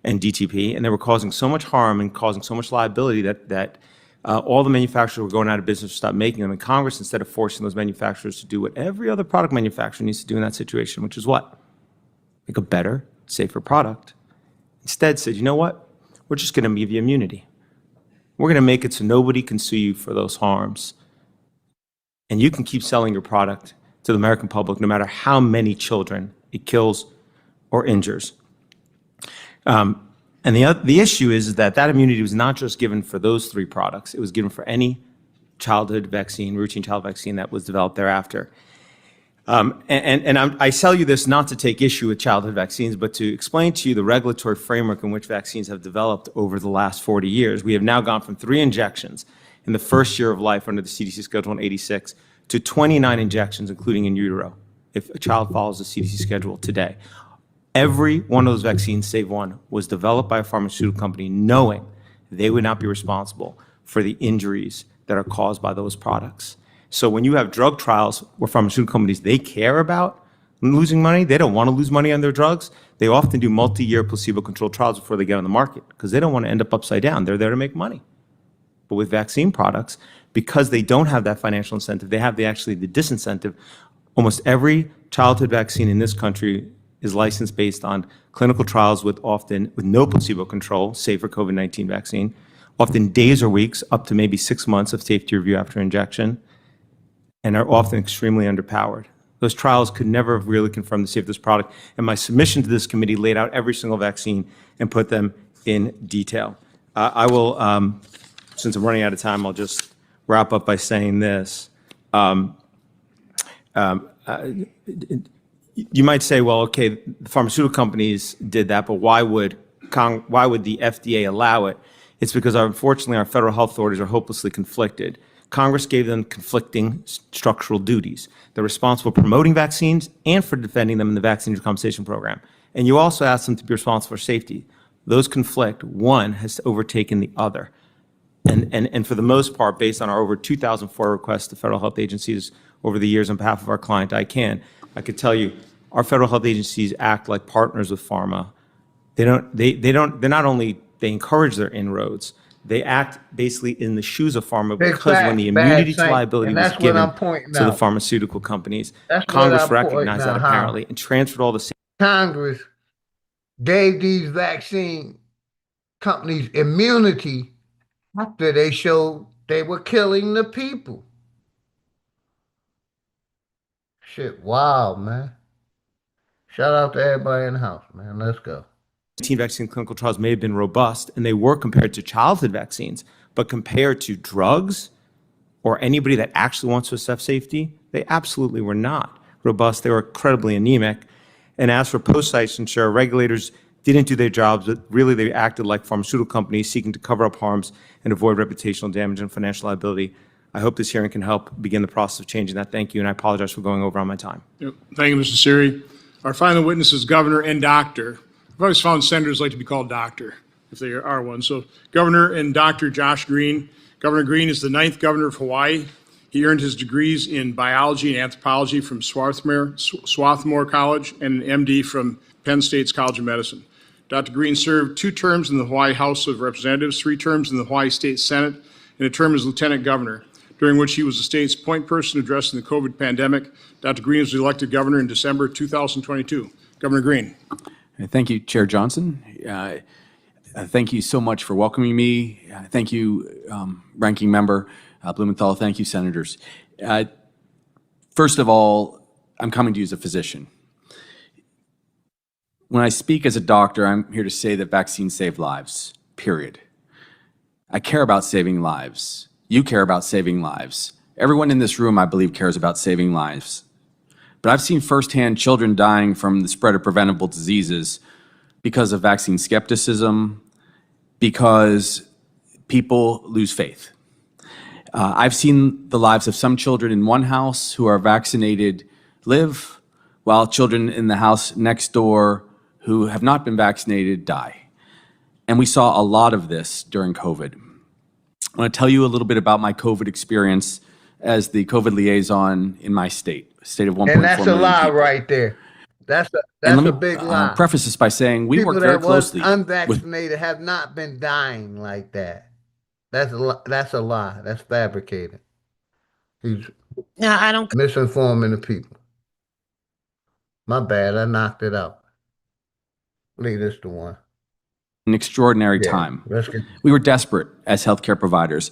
and DTP, and they were causing so much harm and causing so much liability that all the manufacturers were going out of business to stop making them. And Congress, instead of forcing those manufacturers to do what every other product manufacturer needs to do in that situation, which is what? Make a better, safer product. Instead said, you know what? We're just going to give you immunity. We're going to make it so nobody can sue you for those harms. And you can keep selling your product to the American public no matter how many children it kills or injures. And the issue is that immunity was not just given for those 3 products. It was given for any childhood vaccine, routine child vaccine that was developed thereafter. I tell you this not to take issue with childhood vaccines, but to explain to you the regulatory framework in which vaccines have developed over the last 40 years. We have now gone from 3 injections in the first year of life under the CDC schedule in 86 to 29 injections, including in utero, if a child follows the CDC schedule today. Every one of those vaccines, save one, was developed by a pharmaceutical company knowing they would not be responsible for the injuries that are caused by those products. So when you have drug trials where pharmaceutical companies, they care about losing money, they don't want to lose money on their drugs, they often do multi-year placebo-controlled trials before they get on the market because they don't want to end up upside down. They're there to make money. But with vaccine products, because they don't have that financial incentive, they have the disincentive. Almost every childhood vaccine in this country is licensed based on clinical trials with no placebo control, save for COVID-19 vaccine, often days or weeks, up to maybe 6 months of safety review after injection, and are often extremely underpowered. Those trials could never have really confirmed the safety of this product, and my submission to this committee laid out every single vaccine and put them in detail. I will, since I'm running out of time, I'll just wrap up by saying this. You might say, well, okay, the pharmaceutical companies did that, but why would the FDA allow it? It's because, unfortunately, our federal health authorities are hopelessly conflicted. Congress gave them conflicting structural duties. They're responsible for promoting vaccines and for defending them in the Vaccine Compensation Program. And you also ask them to be responsible for safety. Those conflict. One has overtaken the other. And for the most part, based on our over 2,004 requests to federal health agencies over the years on behalf of our client, I could tell you, our federal health agencies act like partners with pharma. They encourage their inroads. They act basically in the shoes of pharma because when the immunity to liability was given to the pharmaceutical companies, Congress recognized that apparently and transferred all the same. Congress gave these vaccine companies immunity after they showed they were killing the people. Shit, wow, man. Shout out to everybody in the house, man. Let's go. Vaccine clinical trials may have been robust, and they were compared to childhood vaccines, but compared to drugs or anybody that actually wants to assess safety, they absolutely were not robust. They were incredibly anemic. And as for post-licensure, regulators didn't do their jobs, but really they acted like pharmaceutical companies seeking to cover up harms and avoid reputational damage and financial liability. I hope this hearing can help begin the process of changing that. Thank you, and I apologize for going over on my time. Yep. Thank you, Mr. Siri. Our final witness is Governor and Doctor. I've always found senators like to be called doctor, if they are one. So Governor and Dr. Josh Green. Governor Green is the 9th governor of Hawaii. He earned his degrees in biology and anthropology from Swarthmore College and an MD from Penn State's College of Medicine. Dr. Green served 2 terms in the Hawaii House of Representatives, 3 terms in the Hawaii State Senate, and a term as lieutenant governor, during which he was the state's point person addressing the COVID pandemic. Dr. Green was elected governor in December 2022. Governor Green. Thank you, Chair Johnson. Thank you so much for welcoming me. Thank you, Ranking Member Blumenthal. Thank you, Senators. First of all, I'm coming to you as a physician. When I speak as a doctor, I'm here to say that vaccines save lives, period. I care about saving lives. You care about saving lives. Everyone in this room, I believe, cares about saving lives. But I've seen firsthand children dying from the spread of preventable diseases because of vaccine skepticism, because people lose faith. I've seen the lives of some children in one house who are vaccinated live, while children in the house next door who have not been vaccinated die. And we saw a lot of this during COVID. I want to tell you a little bit about my COVID experience as the COVID liaison in my state of 1.4 million And that's a lie people. right there. That's And a let big me lie. preface this by saying we People work very that was closely with unvaccinated have not been dying like that. That's a lie. That's fabricated. He's misinforming the people. My bad. I knocked it out. Leave this to one. an extraordinary Yeah, time. let's get. We were desperate as healthcare providers.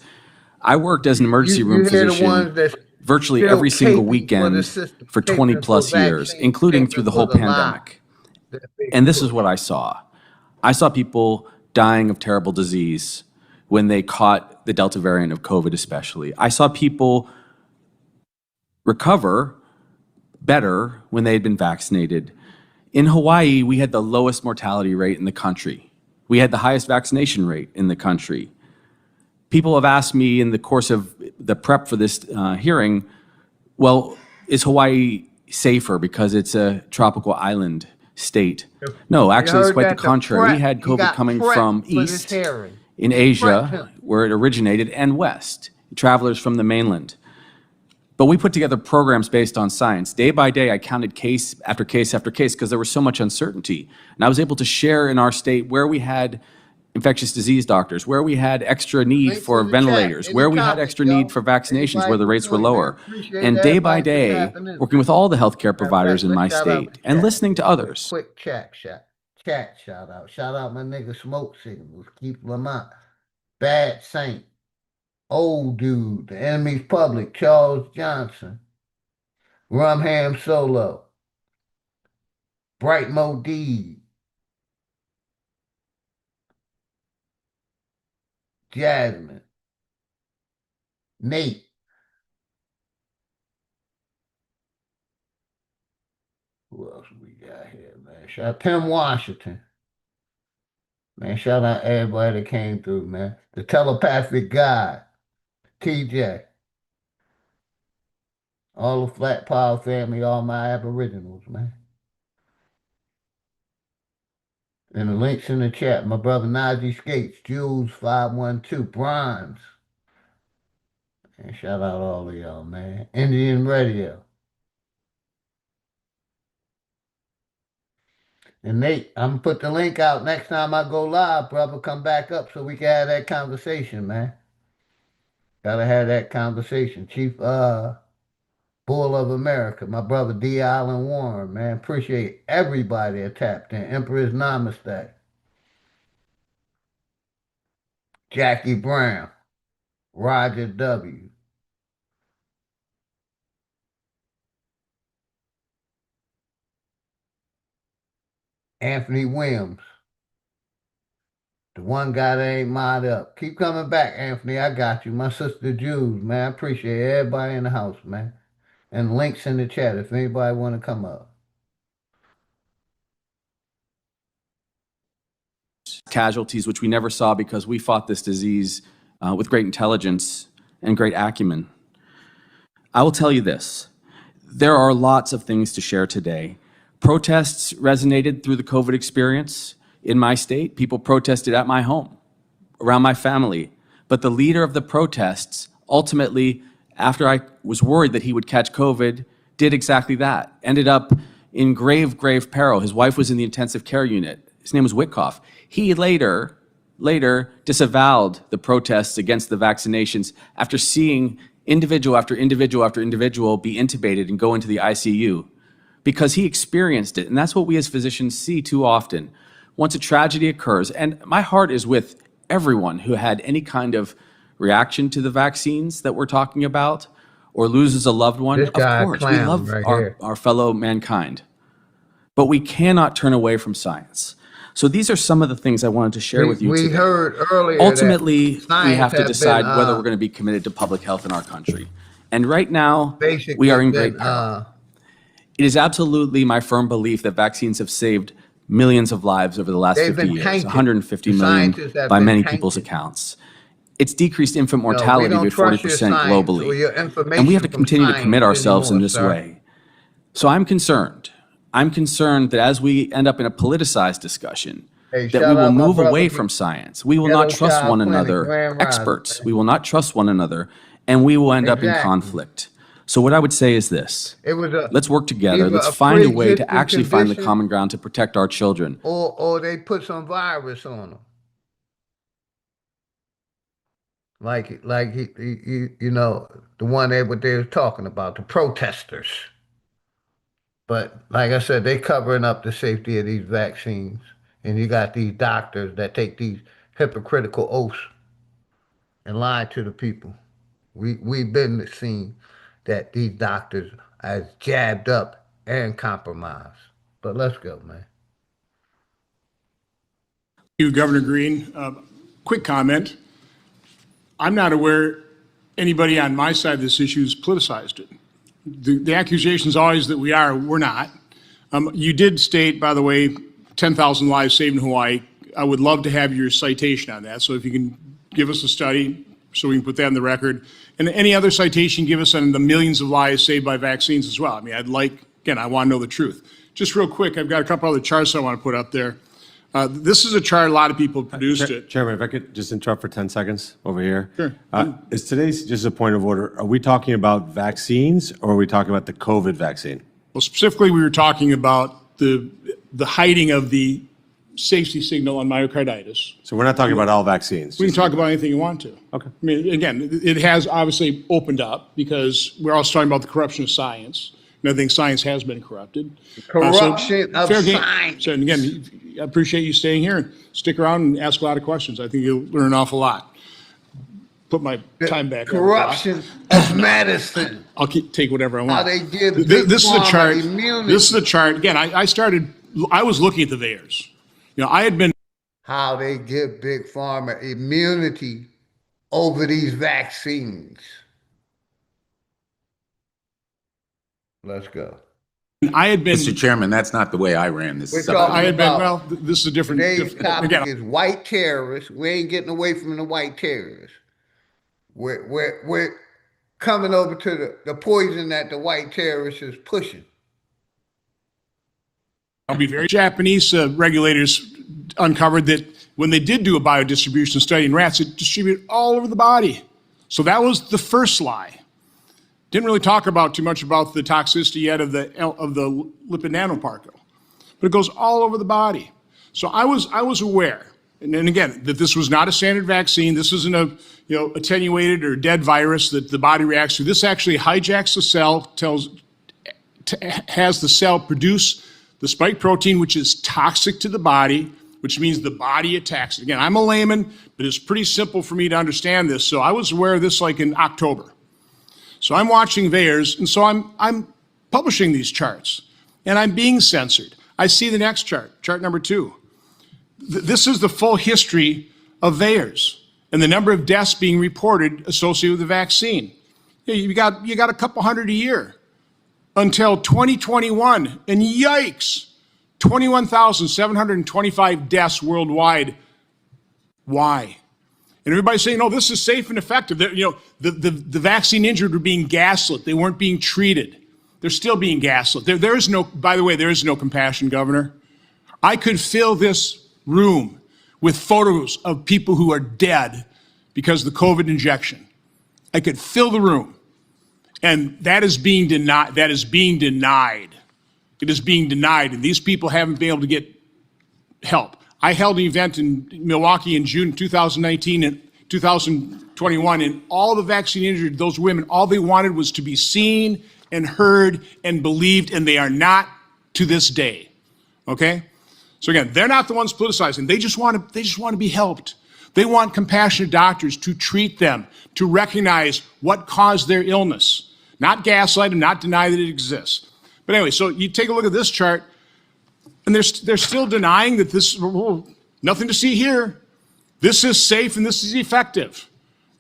I worked as an emergency room You hear the physician ones that virtually still every single caping for the weekend system, for 20 caping plus for years, vaccine, including through caping the whole for the lie. pandemic. that they And this put. is what I saw. I saw people dying of terrible disease when they caught the Delta variant of COVID especially. I saw people recover better when they had been vaccinated. In Hawaii, we had the lowest mortality rate in the country. We had the highest vaccination rate in the country. People have asked me in the course of the prep for this hearing, well, is Hawaii safer because it's a tropical island state? No, actually, it's heard quite the that contrary. We had he COVID got coming prepped from for this east hearing. in Prepped Asia, him. where it originated, and west, travelers from the mainland. But we put together programs based on science. Day by day, I counted case after case after case because there was so much uncertainty. And I was able to share in our state where we had infectious disease doctors, where we had extra need Links for in the ventilators, chat, in where the we had comments, extra yo. need for vaccinations, Everybody where the rates were join, man. lower. Appreciate And day by everybody for day, tapping in. working with all the healthcare Matter of providers fact, in my let's shout out state the and chat. listening to others. Quick chat shout out. Shout out my nigga Smoke Signals, Keith Lamont, Bad Saint, Old Dude, The Enemy's Public, Charles Johnson, Rumham Solo, Bright Mo D, Jasmine, Nate, who else we got here, man? Shout out Tim Washington. Man, shout out everybody that came through, man. The Telepathic God, TJ, all the Flat Power family, all my Aboriginals, man. And the links in the chat. My brother Najee Skates, Jules 512, Bronze. And shout out all of y'all, man. Indian Radio. And Nate, I'm gonna put the link out next time I go live, brother. Come back up so we can have that conversation, man. Gotta have that conversation. Chief Bull of America, my brother D. Allen Warren, man. Appreciate everybody that tapped in. Emperor's Namaste. Jackie Brown, Roger W. Anthony Williams, the one guy that ain't mod up. Keep coming back, Anthony. I got you. My sister Jules, man. I appreciate everybody in the house, man. And links in the chat if anybody want to come up. Casualties, which we never saw because we fought this disease with great intelligence and great acumen. I will tell you this. There are lots of things to share today. Protests resonated through the COVID experience in my state. People protested at my home, around my family. But the leader of the protests ultimately, after I was worried that he would catch COVID, did exactly that. Ended up in grave, grave peril. His wife was in the intensive care unit. His name was Witkoff. He later disavowed the protests against the vaccinations after seeing individual after individual after individual be intubated and go into the ICU because he experienced it. And that's what we as physicians see too often. Once a tragedy occurs, and my heart is with everyone who had any kind of reaction to the vaccines that we're talking about, or loses a loved one, This of guy course, we clown love right here. our fellow mankind. But we cannot turn away from science. So these are some of the things I wanted to share with you We today. heard earlier Ultimately, that we science have to has decide been, whether we're going to be committed to public health in our country. And right now, we basically are in been, great peril. It is absolutely my firm belief that vaccines have saved millions of lives over the last they've 50 been years, tainted. 150 The million scientists have by been many tainted. people's accounts. It's decreased infant No, we mortality don't by trust your 40% science or globally. your And we have information to from continue to commit science ourselves in anymore, this sir. way. So I'm concerned. I'm concerned that as we end up in a politicized discussion, Hey, that we shout will out my move brother away from from science. We will Ghetto not trust Child one Clinic, another, Grand Rising, experts. man. We will not trust one another, and we will end up in Exactly. conflict. So what I would say is this. It was Let's work together. either Let's a find a way to pre-existing actually find the condition common ground to protect our children. or they put some virus on them. Like you know, the one what they was talking about, the protesters. But like I said, they covering up the safety of these vaccines. And you got these doctors that take these hypocritical oaths and lie to the people. We've been seeing that these doctors are jabbed up and compromised. But let's go, man. You, Governor Green. Quick comment. I'm not aware anybody on my side of this issue has politicized it. The accusation is always that we're not. You did state, by the way, 10,000 lives saved in Hawaii. I would love to have your citation on that. So if you can give us a study so we can put that in the record. And any other citation give us on the millions of lives saved by vaccines as well. I mean, again, I want to know the truth. Just real quick, I've got a couple other charts I want to put up there. This is a chart, a lot of people produced it. Chairman, if I could just interrupt for 10 seconds over here. Sure. Is today's just a point of order? Are we talking about vaccines or are we talking about the COVID vaccine? Well, specifically, we were talking about the hiding of the safety signal on myocarditis. So we're not talking about all vaccines? We can talk about anything you want to. Okay. I mean, again, it has obviously opened up because we're also talking about the corruption of science. And I think science has been corrupted. Corruption of fair game. science. So, and again, I appreciate you staying here and stick around and ask a lot of questions. I think you'll learn an awful lot. Put my time back. Corruption of medicine. I'll take whatever I want. How they give This is a pharma chart. immunity. This is a chart. Again, I was looking at the VAERS. You know, I had been. How they give big pharma immunity over these vaccines. Let's go. I had been. Mr. Chairman, that's not the way I ran this. We're subject. talking I had been. about Well, this is a different. Today's topic again, is white terrorists. We ain't getting away from the white terrorists. We're coming over to the poison that the white terrorist is pushing. I'll be very. Japanese regulators uncovered that when they did do a biodistribution study in rats, it distributed all over the body. So that was the first lie. Didn't really talk about too much about the toxicity yet of the lipid nanoparticle, but it goes all over the body. So I was aware, and then again, that this was not a standard vaccine. This isn't a attenuated or dead virus that the body reacts to. This actually hijacks the cell, has the cell produce the spike protein, which is toxic to the body, which means the body attacks it. Again, I'm a layman, but it's pretty simple for me to understand this. So I was aware of this like in October. So I'm watching VAERS, and so I'm publishing these charts, and I'm being censored. I see the next chart, chart number 2. This is the full history of VAERS and the number of deaths being reported associated with the vaccine. You got a couple hundred a year until 2021, and yikes, 21,725 deaths worldwide. Why? And everybody's saying, "No, this is safe and effective." The vaccine injured were being gaslit. They weren't being treated. They're still being gaslit. There is no, by the way, there is no compassion, Governor. I could fill this room with photos of people who are dead because of the COVID injection. I could fill the room. And that is being denied. That is being denied. It is being denied. And these people haven't been able to get help. I held an event in Milwaukee in June 2019 and 2021, and all the vaccine injured, those women, all they wanted was to be seen and heard and believed, and they are not to this day. Okay? So again, they're not the ones politicizing. They just want to be helped. They want compassionate doctors to treat them, to recognize what caused their illness, Not gaslight them, not deny that it exists. But anyway, so you take a look at this chart, and they're still denying that this, nothing to see here. This is safe and this is effective.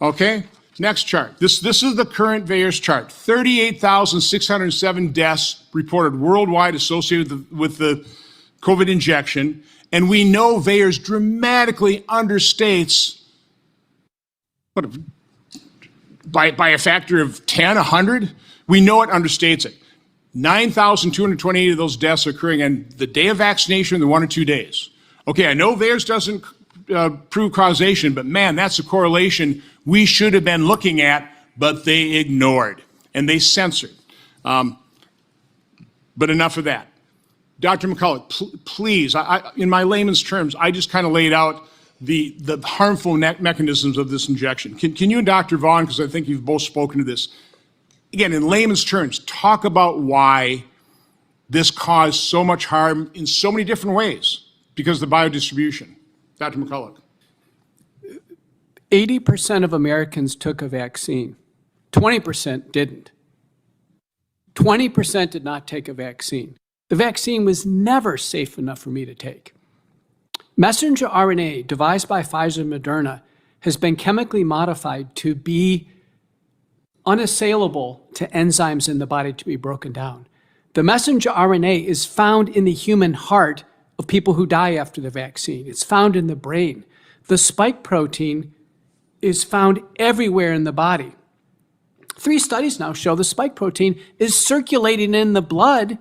Okay? Next chart. This is the current VAERS chart. 38,607 deaths reported worldwide associated with the COVID injection. And we know VAERS dramatically understates, by a factor of 10, 100, we know it understates it. 9,228 of those deaths are occurring on the day of vaccination, the 1 or 2 days. Okay, I know VAERS doesn't prove causation, but man, that's a correlation we should have been looking at, but they ignored and they censored. But enough of that. Dr. McCulloch, please, in my layman's terms, I just kind of laid out the harmful mechanisms of this injection. Can you and Dr. Vaughn, because I think you've both spoken to this, again, in layman's terms, talk about why this caused so much harm in so many different ways because of the biodistribution. Dr. McCulloch. 80% of Americans took a vaccine. 20% didn't. 20% did not take a vaccine. The vaccine was never safe enough for me to take. Messenger RNA, devised by Pfizer and Moderna, has been chemically modified to be unassailable to enzymes in the body to be broken down. The messenger RNA is found in the human heart of people who die after the vaccine. It's found in the brain. The spike protein is found everywhere in the body. 3 studies now show the spike protein is circulating in the blood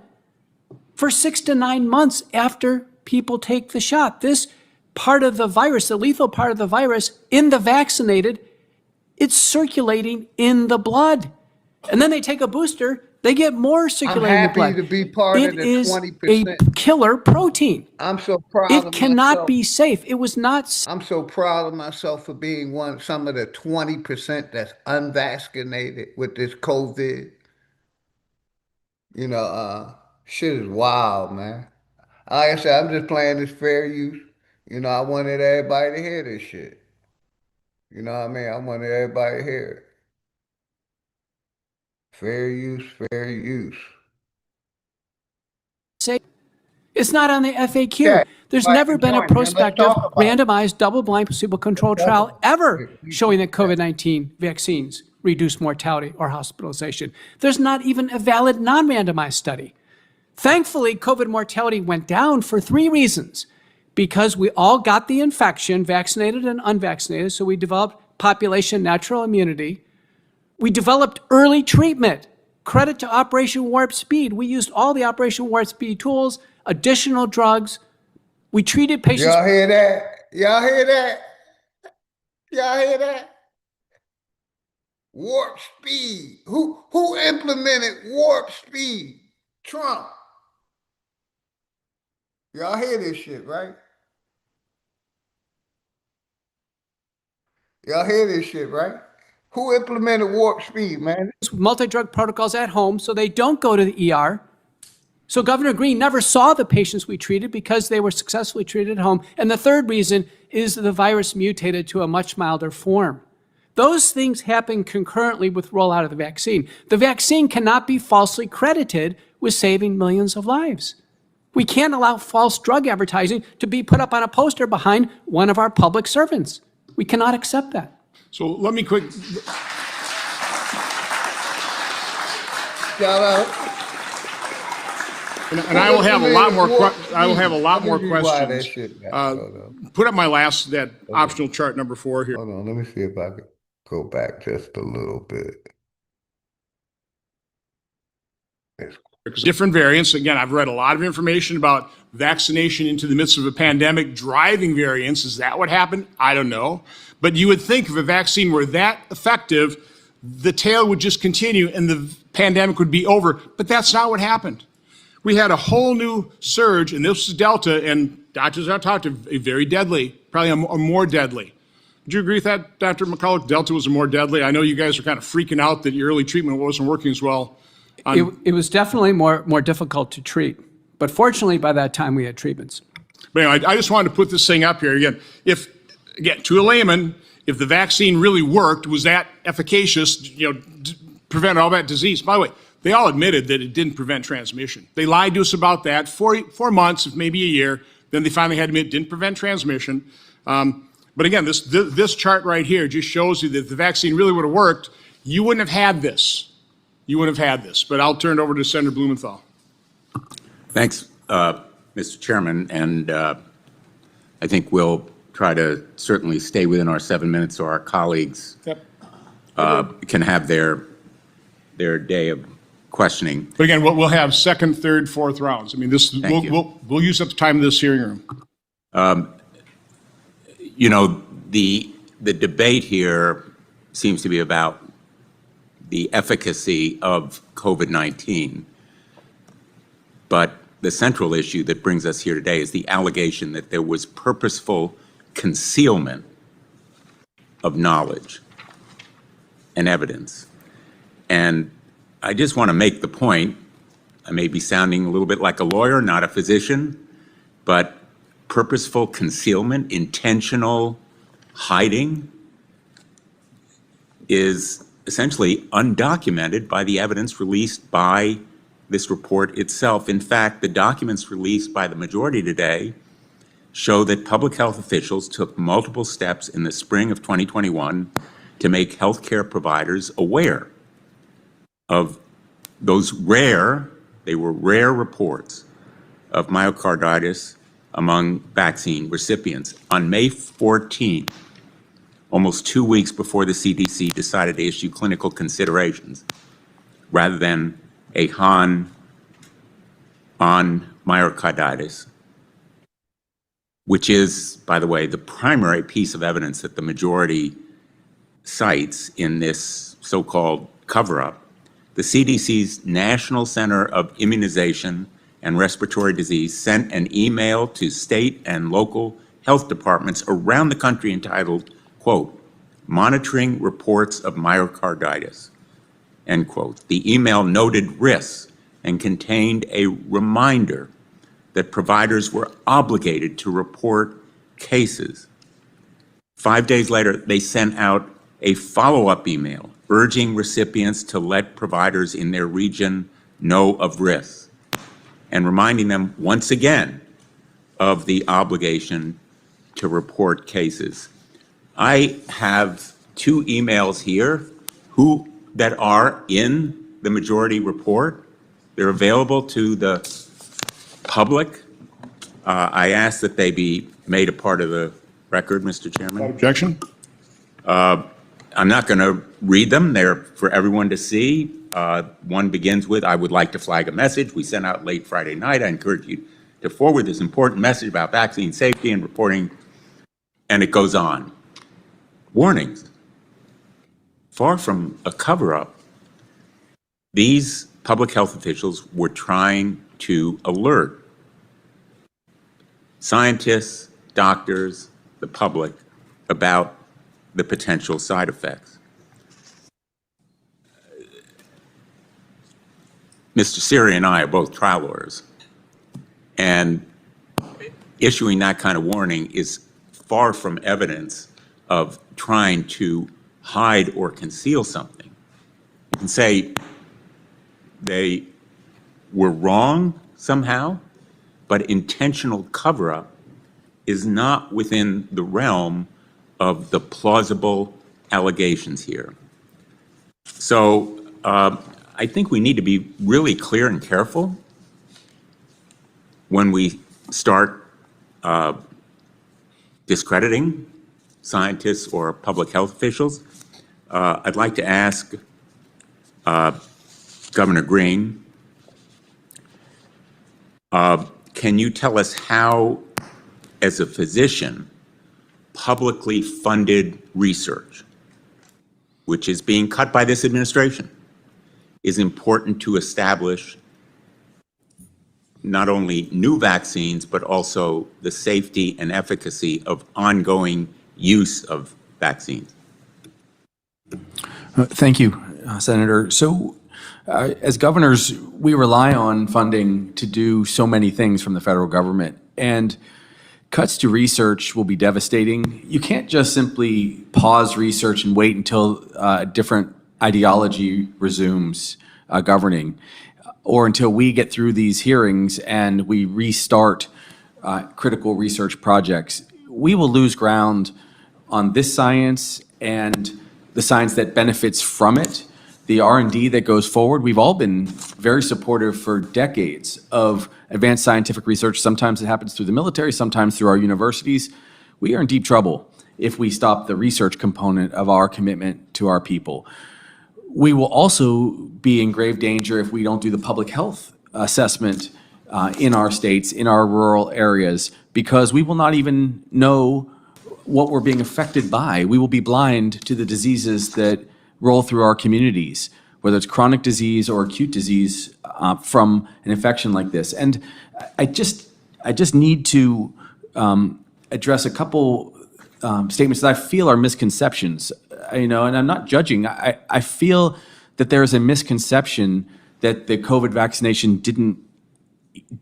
for 6 to 9 months after people take the shot. This part of the virus, the lethal part of the virus in the vaccinated, it's circulating in the blood. And then they take a booster, they get more circulating in the blood. I'm happy to be part of the 20%. It is a killer protein. I'm so proud It of cannot myself. be safe. It was not. I'm so proud of myself for being some of the 20% that's unvaccinated with this COVID. You know, shit is wild, man. Like I said, I'm just playing this fair use. You know, I wanted everybody to hear this shit. You know what I mean? I wanted everybody to hear it. Fair use, fair use. It's not on the FAQ. Yeah, There's right, never been a enjoy it, man. Let's prospective, talk about it. randomized, double-blind, placebo-controlled trial ever showing that COVID-19 vaccines reduce mortality or hospitalization. There's not even a valid non-randomized study. Thankfully, COVID mortality went down for 3 reasons. Because we all got the infection, vaccinated and unvaccinated, so we developed population natural immunity. We developed early treatment. Credit to Operation Warp Speed. We used all the Operation Warp Speed tools, additional drugs. We treated patients. Y'all hear that? Y'all hear that? Y'all hear that? Warp Speed. Who implemented Warp Speed? Trump. Y'all hear this shit, right? Y'all hear this shit, right? Who implemented Warp Speed, man? Multi-drug protocols at home so they don't go to the ER. So Governor Green never saw the patients we treated because they were successfully treated at home. And the third reason is that the virus mutated to a much milder form. Those things happen concurrently with rollout of the vaccine. The vaccine cannot be falsely credited with saving millions of lives. We can't allow false drug advertising to be put up on a poster behind one of our public servants. We cannot accept that. So let me quick. Shout out. And I will have a lot more. I will have a lot more questions. Put up my last optional chart number 4 here. Hold on, let me see if I can go back just a little bit. Different variants. Again, I've read a lot of information about vaccination into the midst of a pandemic driving variants. Is that what happened? I don't know. But you would think if a vaccine were that effective, the tail would just continue and the pandemic would be over. But that's not what happened. We had a whole new surge, and this is Delta, and doctors I've talked to, very deadly, probably a more deadly. Would you agree with that, Dr. McCulloch? Delta was more deadly. I know you guys are kind of freaking out that your early treatment wasn't working as well. It was definitely more difficult to treat. But fortunately, by that time, we had treatments. But anyway, I just wanted to put this thing up here. Again, to a layman, if the vaccine really worked, was that efficacious? prevent all that disease. By the way, they all admitted that it didn't prevent transmission. They lied to us about that for 4 months, maybe a year. Then they finally had to admit it didn't prevent transmission. But again, this chart right here just shows you that if the vaccine really would have worked, you wouldn't have had this. You wouldn't have had this. But I'll turn it over to Senator Blumenthal. Thanks, Mr. Chairman, and I think we'll try to certainly stay within our 7 minutes so our colleagues can have their day of questioning. But again, we'll have second, third, fourth rounds. I mean, we'll use up the time of this hearing room. You know, the debate here seems to be about the efficacy of COVID-19. But the central issue that brings us here today is the allegation that there was purposeful concealment of knowledge and evidence. And I just want to make the point, I may be sounding a little bit like a lawyer, not a physician, but purposeful concealment, intentional hiding is essentially undocumented by the evidence released by this report itself. In fact, the documents released by the majority today show that public health officials took multiple steps in the spring of 2021 to make healthcare providers aware of those rare reports of myocarditis among vaccine recipients. On May 14th, almost 2 weeks before the CDC decided to issue clinical considerations rather than a HAN on myocarditis, which is, by the way, the primary piece of evidence that the majority cites in this so-called cover-up. The CDC's National Center of Immunization and Respiratory Disease sent an email to state and local health departments around the country entitled, quote, "Monitoring Reports of Myocarditis," end quote. The email noted risks and contained a reminder that providers were obligated to report cases. 5 days later, they sent out a follow-up email urging recipients to let providers in their region know of risks and reminding them once again of the obligation to report cases. I have 2 emails here that are in the majority report. They're available to the public. I ask that they be made a part of the record, Mr. Chairman. Objection? I'm not going to read them. They're for everyone to see. One begins with, "I would like to flag a message we sent out late Friday night. I encourage you to forward this important message about vaccine safety and reporting," and it goes on. Warnings. Far from a cover-up, these public health officials were trying to alert scientists, doctors, the public about the potential side effects. Mr. Siri and I are both trial lawyers, and issuing that kind of warning is far from evidence of trying to hide or conceal something. You can say they were wrong somehow, but intentional cover-up is not within the realm of the plausible allegations here. So I think we need to be really clear and careful when we start discrediting scientists or public health officials. I'd like to ask Governor Green, can you tell us how, as a physician, publicly funded research, which is being cut by this administration, is important to establish not only new vaccines, but also the safety and efficacy of ongoing use of vaccines? Thank you, Senator. So as governors, we rely on funding to do so many things from the federal government, and cuts to research will be devastating. You can't just simply pause research and wait until a different ideology resumes governing, or until we get through these hearings and we restart critical research projects, we will lose ground on this science and the science that benefits from it, the R&D that goes forward. We've all been very supportive for decades of advanced scientific research. Sometimes it happens through the military, sometimes through our universities. We are in deep trouble if we stop the research component of our commitment to our people. We will also be in grave danger if we don't do the public health assessment in our states, in our rural areas, because we will not even know what we're being affected by. We will be blind to the diseases that roll through our communities, whether it's chronic disease or acute disease from an infection like this. And I just need to address a couple statements that I feel are misconceptions. And I'm not judging. I feel that there is a misconception that the COVID vaccination didn't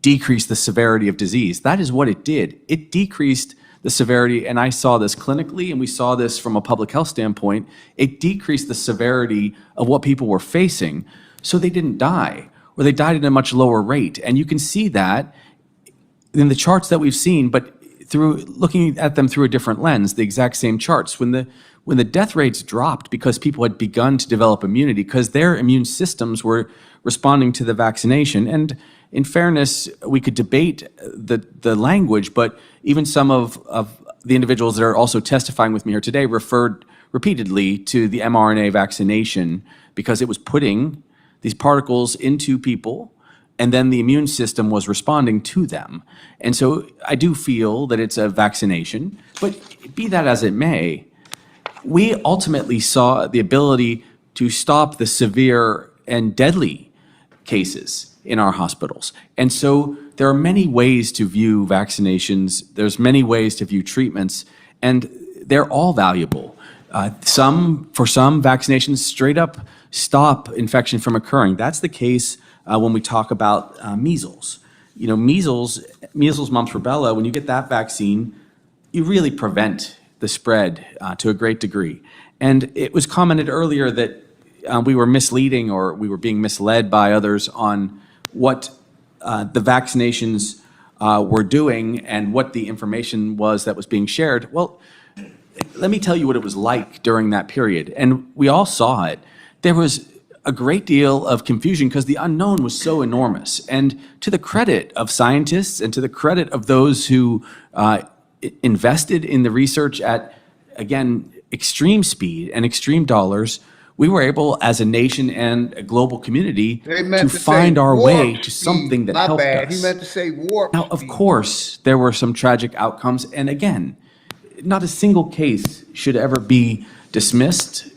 decrease the severity of disease. That is what it did. It decreased the severity, and I saw this clinically, and we saw this from a public health standpoint. It decreased the severity of what people were facing, so they didn't die, or they died at a much lower rate. And you can see that in the charts that we've seen, but through looking at them through a different lens, the exact same charts. When the death rates dropped because people had begun to develop immunity, because their immune systems were responding to the vaccination. And in fairness, we could debate the language, but even some of the individuals that are also testifying with me here today referred repeatedly to the mRNA vaccination because it was putting these particles into people, and then the immune system was responding to them. And so I do feel that it's a vaccination, but be that as it may, we ultimately saw the ability to stop the severe and deadly cases in our hospitals. And so there are many ways to view vaccinations. There's many ways to view treatments, and they're all valuable. For some, vaccinations straight up stop infection from occurring. That's the case when we talk about measles. Measles, mumps, rubella, when you get that vaccine, you really prevent the spread to a great degree. And it was commented earlier that we were misleading, or we were being misled by others on what the vaccinations were doing and what the information was that was being shared. Well, let me tell you what it was like during that period. And we all saw it. There was a great deal of confusion because the unknown was so enormous. And to the credit of scientists and to the credit of those who invested in the research at, again, extreme speed and extreme dollars, we were able, as a nation and a global community, to find our way to something that helped us. He meant to say warp. Now, of course, there were some tragic outcomes. And again, not a single case should ever be dismissed,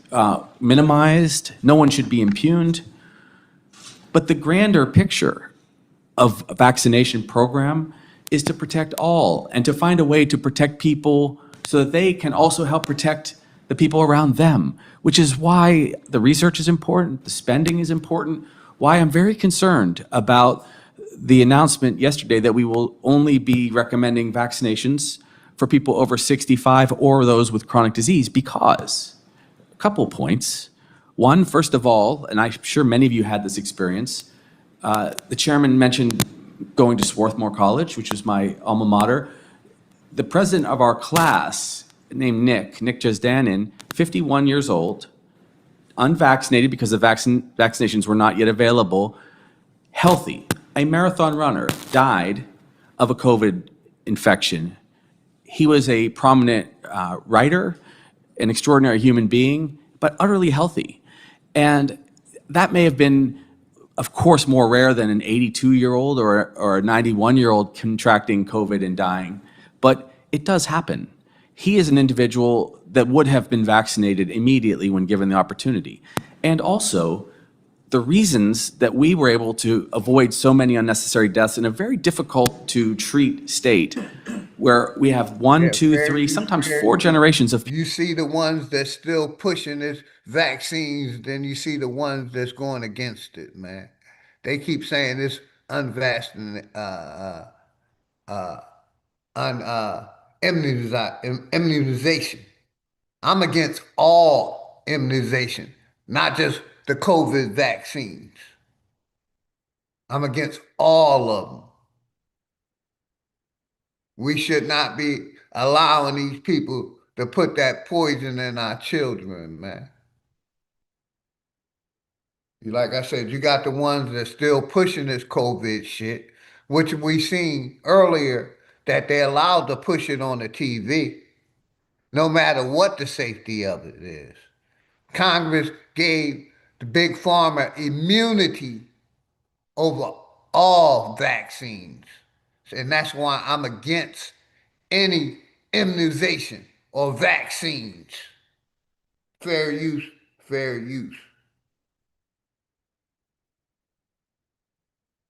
minimized. No one should be impugned. But the grander picture of a vaccination program is to protect all and to find a way to protect people so that they can also help protect the people around them, which is why the research is important, the spending is important, why I'm very concerned about the announcement yesterday that we will only be recommending vaccinations for people over 65 or those with chronic disease, because a couple points. One, first of all, and I'm sure many of you had this experience, the chairman mentioned going to Swarthmore College, which is my alma mater. The president of our class, named Nick Jesdanin, 51 years old, unvaccinated because the vaccinations were not yet available, healthy, a marathon runner, died of a COVID infection. He was a prominent writer, an extraordinary human being, but utterly healthy. And that may have been, of course, more rare than an 82-year-old or a 91-year-old contracting COVID and dying, but it does happen. He is an individual that would have been vaccinated immediately when given the opportunity. And also, the reasons that we were able to avoid so many unnecessary deaths in a very difficult to treat state, where we have one, two, three, sometimes four generations of. You see the ones that's still pushing this vaccines, then you see the ones that's going against it, man. They keep saying it's unvaccinated, immunization. I'm against all immunization. not just the COVID vaccines. I'm against all of them. We should not be allowing these people to put that poison in our children, man. Like I said, you got the ones that still pushing this COVID shit, which we seen earlier that they allowed to push it on the TV, no matter what the safety of it is. Congress gave the big pharma immunity over all vaccines. And that's why I'm against any immunization or vaccines. Fair use, fair use.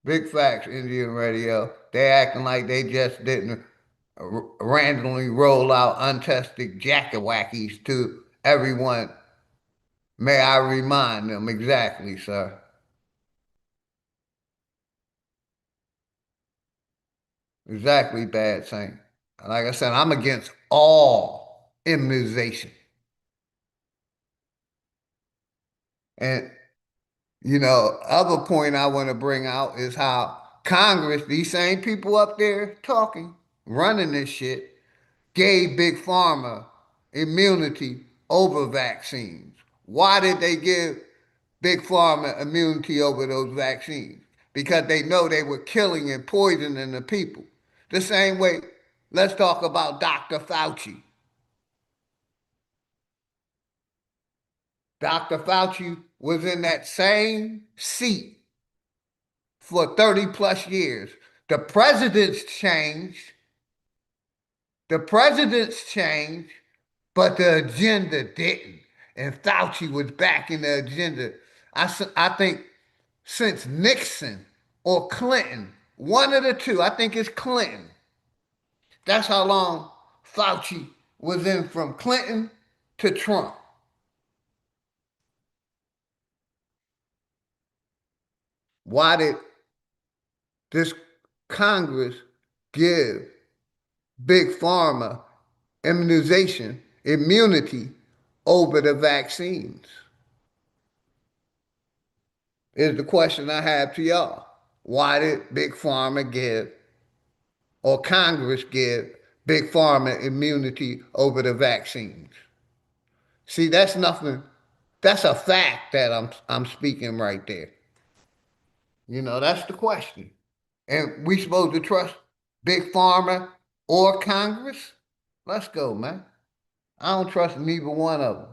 Big facts, Indian Radio. They acting like they just didn't randomly roll out untested jackawackies to everyone. May I remind them exactly, sir. Exactly, Bad Saint. Like I said, I'm against all immunization. And, other point I want to bring out is how Congress, these same people up there talking, running this shit, gave Big Pharma immunity over vaccines. Why did they give Big Pharma immunity over those vaccines? Because they know they were killing and poisoning the people. The same way, let's talk about Dr. Fauci. Dr. Fauci was in that same seat for 30 plus years. The presidents changed. But the agenda didn't. And Fauci was back in the agenda. I think since Nixon or Clinton, one of the two, I think it's Clinton. That's how long Fauci was in from Clinton to Trump. Why did this Congress give Big Pharma immunity over the vaccines? Is the question I have to y'all. Why did Big Pharma give, or Congress give, Big Pharma immunity over the vaccines? See, that's nothing. That's a fact that I'm speaking right there. That's the question. And we supposed to trust Big Pharma or Congress? Let's go, man. I don't trust neither one of them.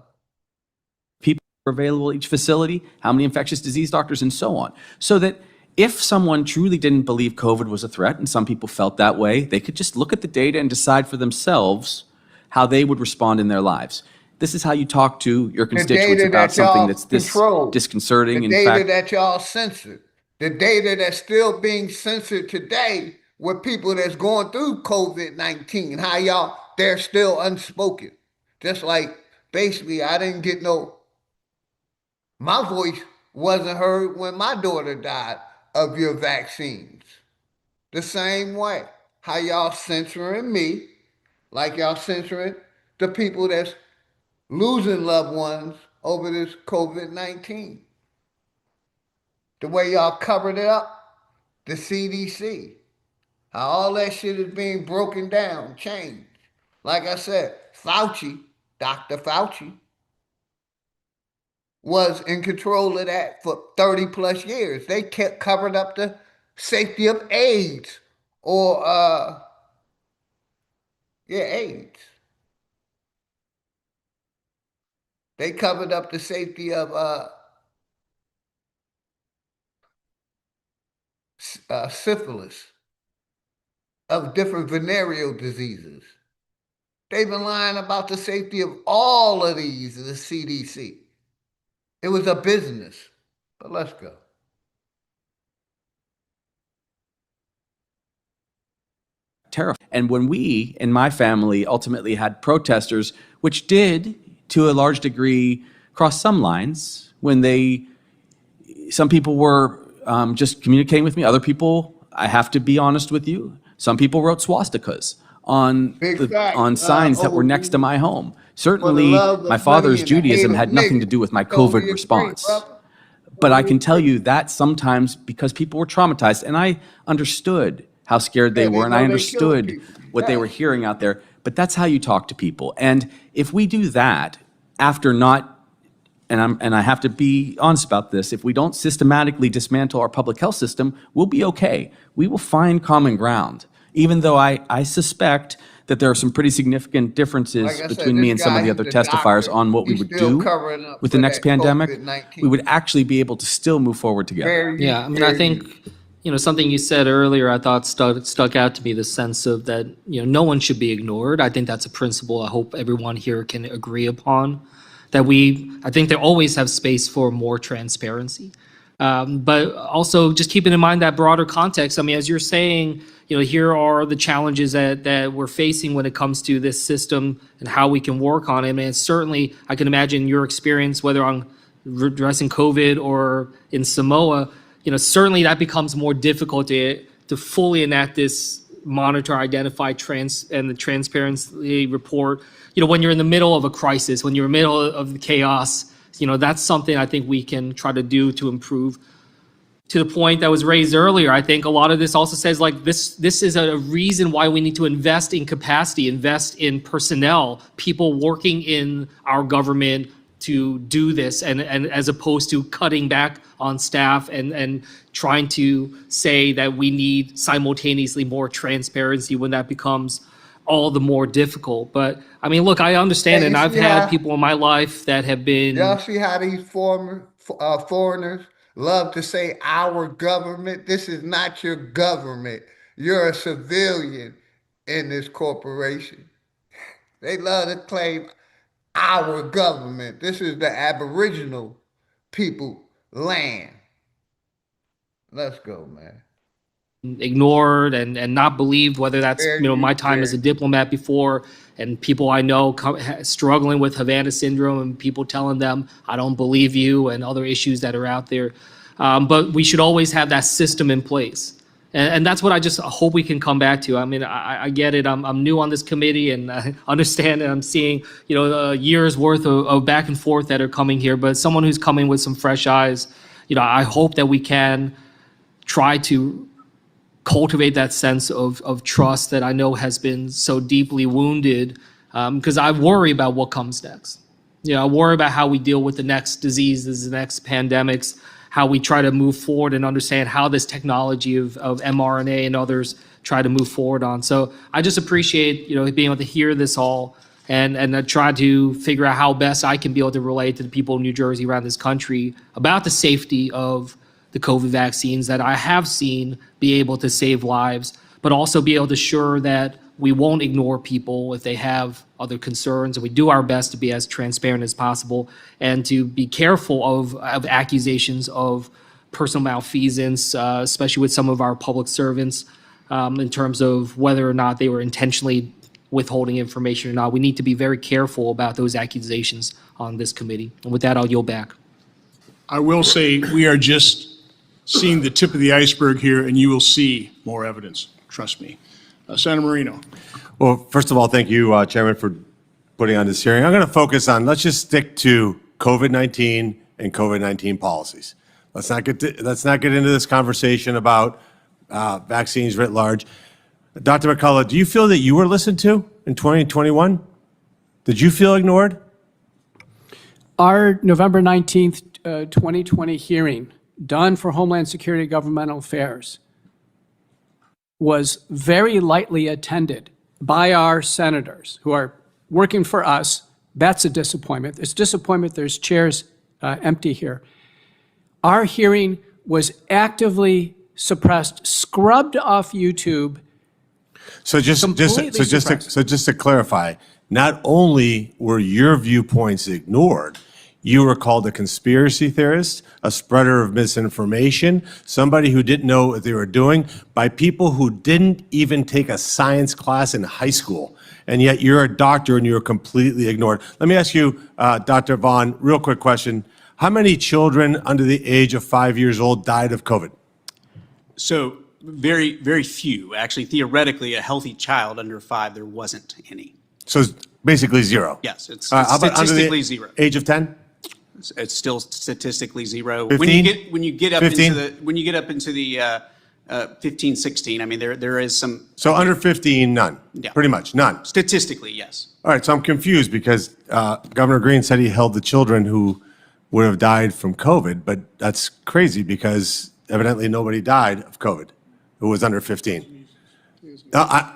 People are available at each facility, how many infectious disease doctors, and so on. So that if someone truly didn't believe COVID was a threat, and some people felt that way, they could just look at the data and decide for themselves how they would respond in their lives. This is how you talk to your constituents about something that's this disconcerting. The data that y'all censored. The data that's still being censored today with people that's going through COVID-19, how they're still unspoken. Just like, basically, I didn't get my voice wasn't heard when my daughter died of your vaccines. The same way, how y'all censoring me, like y'all censoring the people that's losing loved ones over this COVID-19. The way y'all covered it up, the CDC, how all that shit is being broken down, changed. Like I said, Dr. Fauci, was in control of that for 30 plus years. They kept covering up the safety of AIDS or, AIDS. They covered up the safety of syphilis, of different venereal diseases. They've been lying about the safety of all of these, the CDC. It was a business, but let's go. Terrifying. And when we, in my family, ultimately had protesters, which did, to a large degree, cross some lines, when some people were just communicating with me. Other people, I have to be honest with you, some people wrote swastikas on Big facts. on signs that were next to my home. Certainly, love of my father's money and the hate Judaism of had nothing to niggas. do with my Totally COVID agree, response. brother. But I can tell you that sometimes because people were traumatized, and I understood how scared they Yeah, were, they and I know they killing understood people. what they were hearing out there. But that's how you talk to people. And if we do that after not, and I have to be honest about this, if we don't systematically dismantle our public health system, we'll be okay. We will find common ground, even though I suspect that there are some pretty significant differences Like I said, between me this and some of guy, the he's other a testifiers doctor. on what we He's would still do covering up with for the next that pandemic. COVID-19. We would actually be able to still move forward together. Very Yeah, I mean, I think, something you said earlier, I thought stuck out to me, the sense of that, no one should be ignored. I think that's a principle I hope everyone here can agree upon, that I think they always have space for more transparency. But also just keeping in mind that broader context. I mean, as you're saying, here are the challenges that we're facing when it comes to this system and how we can work on it. And certainly, I can imagine your experience, whether on addressing COVID or in Samoa, certainly that becomes more difficult to fully enact this monitor, identify, and the transparency report. When you're in the middle of a crisis, when you're in the middle of the chaos, that's something I think we can try to do to improve. To the point that was raised earlier, I think a lot of this also says like this is a reason why we need to invest in capacity, invest in personnel, people working in our government to do this, and as opposed to cutting back on staff and trying to say that we need simultaneously more transparency when that becomes all the more difficult. But I mean, look, I understand, Hey, and you I've see had how- people in my life that have been. Y'all see how these foreigners love to say our government? This is not your government. You're a civilian in this corporation. They love to claim our government. This is the Aboriginal people land. Let's go, man. Ignored and not believed, whether that's my time as a very. diplomat before, and people I know struggling with Havana syndrome, and people telling them I don't believe you, and other issues that are out there. But we should always have that system in place, and that's what I just hope we can come back to. I mean, I get it. I'm new on this committee, and I understand, and I'm seeing years worth of back and forth that are coming here. But someone who's coming with some fresh eyes, I hope that we can try to cultivate that sense of trust that I know has been so deeply wounded, because I worry about what comes next. I worry about how we deal with the next diseases, the next pandemics, how we try to move forward and understand how this technology of mRNA and others try to move forward on. So I just appreciate being able to hear this all and try to figure out how best I can be able to relate to the people in New Jersey, around this country, about the safety of the COVID vaccines that I have seen be able to save lives, but also be able to assure that we won't ignore people if they have other concerns, and we do our best to be as transparent as possible, and to be careful of accusations of personal malfeasance, especially with some of our public servants, in terms of whether or not they were intentionally withholding information or not. We need to be very careful about those accusations on this committee. And with that, I'll yield back. I will say we are just seeing the tip of the iceberg here, and you will see more evidence. Trust me. Senator Marino. Well, first of all, thank you, Chairman, for putting on this hearing. I'm going to focus on, let's just stick to COVID-19 and COVID-19 policies. Let's not get into this conversation about vaccines writ large. Dr. McCullough, do you feel that you were listened to in 2021? Did you feel ignored? Our November 19th, 2020 hearing, done for Homeland Security Governmental Affairs, was very lightly attended by our senators who are working for us. That's a disappointment. It's disappointment there's chairs empty here. Our hearing was actively suppressed, scrubbed off YouTube. So just to clarify, not only were your viewpoints ignored, you were called a conspiracy theorist, a spreader of misinformation, somebody who didn't know what they were doing, by people who didn't even take a science class in high school. And yet you're a doctor and you're completely ignored. Let me ask you, Dr. Vaughn, real quick question. How many children under the age of 5 years old died of COVID? So very, very few. Actually, theoretically, a healthy child under 5, there wasn't any. So it's basically zero? Yes, it's How about under the statistically zero. age of 10? It's still statistically zero. 15? When you get up 15? into the 15, 16, I mean, there is some. So under 15, none? Yeah. Pretty much, none? Statistically, yes. All right, so I'm confused because Governor Green said he held the children who would have died from COVID, but that's crazy because evidently nobody died of COVID who was under 15.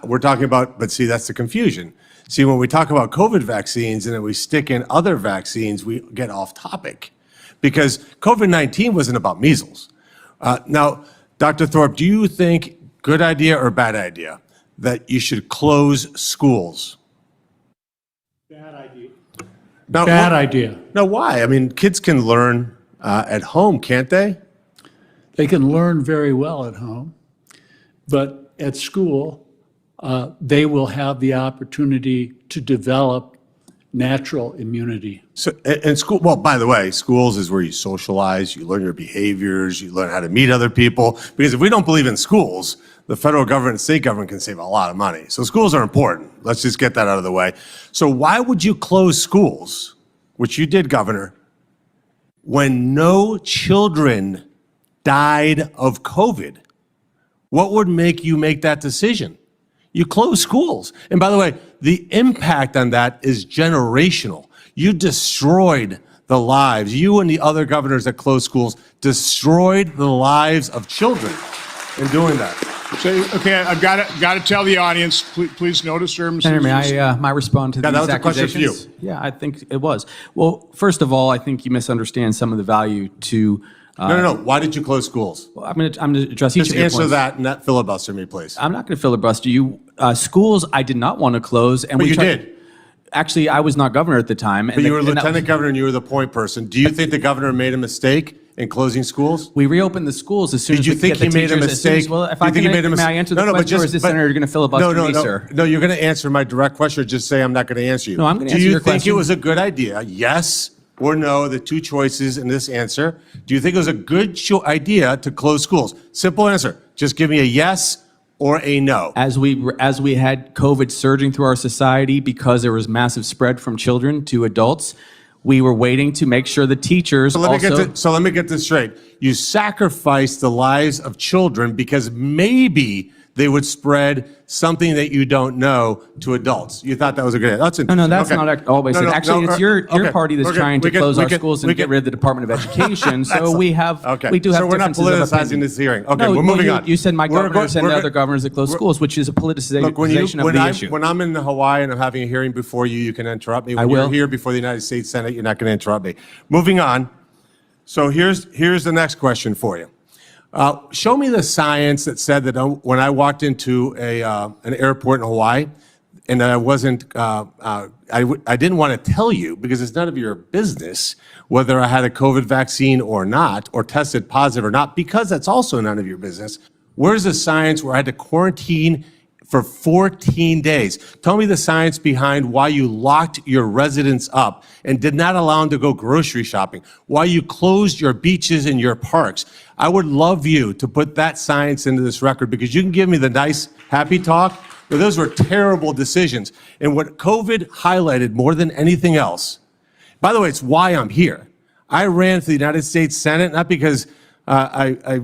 We're talking about, but see, that's the confusion. See, when we talk about COVID vaccines and then we stick in other vaccines, we get off topic because COVID-19 wasn't about measles. Now, Dr. Thorpe, do you think, good idea or bad idea, that you should close schools? Bad idea. Now, Bad idea. Now, why? I mean, kids can learn at home, can't they? They can learn very well at home, but at school, they will have the opportunity to develop natural immunity. So, and school, well, by the way, schools is where you socialize, you learn your behaviors, you learn how to meet other people. Because if we don't believe in schools, the federal government and state government can save a lot of money. So schools are important. Let's just get that out of the way. So why would you close schools, which you did, Governor, when no children died of COVID? What would make you make that decision? You close schools. And by the way, the impact on that is generational. You destroyed the lives. You and the other governors that closed schools destroyed the lives of children in doing that. So, okay, I've got to tell the audience, please notice, sir. Senator, may I respond to these that was a question accusations? for you. Yeah, I think it was. Well, first of all, I think you misunderstand some of the value to. No. Why did you close schools? Well, I'm going to address each Just of your answer points. that and not filibuster me, please. I'm not going to filibuster you. Schools, I did not want to close, and But you tried- did. Actually, I was not governor at the time. But you were lieutenant governor and you were the point person. Do you think the governor made a mistake in closing schools? We reopened the schools as soon Did as you we could think get the he made a teachers as soon as- mistake? Well, if Do you I think he made a may I mistake? answer the question, or is this senator going to filibuster me, sir? No, you're going to answer my direct question or just say I'm not going to answer you. No, I'm going to Do answer you your think question. it was a good idea? Yes or no, the two choices in this answer. Do you think it was a good idea to close schools? Simple answer. Just give me a yes or a no. As we had COVID surging through our society because there was massive spread from children to adults, we were waiting to make sure the teachers So let me get this straight. You sacrificed the lives of children because maybe they would spread something that you don't know to adults. You thought that was a good idea. That's No, that's okay. not always it. Actually, it's your party that's trying to close our schools and get rid of the Department of Education. So we do have So we're not differences of politicizing opinion. this hearing. Okay, No, we're moving you, on. You said my governors and the other governors that closed schools, which is a politicization Look, of the issue. when I'm in Hawaii and I'm having a hearing before you, you can interrupt me. When will. you're here before the United States Senate, you're not going to interrupt me. Moving on. So here's the next question for you. Show me the science that said that when I walked into an airport in Hawaii, and I wasn't, I didn't want to tell you because it's none of your business whether I had a COVID vaccine or not, or tested positive or not, because that's also none of your business. Where's the science where I had to quarantine for 14 days? Tell me the science behind why you locked your residents up and did not allow them to go grocery shopping, why you closed your beaches and your parks. I would love you to put that science into this record because you can give me the nice, happy talk, but those were terrible decisions. And what COVID highlighted more than anything else, by the way, it's why I'm here. I ran for the United States Senate, not because I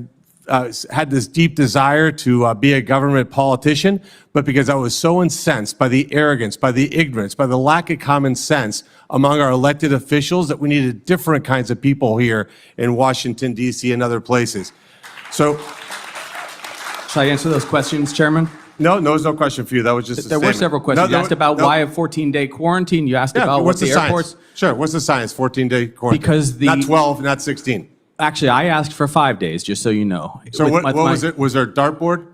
had this deep desire to be a government politician, but because I was so incensed by the arrogance, by the ignorance, by the lack of common sense among our elected officials that we needed different kinds of people here in Washington, D.C. and other places. So, Shall I answer those questions, Chairman? No, there was no question for you. That was just a There were statement. several questions. You asked about why a 14-day quarantine. You asked about what's what the the airports. science? Sure, what's the science? 14-day quarantine. Because not 12, not 16. Actually, I asked for 5 days, just so you know. So what was it? Was there a dartboard?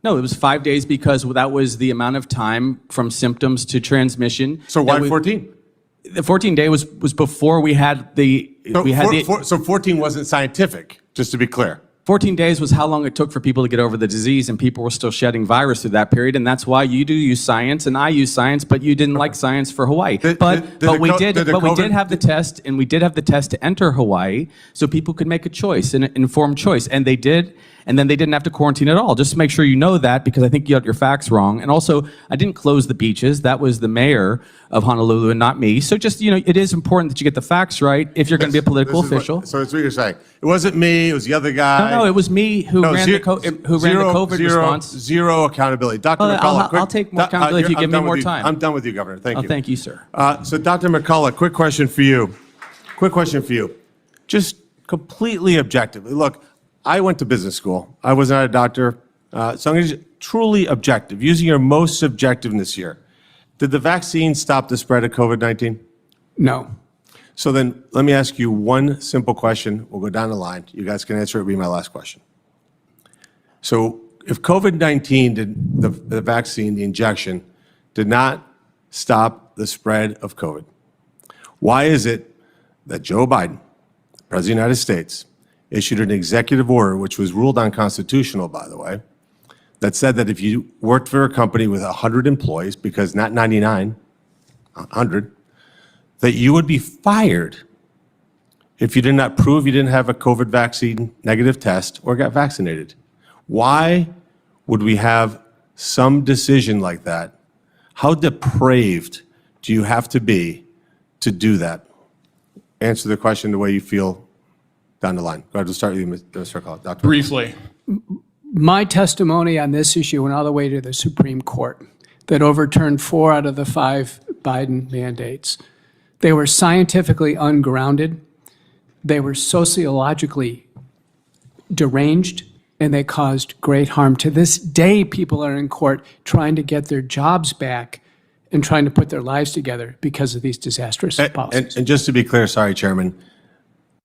No, it was 5 days because that was the amount of time from symptoms to transmission. So why 14? The 14-day was before we had the So 14 wasn't scientific, just to be clear. 14 days was how long it took for people to get over the disease, and people were still shedding virus through that period, and that's why you do use science and I use science, but you didn't like science for Hawaii. But we did have the test, and we did have the test to enter Hawaii, so people could make a choice, an informed choice, and they did. and then they didn't have to quarantine at all. Just to make sure you know that, because I think you got your facts wrong. And also, I didn't close the beaches. That was the mayor of Honolulu and not me. So just, it is important that you get the facts right if you're going to be a political official. So that's what you're saying. It wasn't me, it was the other guy. No, it was me who ran the COVID response. Zero accountability. Dr. Well, McCullough, I'll take more accountability if you give me more time. I'm done with you, Governor. Thank you. Thank you, sir. So Dr. McCullough, quick question for you. Just completely objectively. Look, I went to business school. I was not a doctor. So I'm going to truly objective, using your most subjectiveness here. Did the vaccine stop the spread of COVID-19? No. So then let me ask you one simple question. We'll go down the line. You guys can answer it. It'll be my last question. So if COVID-19 did, the vaccine, the injection, did not stop the spread of COVID, why is it that Joe Biden, President of the United States, issued an executive order, which was ruled unconstitutional, by the way, that said that if you worked for a company with 100 employees, because not 99, 100, that you would be fired if you did not prove you didn't have a COVID vaccine negative test or got vaccinated? Why would we have some decision like that? How depraved do you have to be to do that? Answer the question the way you feel down the line. Go ahead, we'll start with you, Mr. McCullough. Dr. Briefly. My testimony on this issue went all the way to the Supreme Court that overturned 4 out of the 5 Biden mandates. They were scientifically ungrounded, they were sociologically deranged, and they caused great harm. To this day, people are in court trying to get their jobs back and trying to put their lives together because of these disastrous policies. And just to be clear, sorry, Chairman,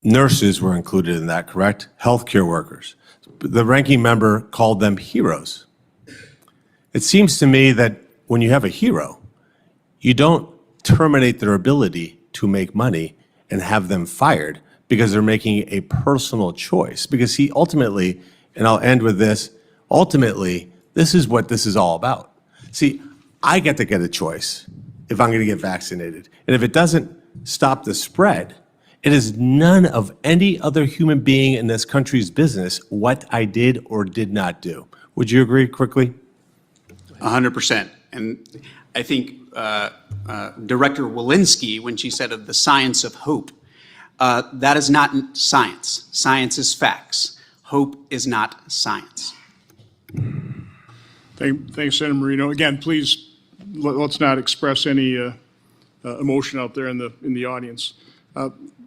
nurses were included in that, correct? Healthcare workers. The ranking member called them heroes. It seems to me that when you have a hero, you don't terminate their ability to make money and have them fired because they're making a personal choice. Because he ultimately, and I'll end with this, ultimately, this is what this is all about. See, I get to get a choice if I'm going to get vaccinated. And if it doesn't stop the spread, it is none of any other human being in this country's business what I did or did not do. Would you agree quickly? 100%. And I think Director Walensky, when she said of the science of hope, that is not science. Science is facts. Hope is not science. Thanks, Senator Marino. Again, please, let's not express any emotion out there in the audience.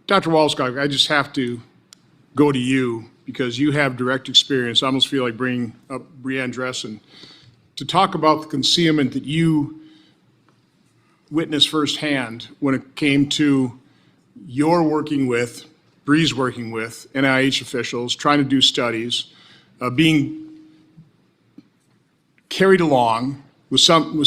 Dr. Walskog, I just have to go to you because you have direct experience. I almost feel like bringing up Breanne Dressen to talk about the concealment that you witnessed firsthand when it came to your working with, Bree's working with NIH officials, trying to do studies, being carried along with some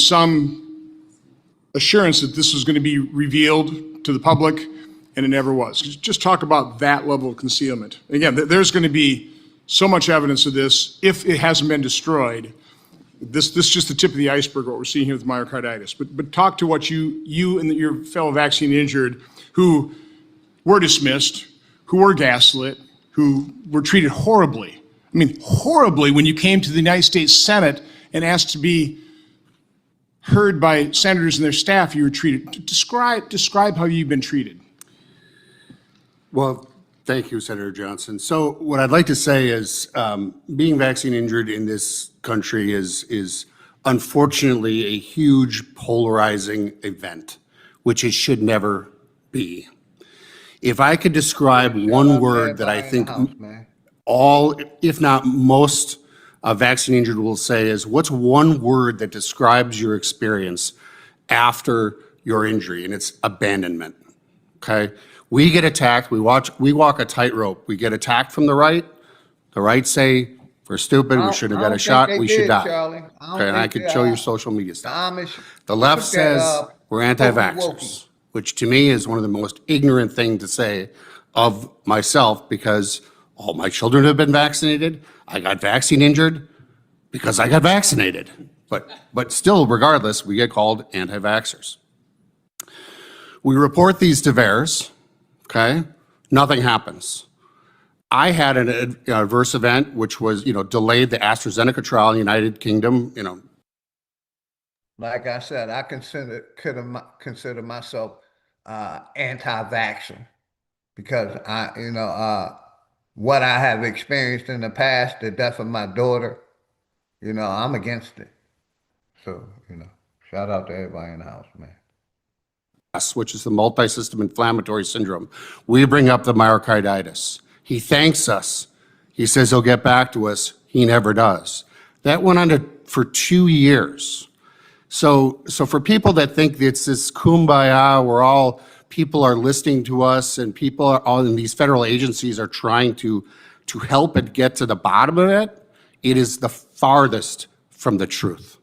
assurance that this was going to be revealed to the public, and it never was. Just talk about that level of concealment. Again, there's going to be so much evidence of this if it hasn't been destroyed. This is just the tip of the iceberg, what we're seeing here with myocarditis. But talk to what you and your fellow vaccine injured who were dismissed, who were gaslit, who were treated horribly. I mean, horribly when you came to the United States Senate and asked to be heard by senators and their staff, you were treated. Describe how you've been treated. Well, thank you, Senator Johnson. So what I'd like to say is being vaccine injured in this country is unfortunately a huge polarizing event, which it should never be. If I could describe one word that I think all, if not most, vaccine injured will say is, what's one word that describes your experience after your injury? And it's abandonment, okay? We get attacked, we walk a tightrope. We get attacked from the right say, we're stupid, we shouldn't have got a shot, we should die. Okay, and I could show you social media stuff. The left says we're anti-vaxxers, which to me is one of the most ignorant things to say of myself because all my children have been vaccinated. I got vaccine injured because I got vaccinated. But still, regardless, we get called anti-vaxxers. We report these to VAERS, okay? Nothing happens. I had an adverse event, which was, delayed the AstraZeneca trial in the United Kingdom, Like I said, I consider myself anti-vaxxer because what I have experienced in the past, the death of my daughter, I'm against it. So, shout out to everybody in the house, man. which is the multi-system inflammatory syndrome. We bring up the myocarditis. He thanks us. He says he'll get back to us. He never does. That went on for 2 years. So for people that think it's this kumbaya where people are listening to us and people are all in these federal agencies are trying to help it get to the bottom of it, it is the farthest from the truth.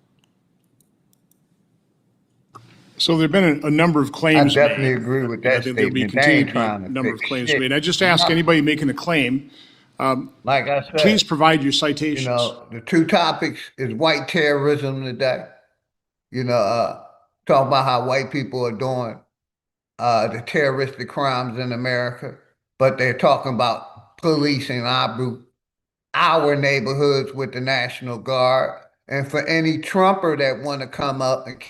So there've been a number of claims I definitely made. agree with And I that think there'll be statement. They continue ain't to be trying a to number of fix claims shit. made. I just ask anybody making a claim, Like I said, please provide your citations. the two topics is white terrorism today. Talking about how white people are doing the terroristic crimes in America, but they're talking about policing our neighborhoods with the National Guard. And for any Trumper that want to come up and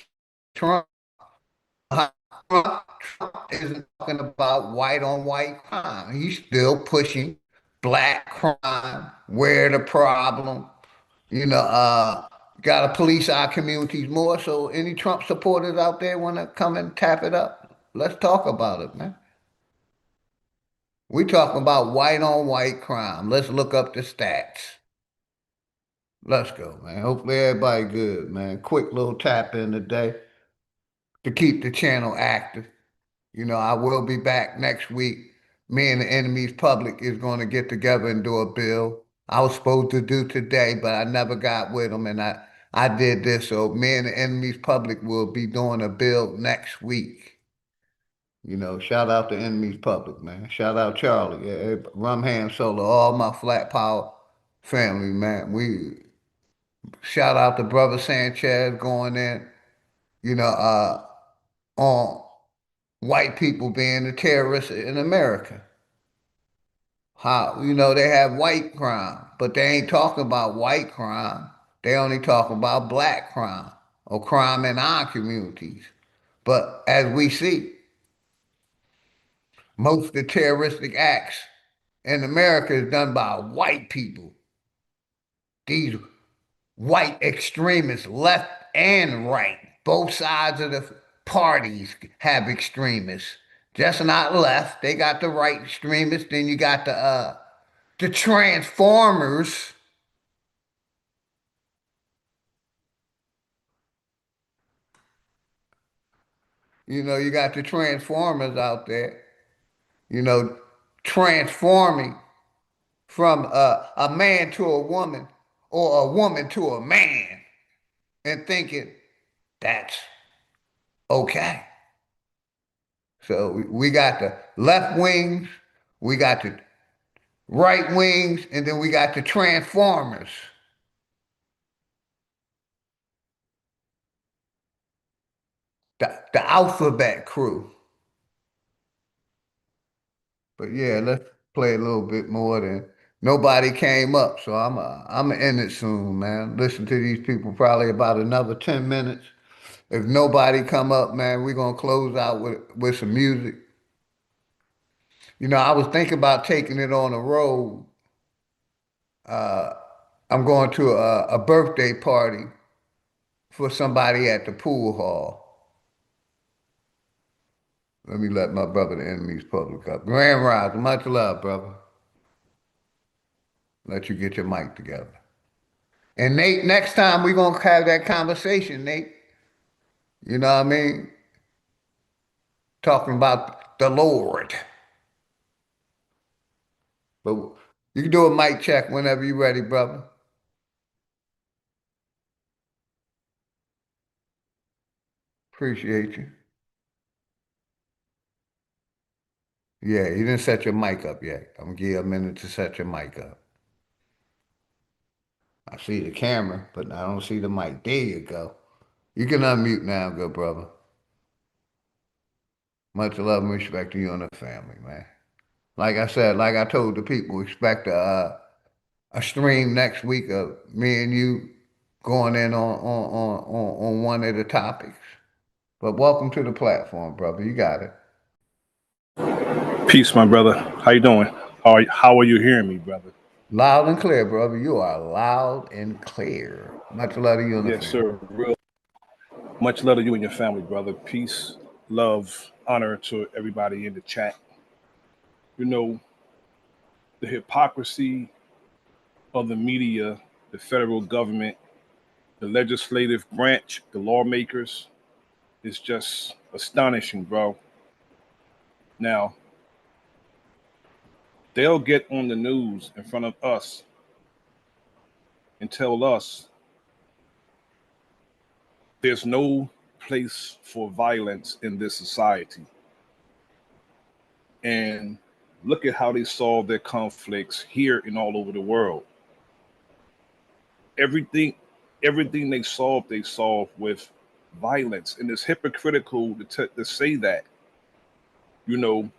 Trump, Trump isn't talking about white on white crime. He's still pushing black crime. Where the problem? Got to police our communities more. So any Trump supporters out there want to come and tap it up? Let's talk about it, man. We talking about white on white crime. Let's look up the stats. Let's go, man. Hopefully everybody good, man. Quick little tap in today to keep the channel active. I will be back next week. Me and the enemy's public is going to get together and do a bill. I was supposed to do today, but I never got with them, and I did this. So me and the enemy's public will be doing a bill next week. Shout out to enemy's public, man. Shout out Charlie, Rum Ham Solo, all my Flat Power family, man. We shout out to Brother Sanchez going in, on white people being the terrorists in America. How, they have white crime, but they ain't talking about white crime. They only talk about black crime or crime in our communities. But as we see, most of the terroristic acts in America is done by white people. These white extremists, left and right, both sides of the parties have extremists. Just not left. They got the right extremists. Then you got the transformers. You got the transformers out there. Transforming from a man to a woman or a woman to a man and thinking that's okay. So we got the left wings, we got the right wings, and then we got the transformers. The alphabet crew. But yeah, let's play a little bit more. Than nobody came up, so I'm in it soon, man. Listen to these people probably about another 10 minutes. If nobody come up, man, we're gonna close out with some music. I was thinking about taking it on the road. I'm going to a birthday party for somebody at the pool hall. Let me let my brother, the enemy's public, up. Grand Rise, much love, brother. Let you get your mic together. And Nate, next time we're going to have that conversation, Nate. You know what I mean? Talking about the Lord. But you can do a mic check whenever you're ready, brother. Appreciate you. Yeah, you didn't set your mic up yet. I'm going to give you a minute to set your mic up. I see the camera, but I don't see the mic. There you go. You can unmute now, good brother. Much love and respect to you and the family, man. Like I said, like I told the people, expect a stream next week of me and you going in on one of the topics. But welcome to the platform, brother. You got it. Peace, my brother. How you doing? How are you hearing me, brother? Loud and clear, brother. You are loud and clear. Much love to you and the Yes, family. sir. Real much love to you and your family, brother. Peace, love, honor to everybody in the chat. You know, the hypocrisy of the media, the federal government, the legislative branch, the lawmakers is just astonishing, bro. Now, they'll get on the news in front of us and tell us there's no place for violence in this society. And look at how they solve their conflicts here and all over the world. Everything they solve with violence. And it's hypocritical to say that. You know,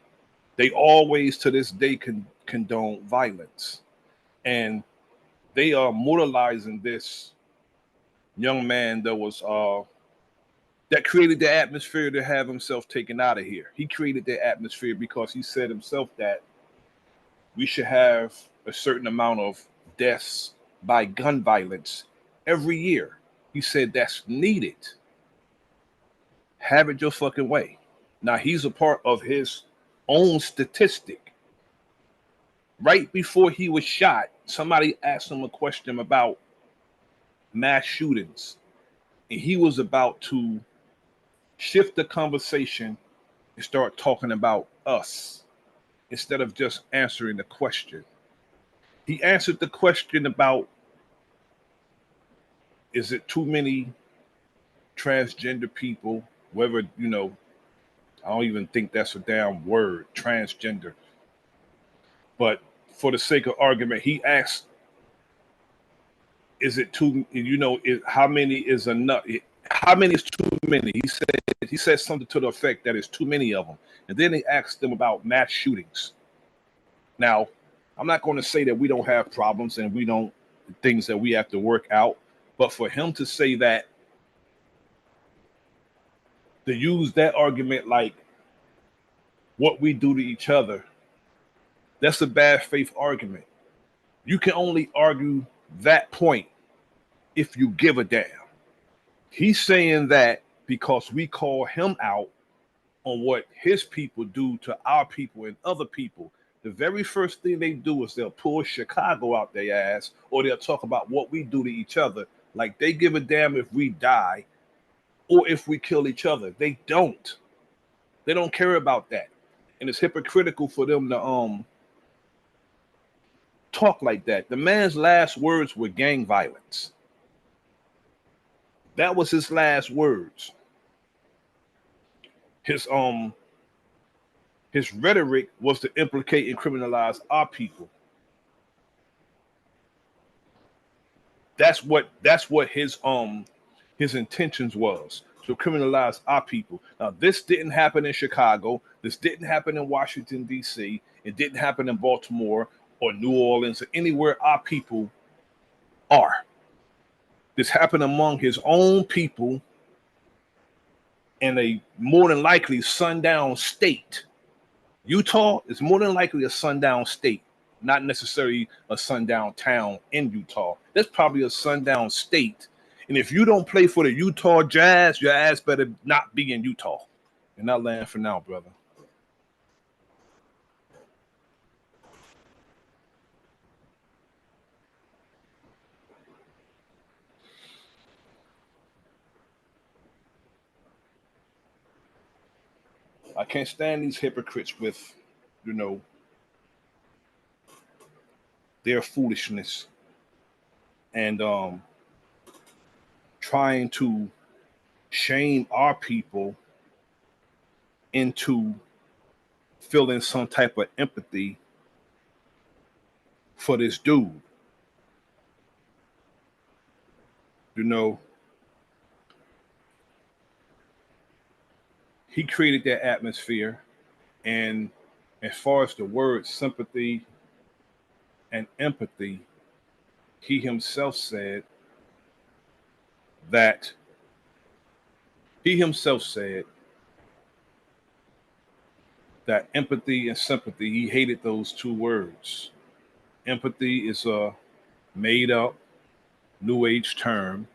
they always to this day condone violence. And they are moralizing this young man that created the atmosphere to have himself taken out of here. He created the atmosphere because he said himself that we should have a certain amount of deaths by gun violence every year. He said that's needed. Have it your fucking way. Now he's a part of his own statistic. Right before he was shot, somebody asked him a question about mass shootings, and he was about to shift the conversation and start talking about us instead of just answering the question. He answered the question about, is it too many transgender people, whether, I don't even think that's a damn word, transgender. But for the sake of argument, he asked, is it too, how many is enough? How many is too many? He said something to the effect that it's too many of them. And then he asked them about mass shootings. Now, I'm not going to say that we don't have problems and we don't, things that we have to work out. But for him to say that, to use that argument like what we do to each other, that's a bad faith argument. You can only argue that point if you give a damn. He's saying that because we call him out on what his people do to our people and other people. The very first thing they do is they'll pull Chicago out their ass, or they'll talk about what we do to each other. Like they give a damn if we die or if we kill each other. They don't. They don't care about that. And it's hypocritical for them to talk like that. The man's last words were gang violence. That was his last words. His rhetoric was to implicate and criminalize our people. That's what his intentions was, to criminalize our people. Now, this didn't happen in Chicago. This didn't happen in Washington, D.C. It didn't happen in Baltimore or New Orleans or anywhere our people are. This happened among his own people in a more than likely sundown state. Utah is more than likely a sundown state, not necessarily a sundown town in Utah. That's probably a sundown state. And if you don't play for the Utah Jazz, your ass better not be in Utah. And I'll land for now, brother. I can't stand these hypocrites with, their foolishness and trying to shame our people into feeling some type of empathy for this dude. He created that atmosphere, and As far as the words sympathy and empathy, he himself said that empathy and sympathy, he hated those two words. Empathy is a made up new age term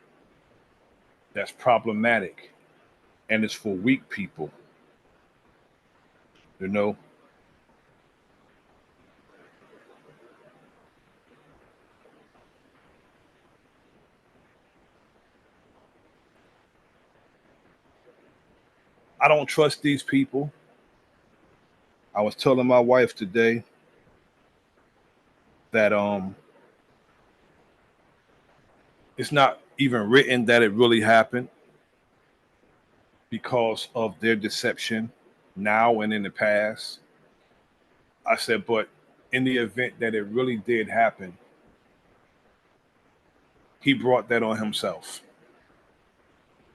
that's problematic and it's for weak people. You know, I don't trust these people. I was telling my wife today that it's not even written that it really happened because of their deception now and in the past. I said, but in the event that it really did happen, he brought that on himself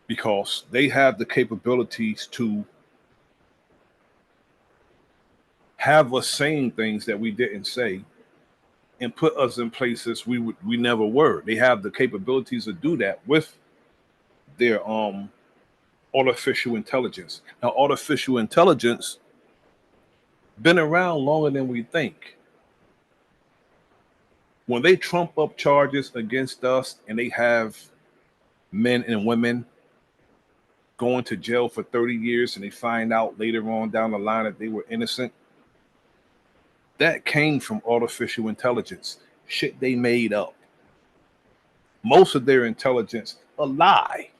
because they have the capabilities to have us saying things that we didn't say and put us in places we never were. They have the capabilities to do that with their artificial intelligence. Now, artificial intelligence been around longer than we think. When they trump up charges against us and they have men and women going to jail for 30 years and they find out later on down the line that they were innocent, that came from artificial intelligence, shit they made up. Most of their intelligence, a lie,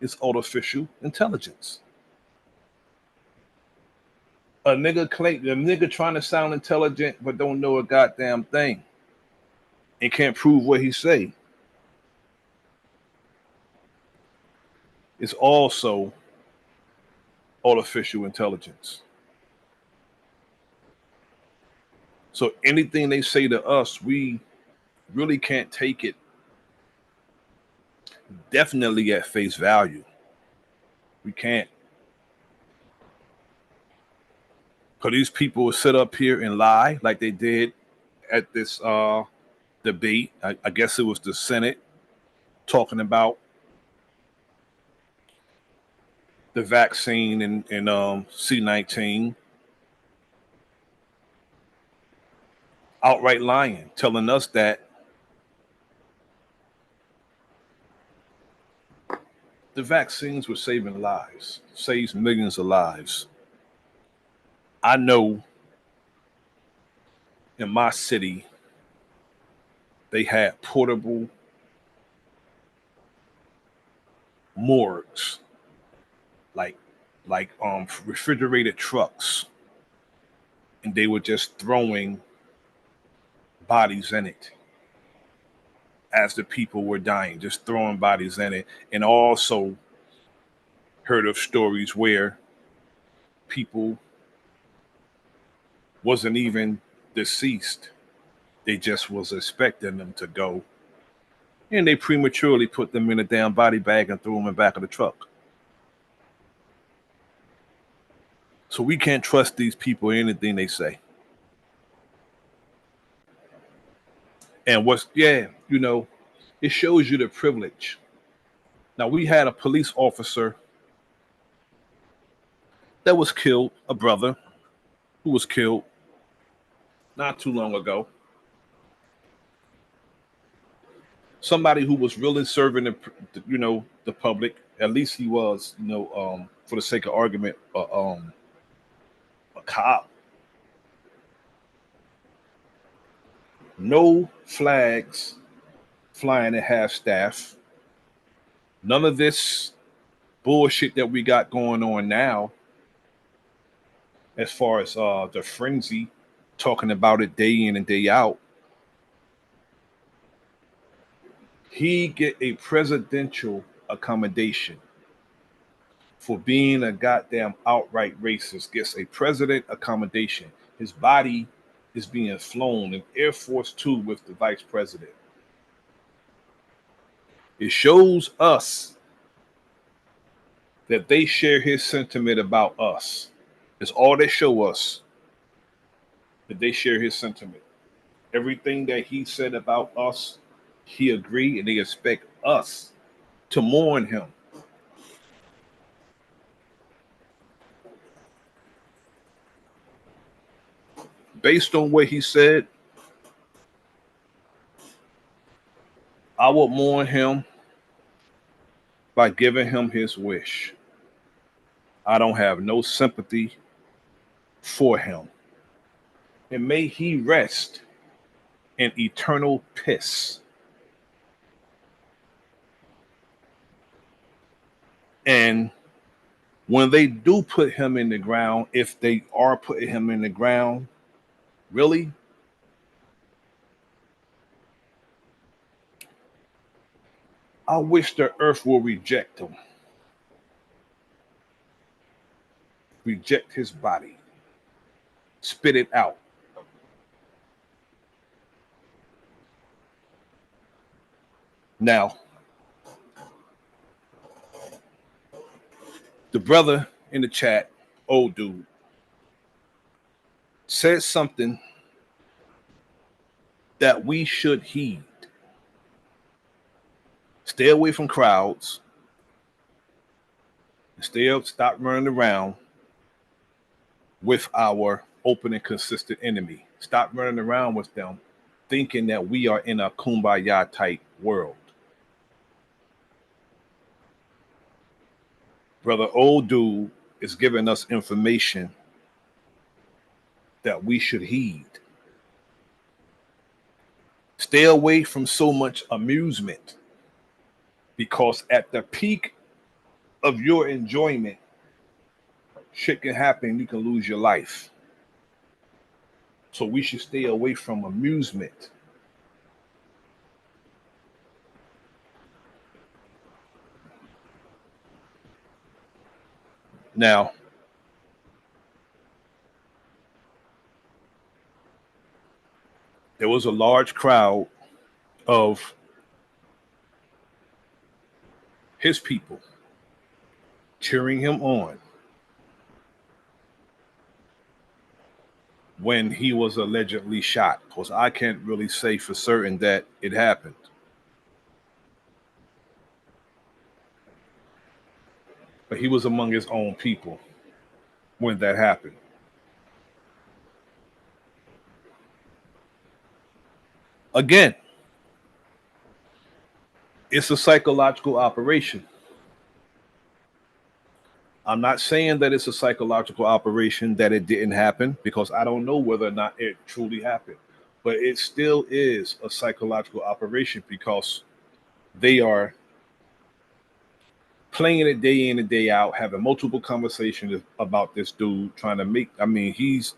is artificial intelligence. A nigga trying to sound intelligent but don't know a goddamn thing and can't prove what he say. It's also artificial intelligence. So anything they say to us, we really can't take it definitely at face value. We can't. Because these people will sit up here and lie like they did at this debate. I guess it was the Senate talking about the vaccine and C-19. Outright lying, telling us that the vaccines were saving lives, saves millions of lives. I know in my city, they had portable morgues, like refrigerated trucks, and they were just throwing bodies in it as the people were dying, just throwing bodies in it. And also heard of stories where people wasn't even deceased. They just was expecting them to go. And they prematurely put them in a damn body bag and threw them in the back of the truck. So we can't trust these people in anything they say. And it shows you the privilege. Now, we had a police officer that was killed, a brother who was killed not too long ago. Somebody who was really serving the public. At least he was, for the sake of argument, a cop. No flags flying at half staff. None of this bullshit that we got going on now, as far as the frenzy, talking about it day in and day out. He get a presidential accommodation for being a goddamn outright racist. Gets a president accommodation. His body is being flown in Air Force Two with the vice president. It shows us that they share his sentiment about us. It's all they show us. that they share his sentiment. Everything that he said about us, he agreed, and they expect us to mourn him. Based on what he said, I would mourn him by giving him his wish. I don't have no sympathy for him. And may he rest in eternal piss. And when they do put him in the ground, if they are putting him in the ground, really, I wish the earth will reject him, reject his body, spit it out. Now, the brother in the chat, old dude, said something that we should heed. Stay away from crowds. Stop running around with our open and consistent enemy. Stop running around with them thinking that we are in a kumbaya type world. Brother Old Dude is giving us information that we should heed. Stay away from so much amusement, because at the peak of your enjoyment, shit can happen. You can lose your life. So we should stay away from amusement. Now, there was a large crowd of his people cheering him on when he was allegedly shot. Because I can't really say for certain that it happened. But he was among his own people when that happened. Again, it's a psychological operation. I'm not saying that it's a psychological operation that it didn't happen, because I don't know whether or not it truly happened. But it still is a psychological operation, because they are playing it day in and day out, having multiple conversations about this dude, trying to make, he's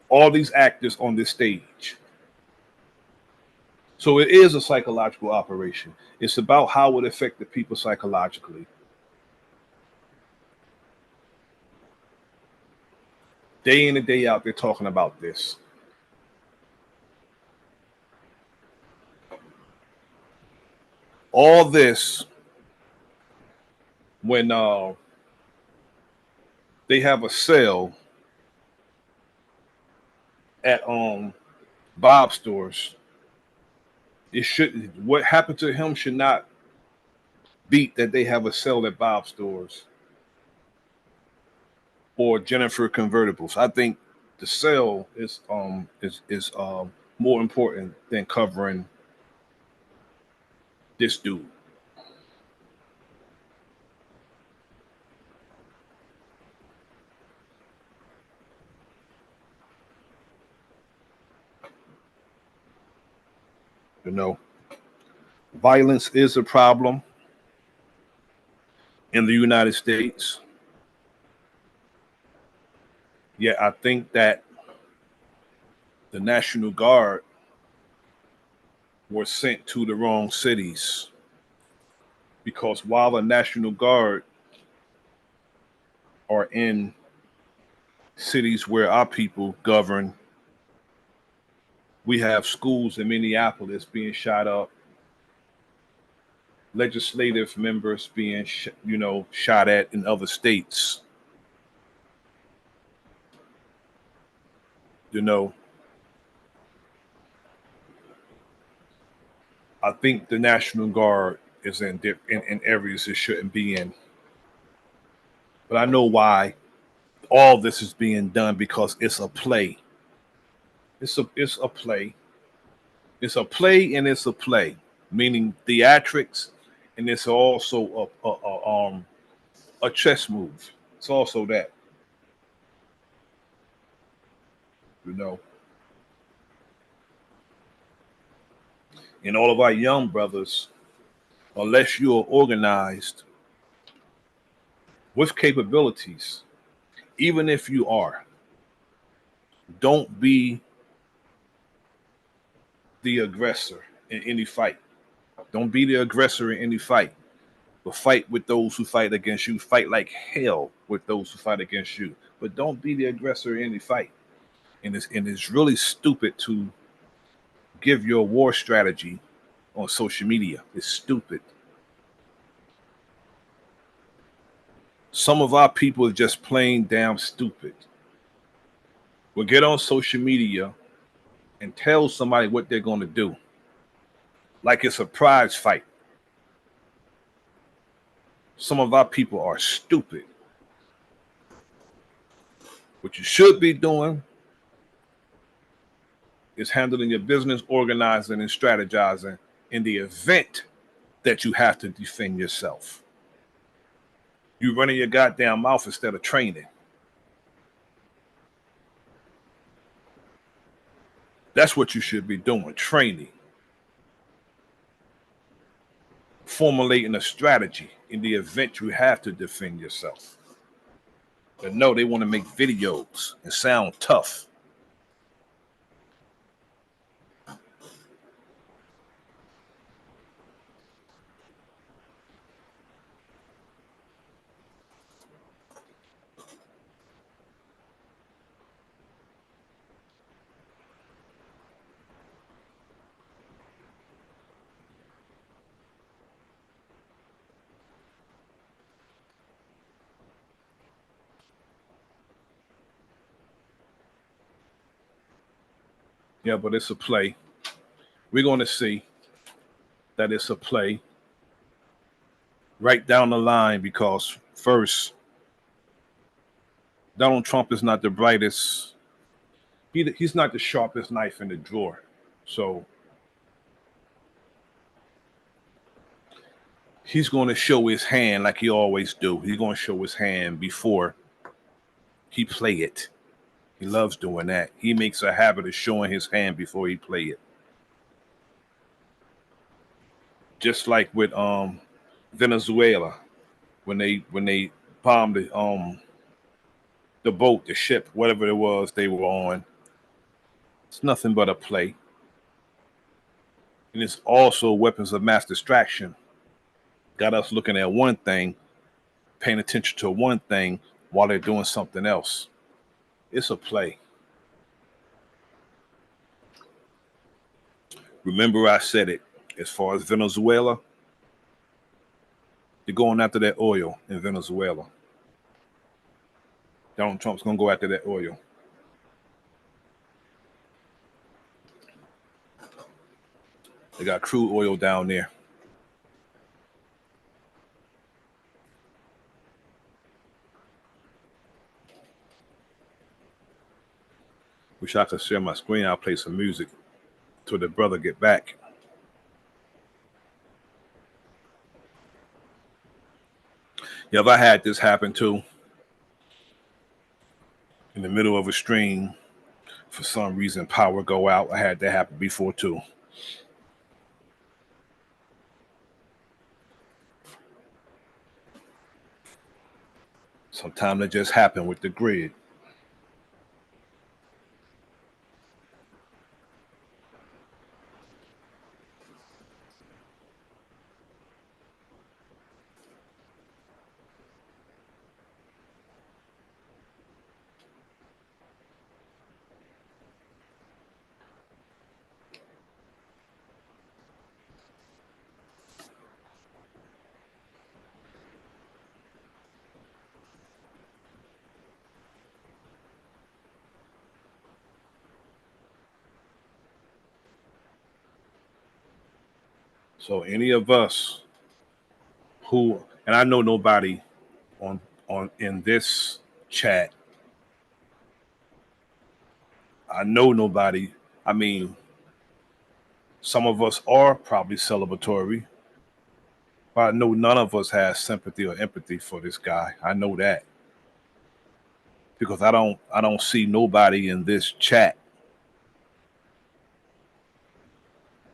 all these actors on this stage. So it is a psychological operation. It's about how it affected people psychologically. Day in and day out, they're talking about this. All this when they have a sale at Bob stores. It should, what happened to him should not beat that they have a sale at Bob stores or Jennifer convertibles. I think the sale is more important than covering this dude. You know, violence is a problem in the United States. Yet I think that the National Guard were sent to the wrong cities, because while the National Guard are in cities where our people govern, we have schools in Minneapolis being shot up, legislative members being shot at in other states. You know, I think the National Guard is in areas it shouldn't be in. But I know why all this is being done, because it's a play. It's a play. It's a play and it's a play, meaning theatrics, and it's also a chess move. It's also that, you know. And all of our young brothers, unless you are organized with capabilities, even if you are, don't be the aggressor in any fight. Don't be the aggressor in any fight, but fight with those who fight against you. Fight like hell with those who fight against you. But don't be the aggressor in any fight. And it's really stupid to give your war strategy on social media. It's stupid. Some of our people are just plain damn stupid. We'll get on social media and tell somebody what they're going to do, like it's a prize fight. Some of our people are stupid. What you should be doing is handling your business, organizing and strategizing in the event that you have to defend yourself. You running your goddamn mouth instead of training. That's what you should be doing, training. Formulating a strategy in the event you have to defend yourself. But no, they want to make videos and sound tough. Yeah, but it's a play. We're going to see that it's a play right down the line, because first, Donald Trump is not the brightest. He's not the sharpest knife in the drawer. So he's going to show his hand like he always do. He's going to show his hand before he play it. He loves doing that. He makes a habit of showing his hand before he play it. Just like with Venezuela, when they bombed the boat, the ship, whatever it was they were on. It's nothing but a play. And it's also weapons of mass distraction. Got us looking at one thing, paying attention to one thing while they're doing something else. It's a play. Remember I said it, as far as Venezuela, they're going after that oil in Venezuela. Donald Trump's going to go after that oil. They got crude oil down there. Wish I could share my screen. I'll play some music till the brother get back. Yeah, if I had this happen too, in the middle of a stream, for some reason power go out. I had that happen before too. Sometimes it just happen with the grid. So any of us who, and I know nobody on in this chat, I know nobody. I mean, some of us are probably celebratory, but I know none of us has sympathy or empathy for this guy. I know that because I don't see nobody in this chat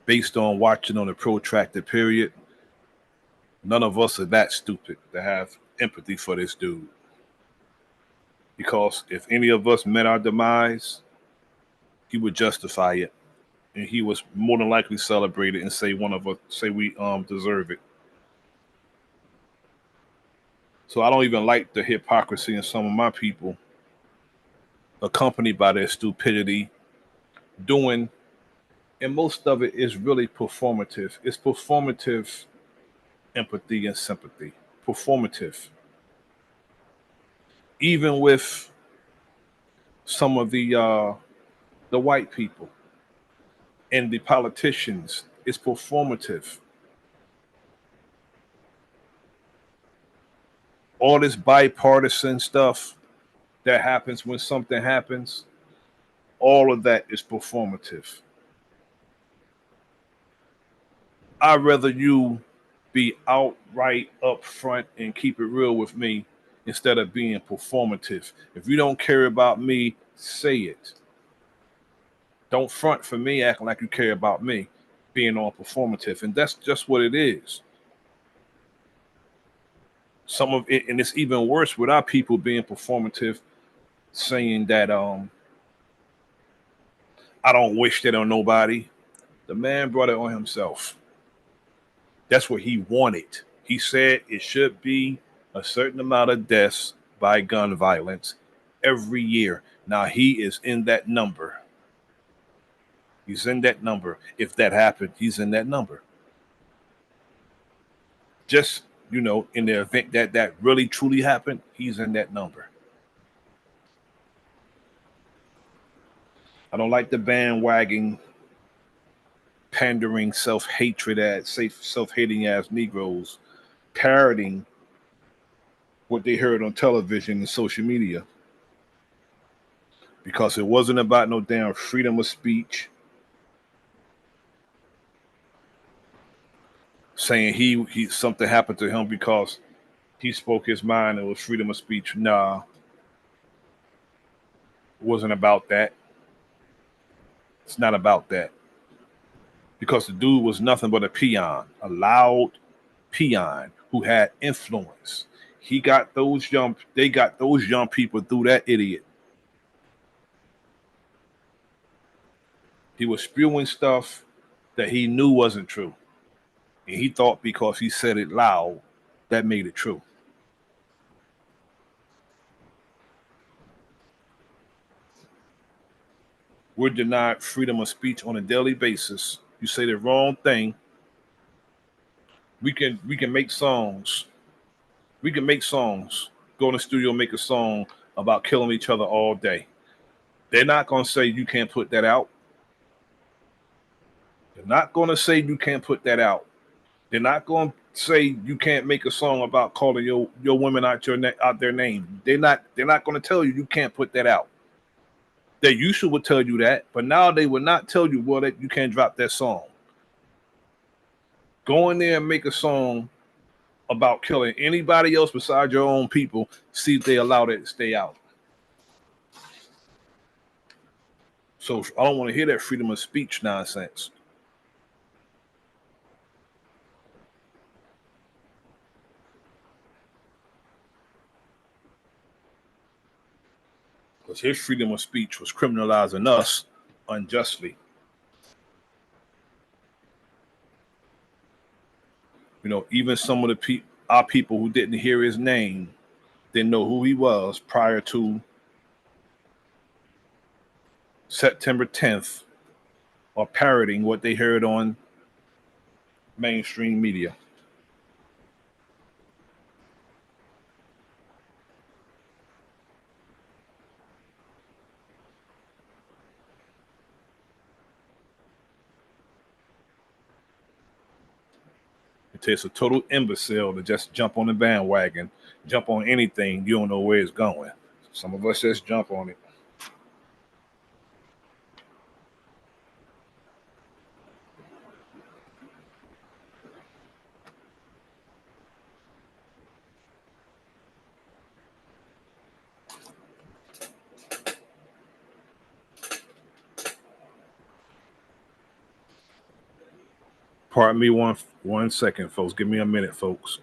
based on watching on a protracted period. None of us are that stupid to have empathy for this dude. Because if any of us met our demise, he would justify it, and he was more than likely celebrate it and say one of us say we deserve it. So I don't even like the hypocrisy in some of my people, accompanied by their stupidity, doing, and most of it is really performative. It's performative empathy and sympathy. Performative. Even with some of the white people and the politicians, it's performative. All this bipartisan stuff that happens when something happens, all of that is performative. I'd rather you be outright upfront and keep it real with me instead of being performative. If you don't care about me, say it. Don't front for me acting like you care about me, being all performative. And that's just what it is. Some of it, and it's even worse with our people being performative, saying that I don't wish that on nobody. The man brought it on himself. That's what he wanted. He said it should be a certain amount of deaths by gun violence every year. Now he is in that number. He's in that number. If that happened, he's in that number. Just, in the event that that really truly happened, he's in that number. I don't like the bandwagon pandering self-hatred at self-hating ass Negroes parroting what they heard on television and social media. Because it wasn't about no damn freedom of speech. Saying he something happened to him because he spoke his mind. It was freedom of speech. Nah, it wasn't about that. It's not about that. Because the dude was nothing but a peon, a loud peon who had influence. They got those young people through that idiot. He was spewing stuff that he knew wasn't true. And he thought because he said it loud, that made it true. We're denied freedom of speech on a daily basis. You say the wrong thing. We can make songs. We can make songs. Go in the studio, make a song about killing each other all day. They're not going to say you can't put that out. They're not going to say you can't put that out. They're not going to say you can't make a song about calling your women out their name. They're not going to tell you can't put that out. They used to would tell you that, but now they would not tell you, well, that you can't drop that song. Go in there and make a song about killing anybody else besides your own people. See if they allow that to stay out. So I don't want to hear that freedom of speech nonsense. Because his freedom of speech was criminalizing us unjustly. Even some of our people who didn't hear his name didn't know who he was prior to September 10th are parroting what they heard on mainstream media. It takes a total imbecile to just jump on the bandwagon, jump on anything. You don't know where it's going. Some of us just jump on it. Pardon me one second, folks. Give me a minute, folks.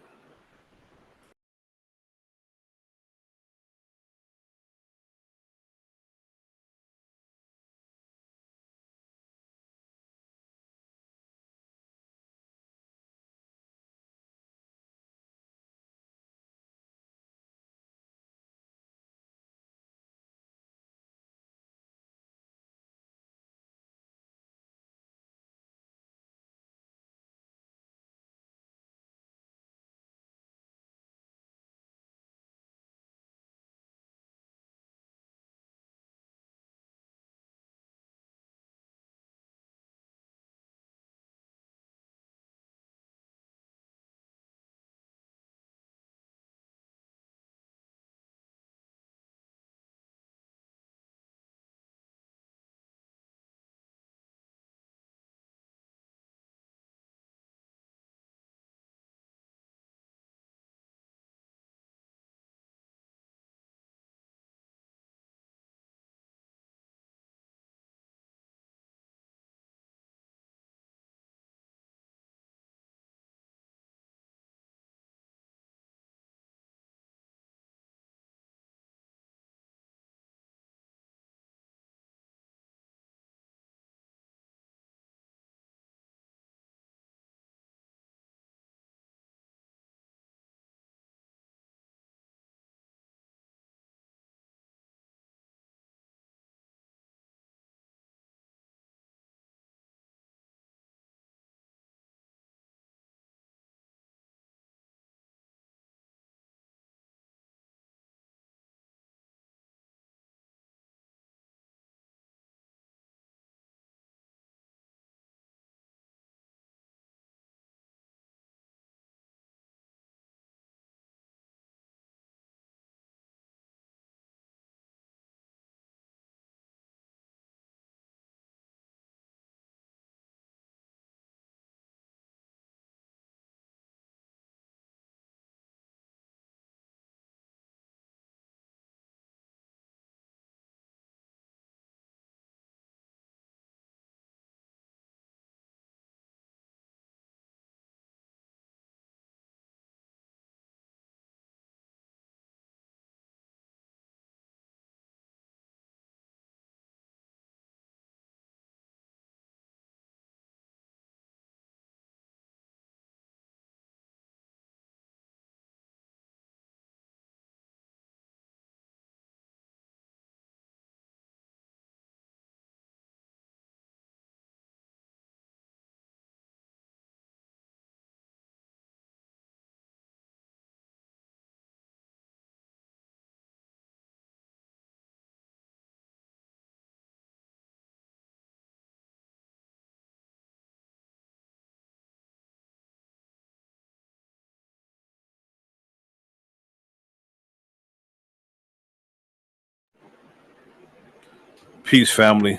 Peace, family.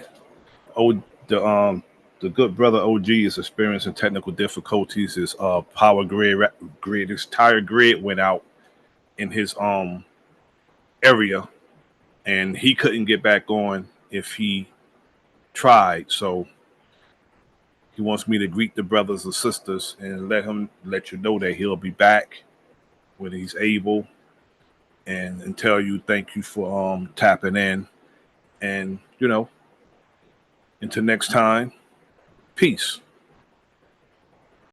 Oh, the good brother OG is experiencing technical difficulties. His power grid, his tire grid went out in his area, and he couldn't get back on if he tried. So he wants me to greet the brothers and sisters and let you know that he'll be back when he's able, and tell you thank you for tapping in, and until next time, peace.